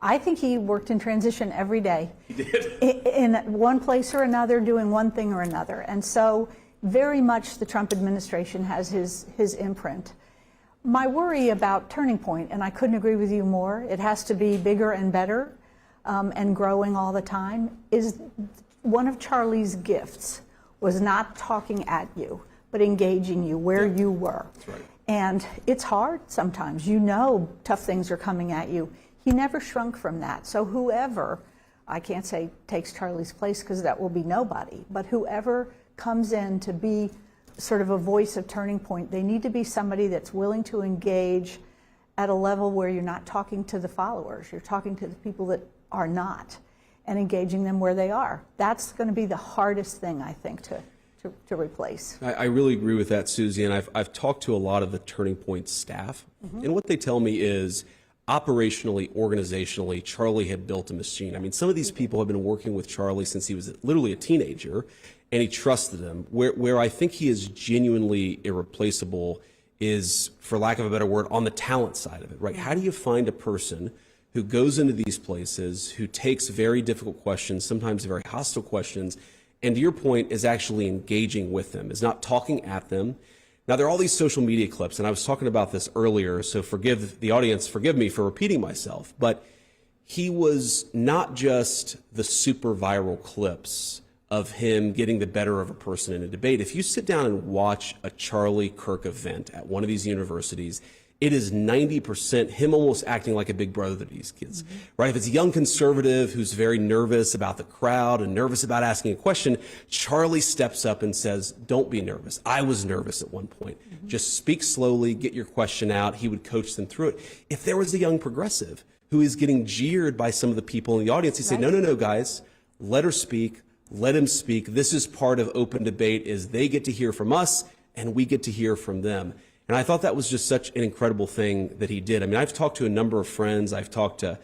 [SPEAKER 14] I think he worked in transition every day.
[SPEAKER 2] He did.
[SPEAKER 14] In one place or another, doing one thing or another. And so very much the Trump administration has his imprint. My worry about Turning Point, and I couldn't agree with you more, it has to be bigger and better and growing all the time, is one of Charlie's gifts was not talking at you, but engaging you where you were.
[SPEAKER 2] That's right.
[SPEAKER 14] And it's hard sometimes. You know tough things are coming at you. He never shrunk from that. So whoever, I can't say takes Charlie's place because that will be nobody, but whoever comes in to be sort of a voice of Turning Point, they need to be somebody that's willing to engage at a level where you're not talking to the followers, you're talking to the people that are not, and engaging them where they are. That's going to be the hardest thing, I think, to replace.
[SPEAKER 2] I really agree with that, Susie, and I've talked to a lot of the Turning Point staff, and what they tell me is operationally, organizationally, Charlie had built a machine. I mean, some of these people have been working with Charlie since he was literally a teenager, and he trusted them. Where I think he is genuinely irreplaceable is, for lack of a better word, on the talent side of it, right? How do you find a person who goes into these places, who takes very difficult questions, sometimes very hostile questions, and to your point, is actually engaging with them, is not talking at them? Now, there are all these social media clips, and I was talking about this earlier, so forgive the audience, forgive me for repeating myself, but he was not just the super viral clips of him getting the better of a person in a debate. If you sit down and watch a Charlie Kirk event at one of these universities, it is 90% him almost acting like a big brother to these kids, right? If it's a young conservative who's very nervous about the crowd and nervous about asking a question, Charlie steps up and says, don't be nervous. I was nervous at one point. Just speak slowly, get your question out. He would coach them through it. If there was a young progressive who is getting jeered by some of the people in the audience, he'd say, no, no, no, guys, let her speak. Let him speak. This is part of open debate, is they get to hear from us and we get to hear from them. And I thought that was just such an incredible thing that he did. I mean, I've talked to a number of friends. I've talked to,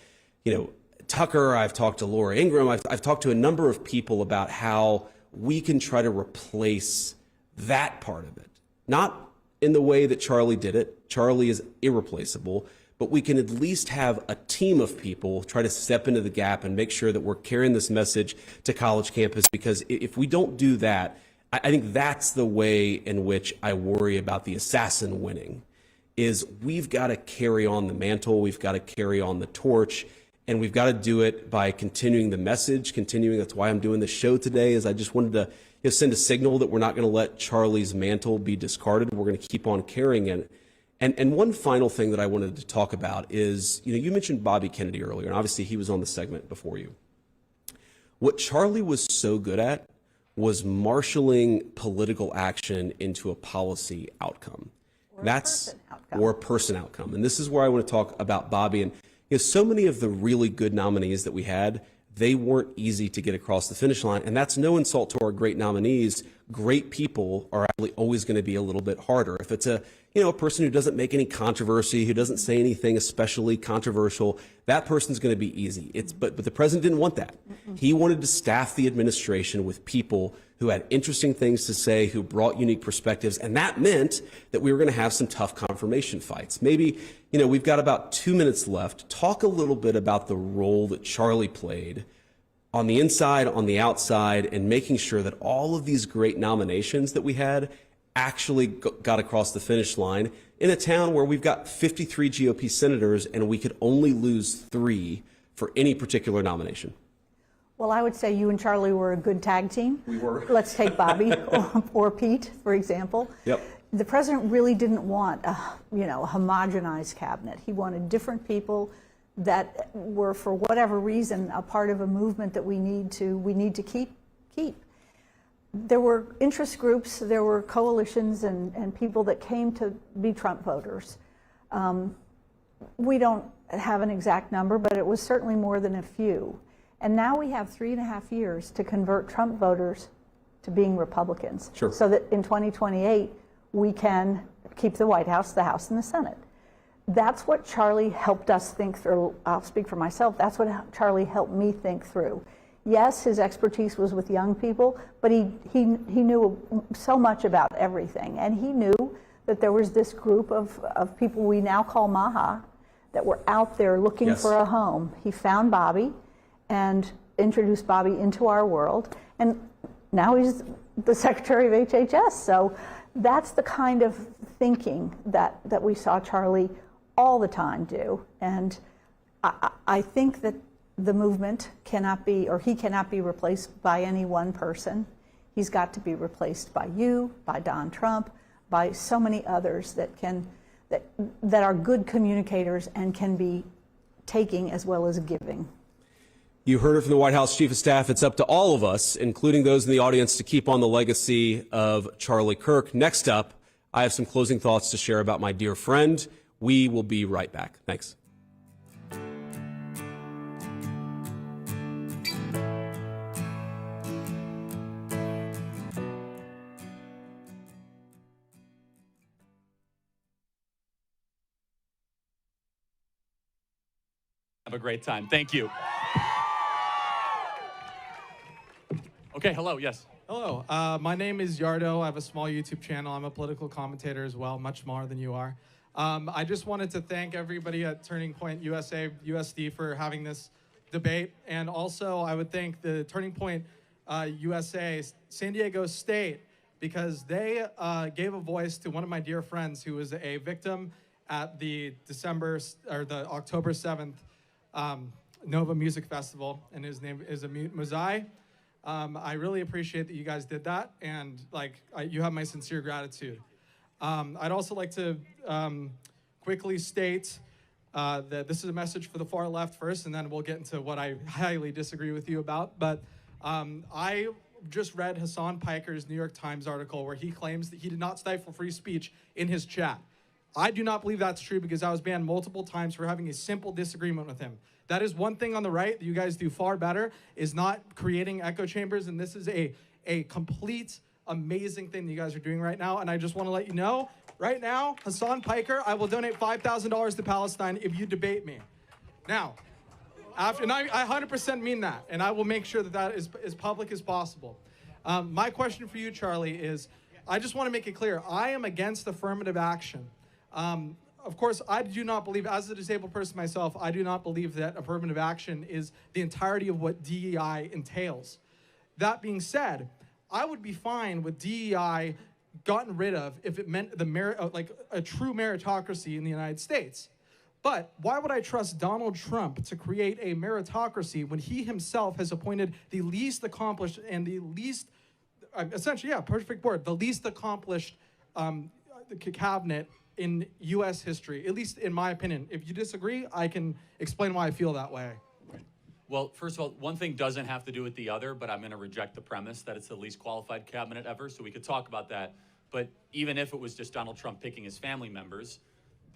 [SPEAKER 2] Tucker. I've talked to Laura Ingraham. I've talked to a number of people about how we can try to replace that part of it. Not in the way that Charlie did it. Charlie is irreplaceable. But we can at least have a team of people try to step into the gap and make sure that we're carrying this message to college campus, because if we don't do that, I think that's the way in which I worry about the assassin winning, is we've got to carry on the mantle, we've got to carry on the torch, and we've got to do it by continuing the message, that's why I'm doing this show today, is I just wanted to send a signal that we're not going to let Charlie's mantle be discarded. We're going to keep on carrying it. And one final thing that I wanted to talk about is, you mentioned Bobby Kennedy earlier, and obviously he was on the segment before you. What Charlie was so good at was marshaling political action into a policy outcome. Or a person outcome. And this is where I want to talk about Bobby. And so many of the really good nominees that we had, they weren't easy to get across the finish line. And that's no insult to our great nominees. Great people are actually always going to be a little bit harder. If it's a person who doesn't make any controversy, who doesn't say anything especially controversial, that person's going to be easy. But the president didn't want that. He wanted to staff the administration with people who had interesting things to say, who brought unique perspectives, and that meant that we were going to have some tough confirmation fights. Maybe, we've got about 2 minutes left. Talk a little bit about the role that Charlie played on the inside, on the outside, and making sure that all of these great nominations that we had actually got across the finish line in a town where we've got 53 GOP senators and we could only lose 3 for any particular nomination.
[SPEAKER 14] Well, I would say you and Charlie were a good tag team.
[SPEAKER 2] We were.
[SPEAKER 14] Let's take Bobby or Pete, for example.
[SPEAKER 2] Yep.
[SPEAKER 14] The president really didn't want a homogenized cabinet. He wanted different people that were, for whatever reason, a part of a movement that we need to keep. There were interest groups, there were coalitions and people that came to be Trump voters. We don't have an exact number, but it was certainly more than a few. And now we have 3.5 years to convert Trump voters to being Republicans.
[SPEAKER 2] Sure.
[SPEAKER 14] So that in 2028, we can keep the White House, the House, and the Senate. That's what Charlie helped us think through. I'll speak for myself. That's what Charlie helped me think through. Yes, his expertise was with young people, but he knew so much about everything. And he knew that there was this group of people we now call MAHA that were out there looking for a home. He found Bobby and introduced Bobby into our world. And now he's the Secretary of HHS. So that's the kind of thinking that we saw Charlie all the time do. And I think that the movement cannot be, or he cannot be replaced by any one person. He's got to be replaced by you, by Don Trump, by so many others that are good communicators and can be taking as well as giving.
[SPEAKER 2] You heard it from the White House Chief of Staff. It's up to all of us, including those in the audience, to keep on the legacy of Charlie Kirk. Next up, I have some closing thoughts to share about my dear friend. We will be right back. Thanks.
[SPEAKER 4] Have a great time. Thank you. Okay, hello, yes.
[SPEAKER 3] Hello, my name is Yardo. I have a small YouTube channel. I'm a political commentator as well, much smaller than you are. I just wanted to thank everybody at Turning Point USA, USD for having this debate. And also I would thank the Turning Point USA, San Diego State, because they gave a voice to one of my dear friends who was a victim at the October 7th Nova Music Festival, and his name is Muzai. I really appreciate that you guys did that, and you have my sincere gratitude. I'd also like to quickly state that this is a message for the far left first, and then we'll get into what I highly disagree with you about. But I just read Hassan Piker's New York Times article where he claims that he did not stifle free speech in his chat. I do not believe that's true because I was banned multiple times for having a simple disagreement with him. That is one thing on the right that you guys do far better, is not creating echo chambers, and this is a complete amazing thing that you guys are doing right now. And I just want to let you know, right now, Hassan Piker, I will donate $5,000 to Palestine if you debate me. Now, and I 100% mean that, and I will make sure that that is as public as possible. My question for you, Charlie, is I just want to make it clear, I am against affirmative action. Of course, I do not believe, as a disabled person myself, I do not believe that affirmative action is the entirety of what DEI entails. That being said, I would be fine with DEI gotten rid of if it meant a true meritocracy in the United States. But why would I trust Donald Trump to create a meritocracy when he himself has appointed the least accomplished and the least, essentially, yeah, perfect word, the least accomplished cabinet in U.S. history, at least in my opinion. If you disagree, I can explain why I feel that way.
[SPEAKER 4] Well, first of all, one thing doesn't have to do with the other, but I'm going to reject the premise that it's the least qualified cabinet ever, so we could talk about that. But even if it was just Donald Trump picking his family members,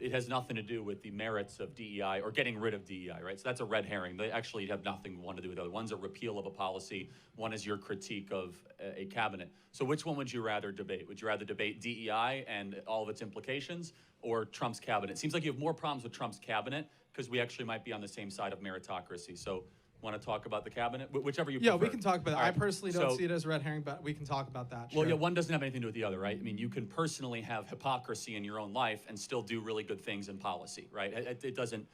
[SPEAKER 4] it has nothing to do with the merits of DEI or getting rid of DEI, right? So that's a red herring. They actually have nothing one to do with the other. One's a repeal of a policy. One is your critique of a cabinet. So which one would you rather debate? Would you rather debate DEI and all of its implications or Trump's cabinet? It seems like you have more problems with Trump's cabinet because we actually might be on the same side of meritocracy. So want to talk about the cabinet? Whichever you prefer.
[SPEAKER 3] Yeah, we can talk about that.
[SPEAKER 4] Right.
[SPEAKER 3] I personally don't see it as a red herring, but we can talk about that.
[SPEAKER 4] Well,
[SPEAKER 3] sure.
[SPEAKER 4] yeah, one doesn't have anything to do with the other, right? I mean, you can personally have hypocrisy in your own life and still do really good things in policy, right? It doesn't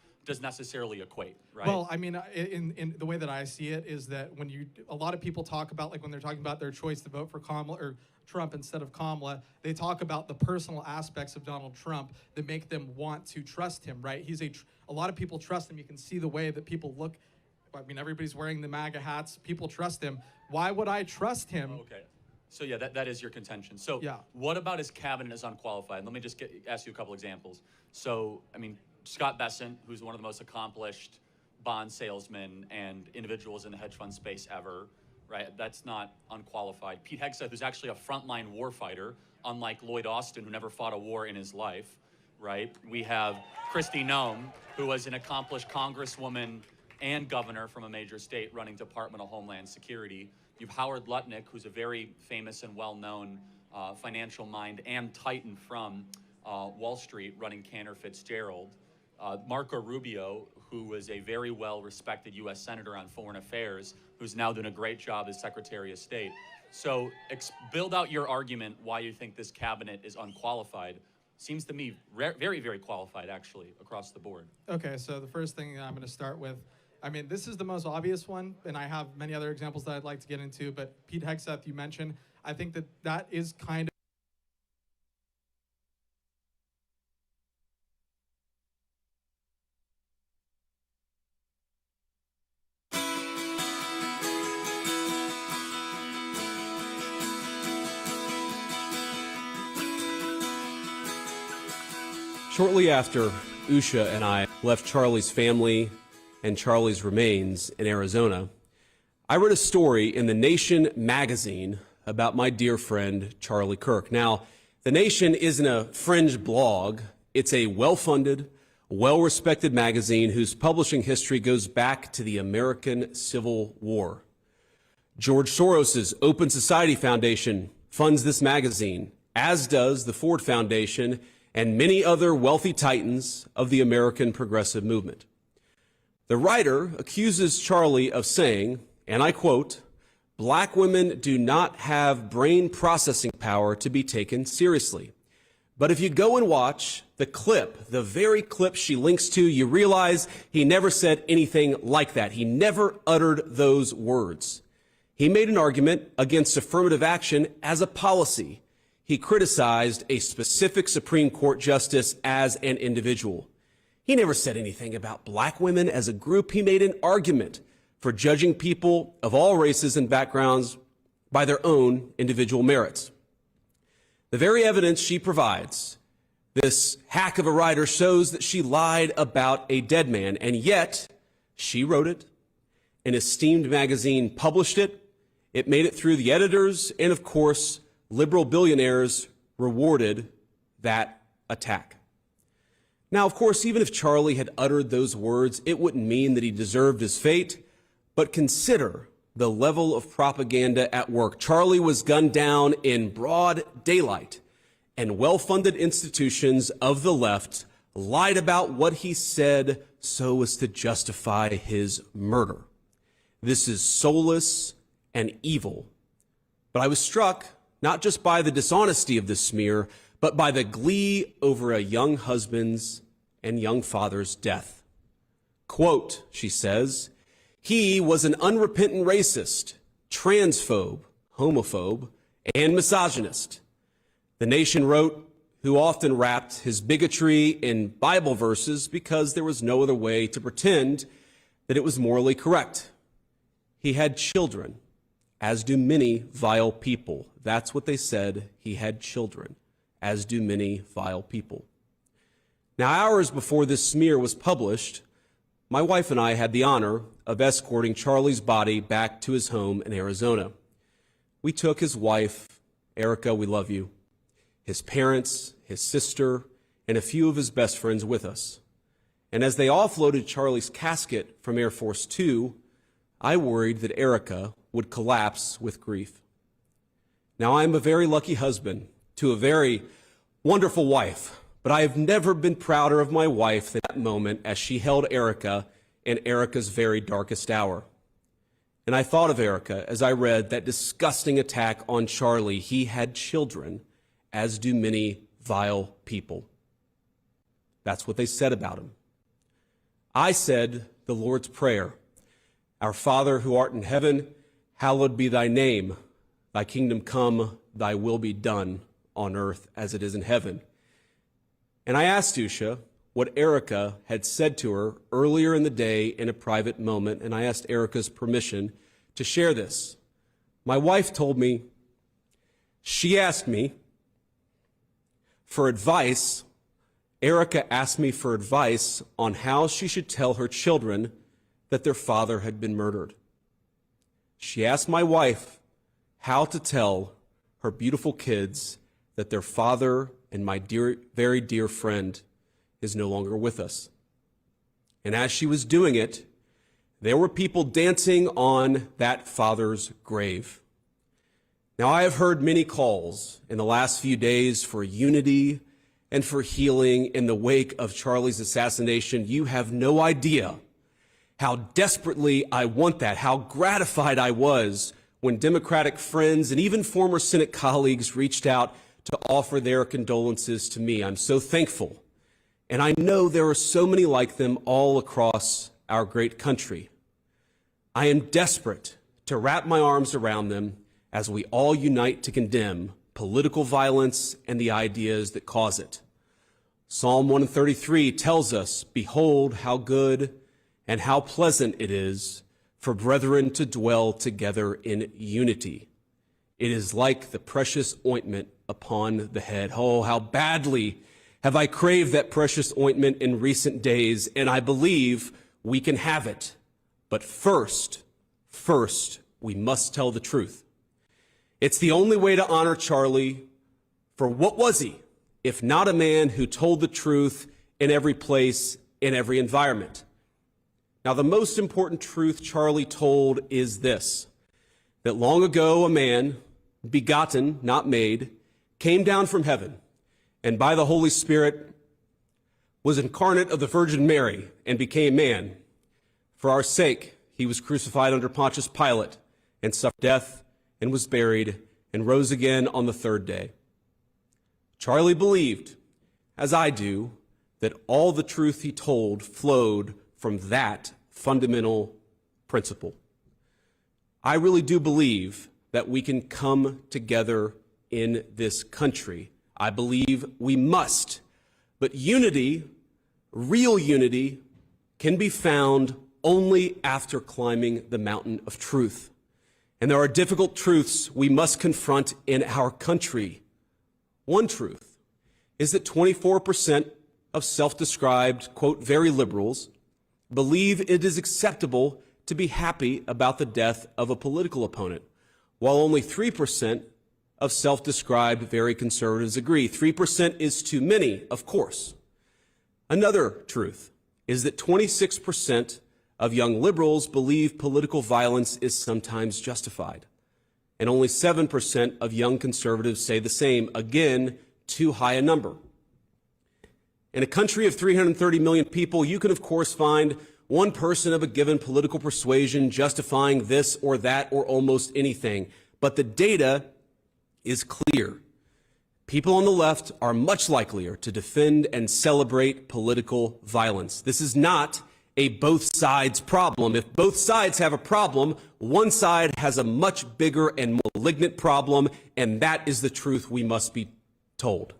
[SPEAKER 4] necessarily equate, right?
[SPEAKER 3] Well, I mean, in the way that I see it is that when a lot of people talk about, like when they're talking about their choice to vote for Kamala or Trump instead of Kamala, they talk about the personal aspects of Donald Trump that make them want to trust him, right? A lot of people trust him. You can see the way that people look. I mean, everybody's wearing the MAGA hats. People trust him. Why would I trust him?
[SPEAKER 4] Okay. So yeah, that is your contention. So
[SPEAKER 3] yeah.
[SPEAKER 4] What about his cabinet is unqualified? Let me just ask you a couple examples. So, I mean, Scott Bessent, who's one of the most accomplished bond salesmen and individuals in the hedge fund space ever, right? That's not unqualified. Pete Hegseth, who's actually a frontline warfighter, unlike Lloyd Austin, who never fought a war in his life, right? We have Kristi Noem, who was an accomplished congresswoman and governor from a major state running Department of Homeland Security. You have Howard Lutnick, who's a very famous and well-known financial mind and titan from Wall Street running Cantor Fitzgerald. Marco Rubio, who was a very well-respected U.S. Senator on Foreign Affairs, who's now doing a great job as Secretary of State. So build out your argument why you think this cabinet is unqualified. Seems to me very, very qualified, actually, across the board.
[SPEAKER 3] Okay, so the first thing I'm going to start with, I mean, this is the most obvious one, and I have many other examples that I'd like to get into, but Pete Hegseth, you mentioned, I think that is kind of
[SPEAKER 2] Shortly after Usha and I left Charlie's family and Charlie's remains in Arizona, I read a story in The Nation magazine about my dear friend Charlie Kirk. Now, The Nation isn't a fringe blog. It's a well-funded, well-respected magazine whose publishing history goes back to the American Civil War. George Soros's Open Society Foundation funds this magazine, as does the Ford Foundation and many other wealthy titans of the American progressive movement. The writer accuses Charlie of saying, and I quote, black women do not have brain processing power to be taken seriously. But if you go and watch the clip, the very clip she links to, you realize he never said anything like that. He never uttered those words. He made an argument against affirmative action as a policy. He criticized a specific Supreme Court justice as an individual. He never said anything about black women as a group. He made an argument for judging people of all races and backgrounds by their own individual merits. The very evidence she provides, this hack of a writer, shows that she lied about a dead man, and yet she wrote it. An esteemed magazine published it. It made it through the editors, and of course, liberal billionaires rewarded that attack. Now, of course, even if Charlie had uttered those words, it wouldn't mean that he deserved his fate, but consider the level of propaganda at work. Charlie was gunned down in broad daylight, and well-funded institutions of the left lied about what he said so as to justify his murder. This is soulless and evil. But I was struck not just by the dishonesty of this smear, but by the glee over a young husband's and young father's death. Quote, she says, "He was an unrepentant racist, transphobe, homophobe, and misogynist." The Nation wrote, who often wrapped his bigotry in Bible verses because there was no other way to pretend that it was morally correct. He had children, as do many vile people. That's what they said. He had children, as do many vile people. Now, hours before this smear was published, my wife and I had the honor of escorting Charlie's body back to his home in Arizona. We took his wife, Erica, we love you, his parents, his sister, and a few of his best friends with us. And as they offloaded Charlie's casket from Air Force Two, I worried that Erica would collapse with grief. Now, I am a very lucky husband to a very wonderful wife, but I have never been prouder of my wife than that moment as she held Erica in Erica's very darkest hour. And I thought of Erica as I read that disgusting attack on Charlie. He had children, as do many vile people. That's what they said about him. I said the Lord's Prayer. Our Father who art in heaven, hallowed be thy name. Thy kingdom come, thy will be done on earth as it is in heaven. And I asked Usha what Erica had said to her earlier in the day in a private moment, and I asked Erica's permission to share this. My wife told me, she asked me for advice. Erica asked me for advice on how she should tell her children that their father had been murdered. She asked my wife how to tell her beautiful kids that their father and my dear, very dear friend is no longer with us. And as she was doing it, there were people dancing on that father's grave. Now, I have heard many calls in the last few days for unity and for healing in the wake of Charlie's assassination. You have no idea how desperately I want that, how gratified I was when Democratic friends and even former Senate colleagues reached out to offer their condolences to me. I'm so thankful. And I know there are so many like them all across our great country. I am desperate to wrap my arms around them as we all unite to condemn political violence and the ideas that cause it. Psalm 133 tells us, "Behold how good and how pleasant it is for brethren to dwell together in unity. It is like the precious ointment upon the head." Oh, how badly have I craved that precious ointment in recent days, and I believe we can have it. But first, we must tell the truth. It's the only way to honor Charlie, for what was he, if not a man who told the truth in every place, in every environment? Now, the most important truth Charlie told is this, that long ago a man, begotten, not made, came down from heaven, and by the Holy Spirit was incarnate of the Virgin Mary and became man. For our sake, he was crucified under Pontius Pilate and suffered death and was buried and rose again on the third day. Charlie believed, as I do, that all the truth he told flowed from that fundamental principle. I really do believe that we can come together in this country. I believe we must. But unity, real unity, can be found only after climbing the mountain of truth. And there are difficult truths we must confront in our country. One truth is that 24% of self-described, quote, very liberals believe it is acceptable to be happy about the death of a political opponent, while only 3% of self-described very conservatives agree. 3% is too many, of course. Another truth is that 26% of young liberals believe political violence is sometimes justified, and only 7% of young conservatives say the same. Again, too high a number. In a country of 330 million people, you can, of course, find one person of a given political persuasion justifying this or that or almost anything. But the data is clear. People on the left are much likelier to defend and celebrate political violence. This is not a both sides problem. If both sides have a problem, one side has a much bigger and malignant problem, and that is the truth we must be told.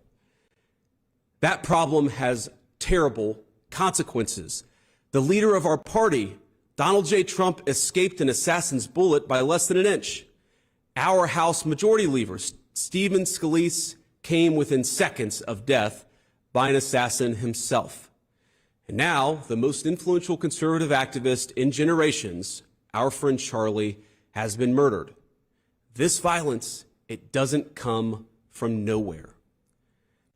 [SPEAKER 2] That problem has terrible consequences. The leader of our party, Donald J. Trump, escaped an assassin's bullet by less than an inch. Our House Majority Leader, Stephen Scalise, came within seconds of death by an assassin himself. And now, the most influential conservative activist in generations, our friend Charlie, has been murdered. This violence, it doesn't come from nowhere.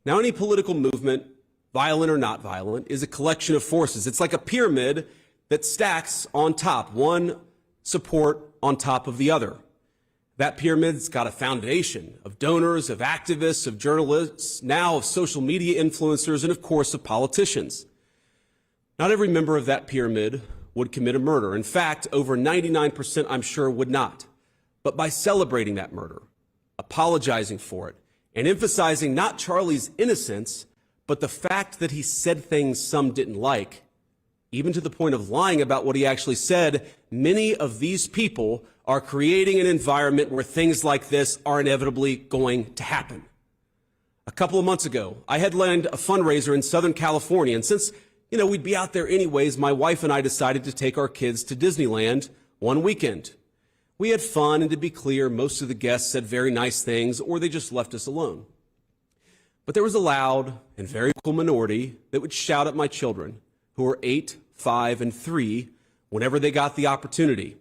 [SPEAKER 2] Now, any political movement, violent or not violent, is a collection of forces. It's like a pyramid that stacks on top, one support on top of the other. That pyramid's got a foundation of donors, of activists, of journalists, now of social media influencers, and of course of politicians. Not every member of that pyramid would commit a murder. In fact, over 99%, I'm sure, would not. But by celebrating that murder, apologizing for it, and emphasizing not Charlie's innocence, but the fact that he said things some didn't like, even to the point of lying about what he actually said, many of these people are creating an environment where things like this are inevitably going to happen. A couple of months ago, I headlined a fundraiser in Southern California, and since, we'd be out there anyways, my wife and I decided to take our kids to Disneyland one weekend. We had fun, and to be clear, most of the guests said very nice things, or they just left us alone. But there was a loud and very vocal minority that would shout at my children, who were 8, 5, and 3, whenever they got the opportunity.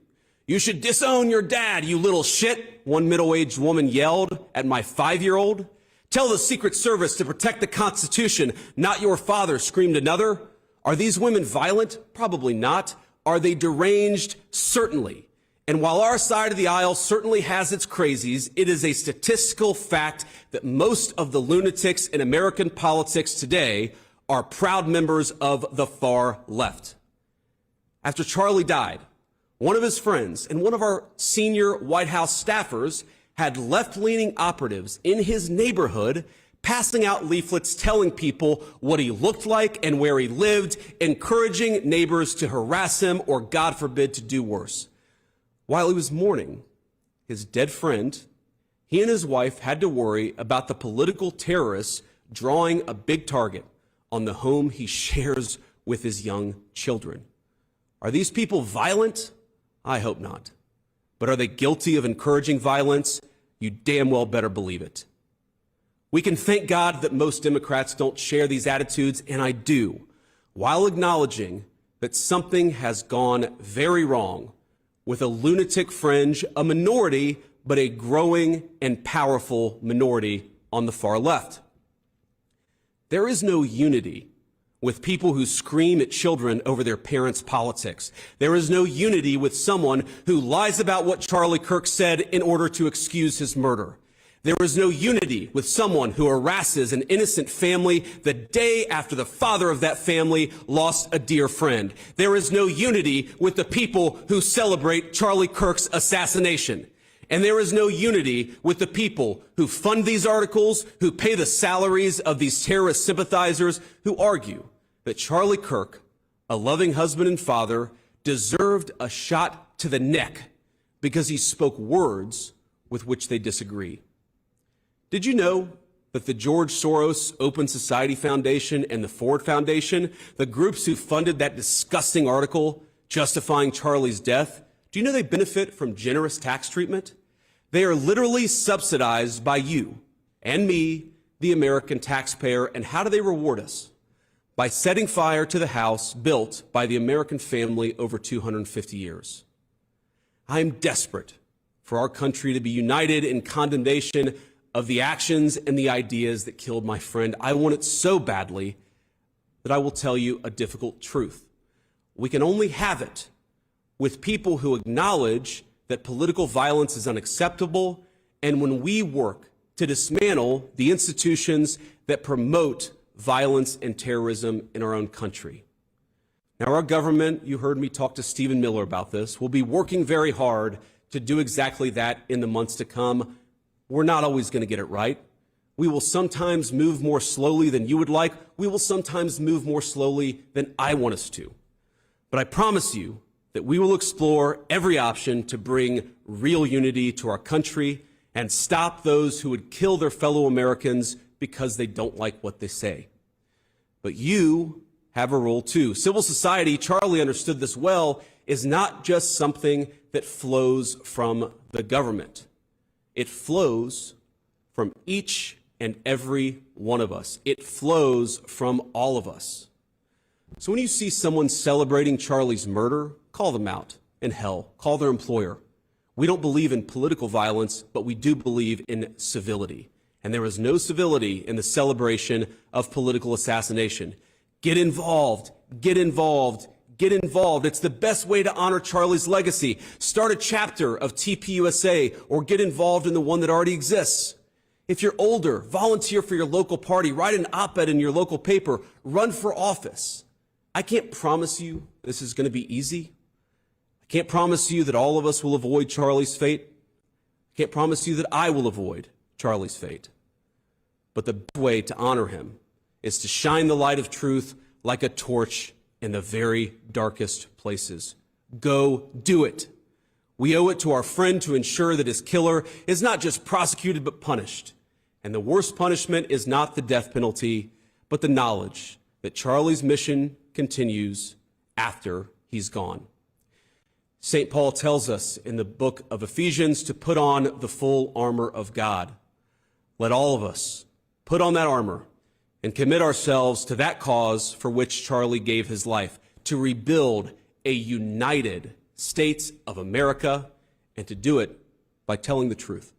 [SPEAKER 2] "You should disown your dad, you little shit," one middle-aged woman yelled at my 5-year-old. "Tell the Secret Service to protect the Constitution, not your father," screamed another. Are these women violent? Probably not. Are they deranged? Certainly. And while our side of the aisle certainly has its crazies, it is a statistical fact that most of the lunatics in American politics today are proud members of the far left. After Charlie died, one of his friends and one of our senior White House staffers had left-leaning operatives in his neighborhood passing out leaflets telling people what he looked like and where he lived, encouraging neighbors to harass him or, God forbid, to do worse. While he was mourning his dead friend, he and his wife had to worry about the political terrorists drawing a big target on the home he shares with his young children. Are these people violent? I hope not. But are they guilty of encouraging violence? You damn well better believe it. We can thank God that most Democrats don't share these attitudes, and I do, while acknowledging that something has gone very wrong with a lunatic fringe, a minority, but a growing and powerful minority on the far left. There is no unity with people who scream at children over their parents' politics. There is no unity with someone who lies about what Charlie Kirk said in order to excuse his murder. There is no unity with someone who harasses an innocent family the day after the father of that family lost a dear friend. There is no unity with the people who celebrate Charlie Kirk's assassination. And there is no unity with the people who fund these articles, who pay the salaries of these terrorist sympathizers, who argue that Charlie Kirk, a loving husband and father, deserved a shot to the neck because he spoke words with which they disagree. Did you know that the George Soros Open Society Foundation and the Ford Foundation, the groups who funded that disgusting article justifying Charlie's death, do you know they benefit from generous tax treatment? They are literally subsidized by you and me, the American taxpayer. And how do they reward us? By setting fire to the house built by the American family over 250 years. I am desperate for our country to be united in condemnation of the actions and the ideas that killed my friend. I want it so badly that I will tell you a difficult truth. We can only have it with people who acknowledge that political violence is unacceptable, and when we work to dismantle the institutions that promote violence and terrorism in our own country. Now, our government, you heard me talk to Stephen Miller about this, will be working very hard to do exactly that in the months to come. We're not always going to get it right. We will sometimes move more slowly than you would like. We will sometimes move more slowly than I want us to. But I promise you that we will explore every option to bring real unity to our country and stop those who would kill their fellow Americans because they don't like what they say. But you have a role too. Civil society, Charlie understood this well, is not just something that flows from the government. It flows from each and every one of us. It flows from all of us. So when you see someone celebrating Charlie's murder, call them out. And hell, call their employer. We don't believe in political violence, but we do believe in civility. And there is no civility in the celebration of political assassination. Get involved, get involved, get involved. It's the best way to honor Charlie's legacy. Start a chapter of TPUSA or get involved in the one that already exists. If you're older, volunteer for your local party, write an op-ed in your local paper, run for office. I can't promise you this is going to be easy. I can't promise you that all of us will avoid Charlie's fate. I can't promise you that I will avoid Charlie's fate. But the best way to honor him is to shine the light of truth like a torch in the very darkest places. Go do it. We owe it to our friend to ensure that his killer is not just prosecuted but punished. And the worst punishment is not the death penalty, but the knowledge that Charlie's mission continues after he's gone. St. Paul tells us in the book of Ephesians to put on the full armor of God. Let all of us put on that armor and commit ourselves to that cause for which Charlie gave his life, to rebuild a united States of America, and to do it by telling the truth.